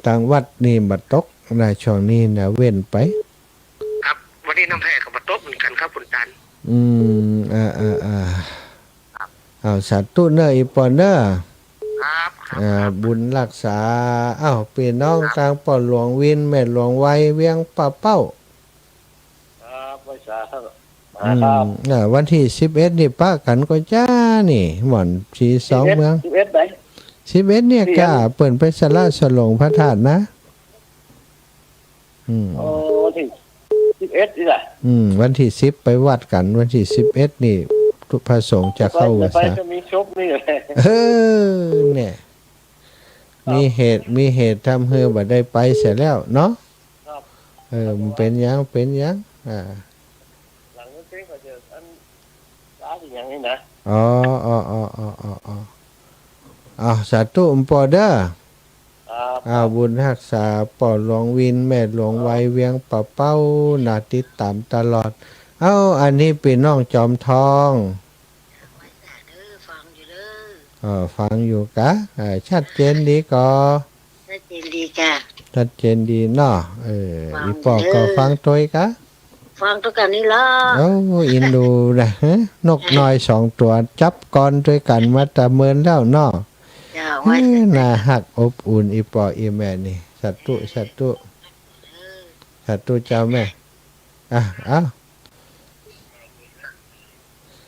S1: ต่างวัดนี่บ่ตกในช่วงนี้นะเว้นไป
S4: ครับ วันนี้น้ำแพร่ก็มาตกเหมือนกันครับฝนจันทร์
S1: เอาสาธุเนออีปอเนอ
S4: ครับครับ
S1: บุญรักษาพี่น้องทางป่อหลวงวินแม่หลวงไว้เวียงป่าเป้า
S4: ครับภาษาครับ
S1: วันที่11นี่ป้ากันก็จ้านี่หม่อนสีสองเมือง
S4: 11ไหน
S1: 11เนี่ยกะเปิ่นไปสละสลงพระธาตุนะ
S4: วันที่11นี่แหละ
S1: วันที่10ไปวัดกันวันที่11นี่ทุกพระสงฆ์จะเข้าวัด
S4: ไป
S1: ซะ
S4: จะมีชกนี่เลย
S1: เนี่ยมีเหตุทำให้บ่ได้ไปเสียแล้วเนาะ
S4: ครับ
S1: มันเป็นหยัง
S4: หลังนั้นก็จะอันร้านอย่างนี้นะ
S1: สาธุปอเด้อ
S4: ครับ
S1: บุญรักษาปอหลวงวินแม่หลวงไว้เวียงป่าเป้าน่าติดตามตลอดอันนี้เป็นน้องจอมทองฟังอยู่กะชัดเจนดีก็
S3: ชัดเจนดีจ้ะ
S1: ชัดเจนดีเนาะอีปอก็ฟังตัวกะ
S3: ฟังตัวกันนี่ละ
S1: อินดูนะนกน้อย2 ตัวจับก่อนด้วยกันมาตะเมินแล้วเนาะ
S3: จ้าไว้
S1: น่าหักอบอุ่นอีปออีแม่นี่สัตตุเจ้าแม่
S3: เ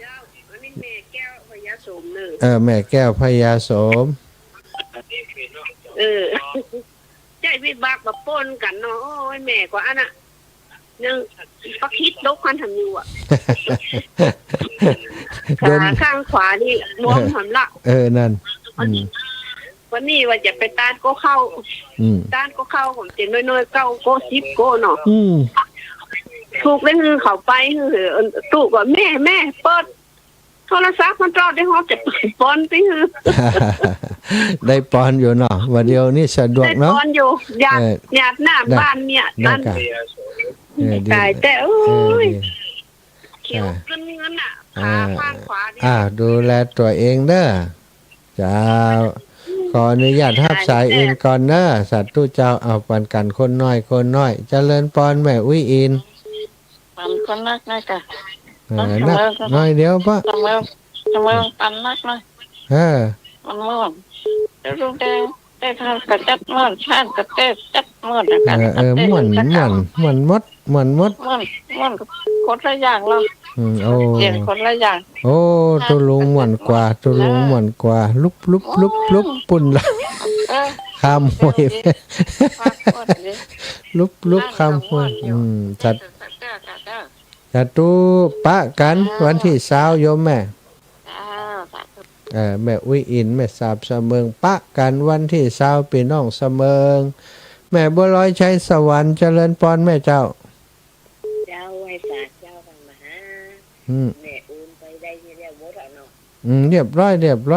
S3: จ้าอันนี้แม่แก้วพญาสมเนอ
S1: แม่แก้วพญาโสม
S3: ใจวิบากมาปนกันเนาะโอ้ยแม่กว่าอันน่ะยังปักคิดลกคันทำอยู่ขาข้างขวานี่มองหันละ
S1: นั่น
S3: วันนี้ว่าจะไปต้านก็เข้าผมเจ็บน้อยๆเก้าก็10ก็เนาะถูกได้คือเขาไปคือตู้ก็แม่เปิดโทรศัพท์มันจอดได้ฮอดจะเปิดปอนไปคือ
S1: ได้ปอนอยู่เนาะวันเดียวนี่สะดวก
S3: ได้
S1: เนาะ
S3: ปอนอยู่ญาติหน้าบ้านเนี่ยนั่นตายแต่โอ้ยเขียวขึ้นเงินอ่ะขาข้างขวานี่
S1: ดูแลตัวเองเด้อเจ้าขออนุญาตทับสายอินก่อนเด้อสัตว์ตู้เจ้าเอาปันกันคนน้อยเจริญปอนแม่อุ้ยอิน
S3: ปันคนนักนะจ๊ะ
S1: นักน้อยเดียวปะ
S3: ทำไมปันนักเลยมันม่วนเดี๋ยวลูกได้ทำกระจัดม่วนชาติกระเตะจัดม่วนกัน
S1: ม่วนมดม่
S3: วนคนละอย่างเราเปลี่ยนคนละอย่าง
S1: ตัวลุงม่วนกว่าลุบปุ่นละข้ามห้วยลุบข้ามห้วยจัดตู้ปะกันวันที่20โยมแม่แม่อุ้ยอินแม่สาบเสมิงปะกันวันที่20พี่น้องเสมิงแม่บัวลอยชัยสวรรค์เจริญพรแม่เจ้า
S3: ไว้สาเจ้ากันมาหาแม่อุ่นไปได้ที่เรียกหมดแล้วเนาะ
S1: เรียบร้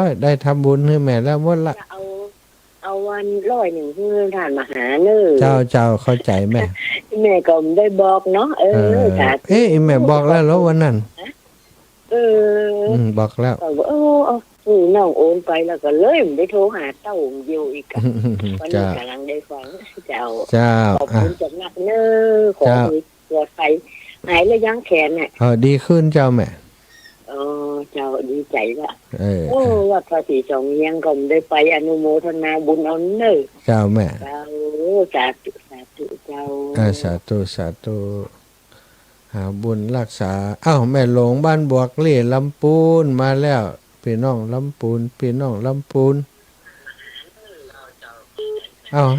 S1: อยได้ทำบุญให้แม่แล้วหมดละ
S3: เอาวัน101ที่ท่านมาหาเนอ
S1: เจ้าเข้าใจแม่
S3: ก็ได้บอกเนาะสา
S1: แม่บอกแล้ววันนั้นบอกแล้ว
S3: น้องโอนไปแล้วก็เลยไม่ได้โทรหาเต้าอยู่อีกวันนี้กำลังได้ฟังเจ้าขอบคุณจัดหนักเนอขอให้ปลอดภัยหายแล้วยังแขนเนี่ย
S1: ดีขึ้นเจ้าแม่
S3: เจ้าดีใจละว่าภาษีสองยังก็ได้ไปอนุโมทนาบุญเอาเนอ
S1: เจ้าแม่
S3: สาธุเจ้า
S1: สาธุหาบุญรักษาแม่หลวงบ้านบวกเล่ลำปูนมาแล้วพี่น้องลำปูน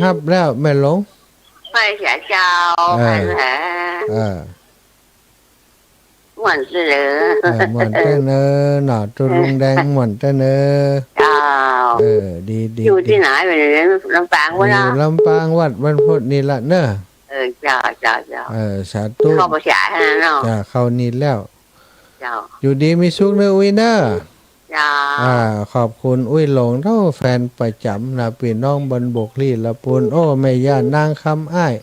S1: ฮับแล้วแม่หลวง
S3: ไปเสียเจ้าไปแหละหม่อนเสือ
S1: หม่อนเต้นหน่อตุลุงแดงหม่อนเต้น
S3: เจ้า
S1: ดี
S3: อยู่ที่ไหนไปเลยลำปางวะนะ
S1: ลำปางวัดบรรพตนี่ละเนอะ
S3: เจ้า
S1: สาธุ
S3: เข้าประชาให้เนาะ
S1: เข้านี่แล้ว
S3: เจ้า
S1: อยู่ดีมีสุขเนอะอุ้ยเนอะ
S3: จ้า
S1: ขอบคุณอุ้ยหลงเท่าแฟนประจำนะพี่น้องบนบกลี่ละปูนแม่ย่านางคำอ้าย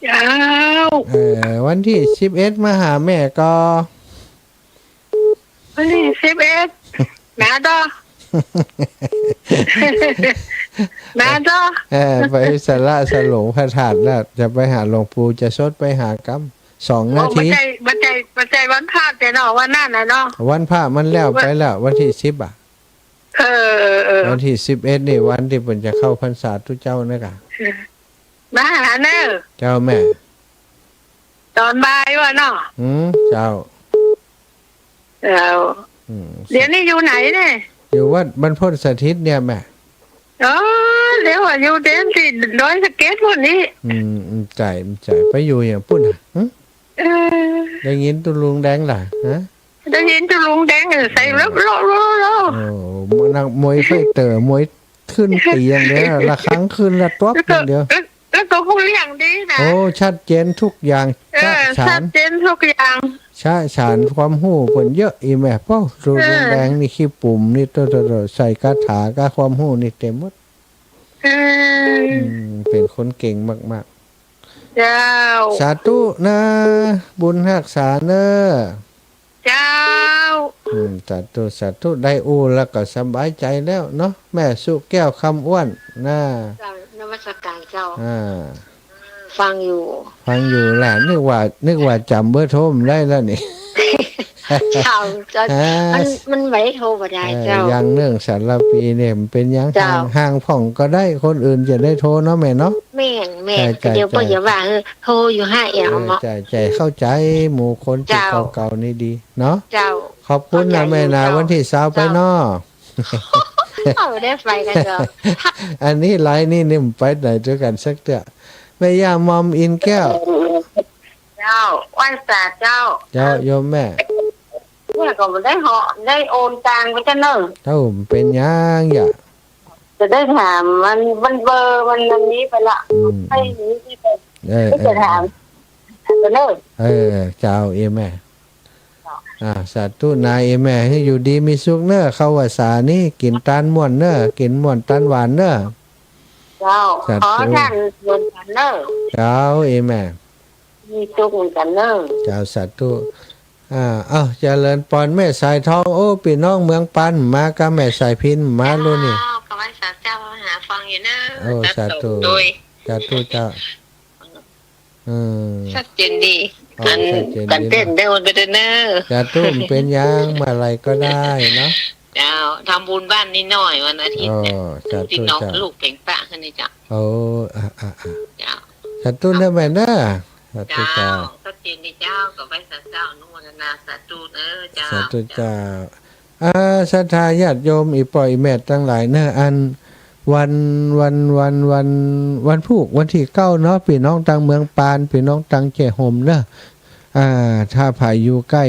S3: เจ้า
S1: วันที่11มาหาแม่ก็
S3: วันที่11นะดอนะดอ
S1: ไปสละสลงพระธาตุแล้วจะไปหาหลวงปู่จะสดไปหากรรม2 นาที
S3: บัจจัยวันพระแต่เนาะวันนั้นน่ะเนาะ
S1: วันพระมันแล้วไปแล้ววันที่10อ่ะวันที่11นี่วันที่เพิ่นจะเข้าพรรษาทุกเจ้านะกะ
S3: มาหาเน้อ
S1: เจ้าแม่
S3: ตอนบ่ายว่าเนาะ
S1: เจ้า
S3: เดี๋ยวนี้อยู่ไหนเนี่ย
S1: อยู่วัดบรรพตสถิตเนี่ยแม่
S3: เดี๋ยวอยู่เด่นที่ร้อยสเก็ตพวกนี้
S1: ใจไปอยู่อย่างปุ่นได้ยินตุลุงแดงล่ะฮะ
S3: ได้ยินตุลุงแดงใส่รบโล
S1: นักมวยไฟเตอร์มวยขึ้นตีอย่างเดียวละครั้งขึ้นละตัวอย่างเดียว
S3: แล้วตัวผู้เลี้ยงดีนะ
S1: โอ้ชัดเจนทุกอย่าง
S3: ชัดเจนทุกอย่าง
S1: ฉานความหู้เพิ่นเยอะอีแม่เป้าตุลุงแดงนี่ขี้ปุ่มนี่ตัวใส่คาถากะความหู้นี่เต็มหมดเป็นคนเก่งมาก
S3: ๆเจ้า
S1: สาธุนะบุญรักษาเนอ
S3: เจ้า
S1: สาธุได้อู้แล้วก็สบายใจแล้วเนาะแม่สุแก้วคำอ้วนนะ
S3: นมัสการเจ้า
S1: ฟังอยู่แหละนึกว่าจำเบอร์โทรได้แล้วนี่
S3: เจ้ามันไม่โทรบ่ได้เจ้า
S1: ยังเรื่องสารปีเนี่ยเป็นยังห่างผ่องก็ได้คนอื่นจะได้โทรเนาะแม่เนาะ
S3: แม่เดี๋ยวก็อย่าว่าโทรอยู่5เอี่ยวเนาะ
S1: ใจเข้าใจหมู่คนที่เก่าๆนี่ดีเนาะ
S3: เจ้า
S1: ขอบคุณนะแม่นาวันที่20ไปเนาะ
S3: ได้ไปกันเจ้า
S1: อันนี้ไลน์นี่นิ่มไปไหนด้วยกันสักเถอะแม่ย่ามอมอินแก้ว
S3: เจ้าวันศาสตร์เจ้า
S1: โยมแม่
S3: เนี่ยก็ได้เหาะได้โอนตังไปกันเนอะ
S1: เป็นยังอย่า
S3: จะได้ถามมันเบอร์มันนี้ไปละให้นี้ที่จะถามกันเนอะ
S1: เจ้าแม่สาธุนายแม่ให้อยู่ดีมีสุขเนอะเข้าว่าสานี่กินตานม่วนเนอะกินม่วนตานหวานเนอะ
S3: เจ้าขอท่านม่วนกันเนอะ
S1: เจ้าแม่
S3: มีสุขเหมือนกันเนอะ
S1: เจ้าสาธุเจริญปอนแม่สายทองโอ้พี่น้องเมืองปันมากับแม่สายพินมาลุ้นี่
S3: ก็ไว้สาธุเจ้าหาฟังอยู่นะ
S1: สาธุเจ้า
S3: ชัดเจนดีกันเต้นได้วันก็ได้เนอะ
S1: จะตุ้มเป็นยังมาอะไรก็ได้เนาะ
S3: เจ้าทำบุญบ้านนิดหน่อยวันอาทิตย์ที่น้องลูกเก่งปะขึ้นนี่จ้ะเจ้า
S1: จะตุ้มได้ไหมนะ
S3: เจ้าชัดเจนดีเจ้ากับไว้สาธุเจ้านุโมทนาสาธุเจ้า
S1: สาธุเจ้าศรัทธาญาติโยมอีปล่อยแม่ทั้งหลายเนอะอันวันพุธวันที่9เนาะพี่น้องตังเมืองปานพี่น้องตังเจโฮมเนอะถ้าภายอยู่ใกล้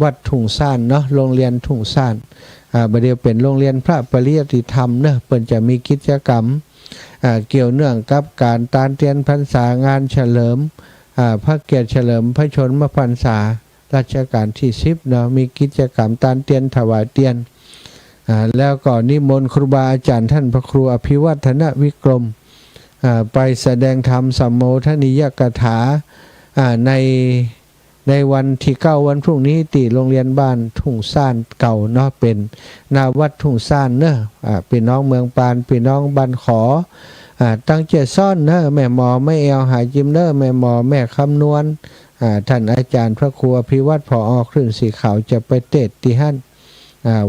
S1: วัดทุ่งซ่านเนาะโรงเรียนทุ่งซ่านบัดเดียวเป็นโรงเรียนพระปริยติธรรมเนอะเพิ่นจะมีกิจกรรมเกี่ยวเนื่องกับการตานเตียนพรรษางานเฉลิมพระเกียรติเฉลิมพระชนมพรรษารัชกาลที่10เนาะมีกิจกรรมตานเตียนถวายเตียนแล้วก็นิมนต์ครูบาอาจารย์ท่านพระครูอภิวัฒนวิกรมไปแสดงธรรมสัมโมทนิยกถาในวันที่9วันพรุ่งนี้ที่โรงเรียนบ้านทุ่งซ่านเก่าเนาะเป็นนาวัดทุ่งซ่านเนอะพี่น้องเมืองปานพี่น้องบ้านขอตั้งเจซ่อนเนอะแม่หมอไม่เอวหายจิมเนอะแม่หมอแม่คำนวณท่านอาจารย์พระครูอภิวัฒน์ผอ.คลื่นสีขาวจะไปเทศน์ที่หั่น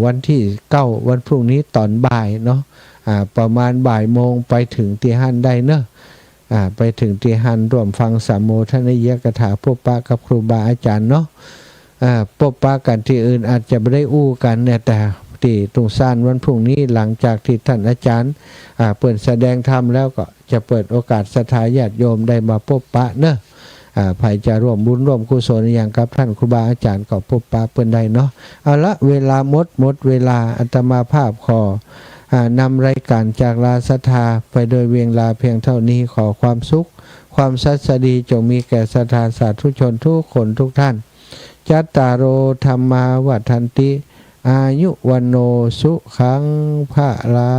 S1: วันที่9วันพรุ่งนี้ตอนบ่ายเนาะประมาณบ่ายโมงไปถึงที่หั่นได้เนอะไปถึงที่หั่นร่วมฟังสัมโมทนิยกถาพบปะกับครูบาอาจารย์เนาะพบปะกันที่อื่นอาจจะไม่ได้อู้กันเนี่ยแต่ที่ตรงซ่านวันพรุ่งนี้หลังจากที่ท่านอาจารย์เปิดแสดงธรรมแล้วก็จะเปิดโอกาสศรัทธาญาติโยมได้มาพบปะเนอะใครจะร่วมบุญร่วมกุศลอย่างกับท่านครูบาอาจารย์ก็พบปะเปิ้นได้เนาะเอาละเวลาหมดเวลาอาตมาภาพขอนำรายการจากลาศรัทธาไปโดยเวียงลาเพียงเท่านี้ขอความสุขความสัสดีจงมีแก่ศรัทธาสาธุชนทุกคนทุกท่านจัตตารโอธรรมาวัฏันติอายุวันโนสุขังภะลา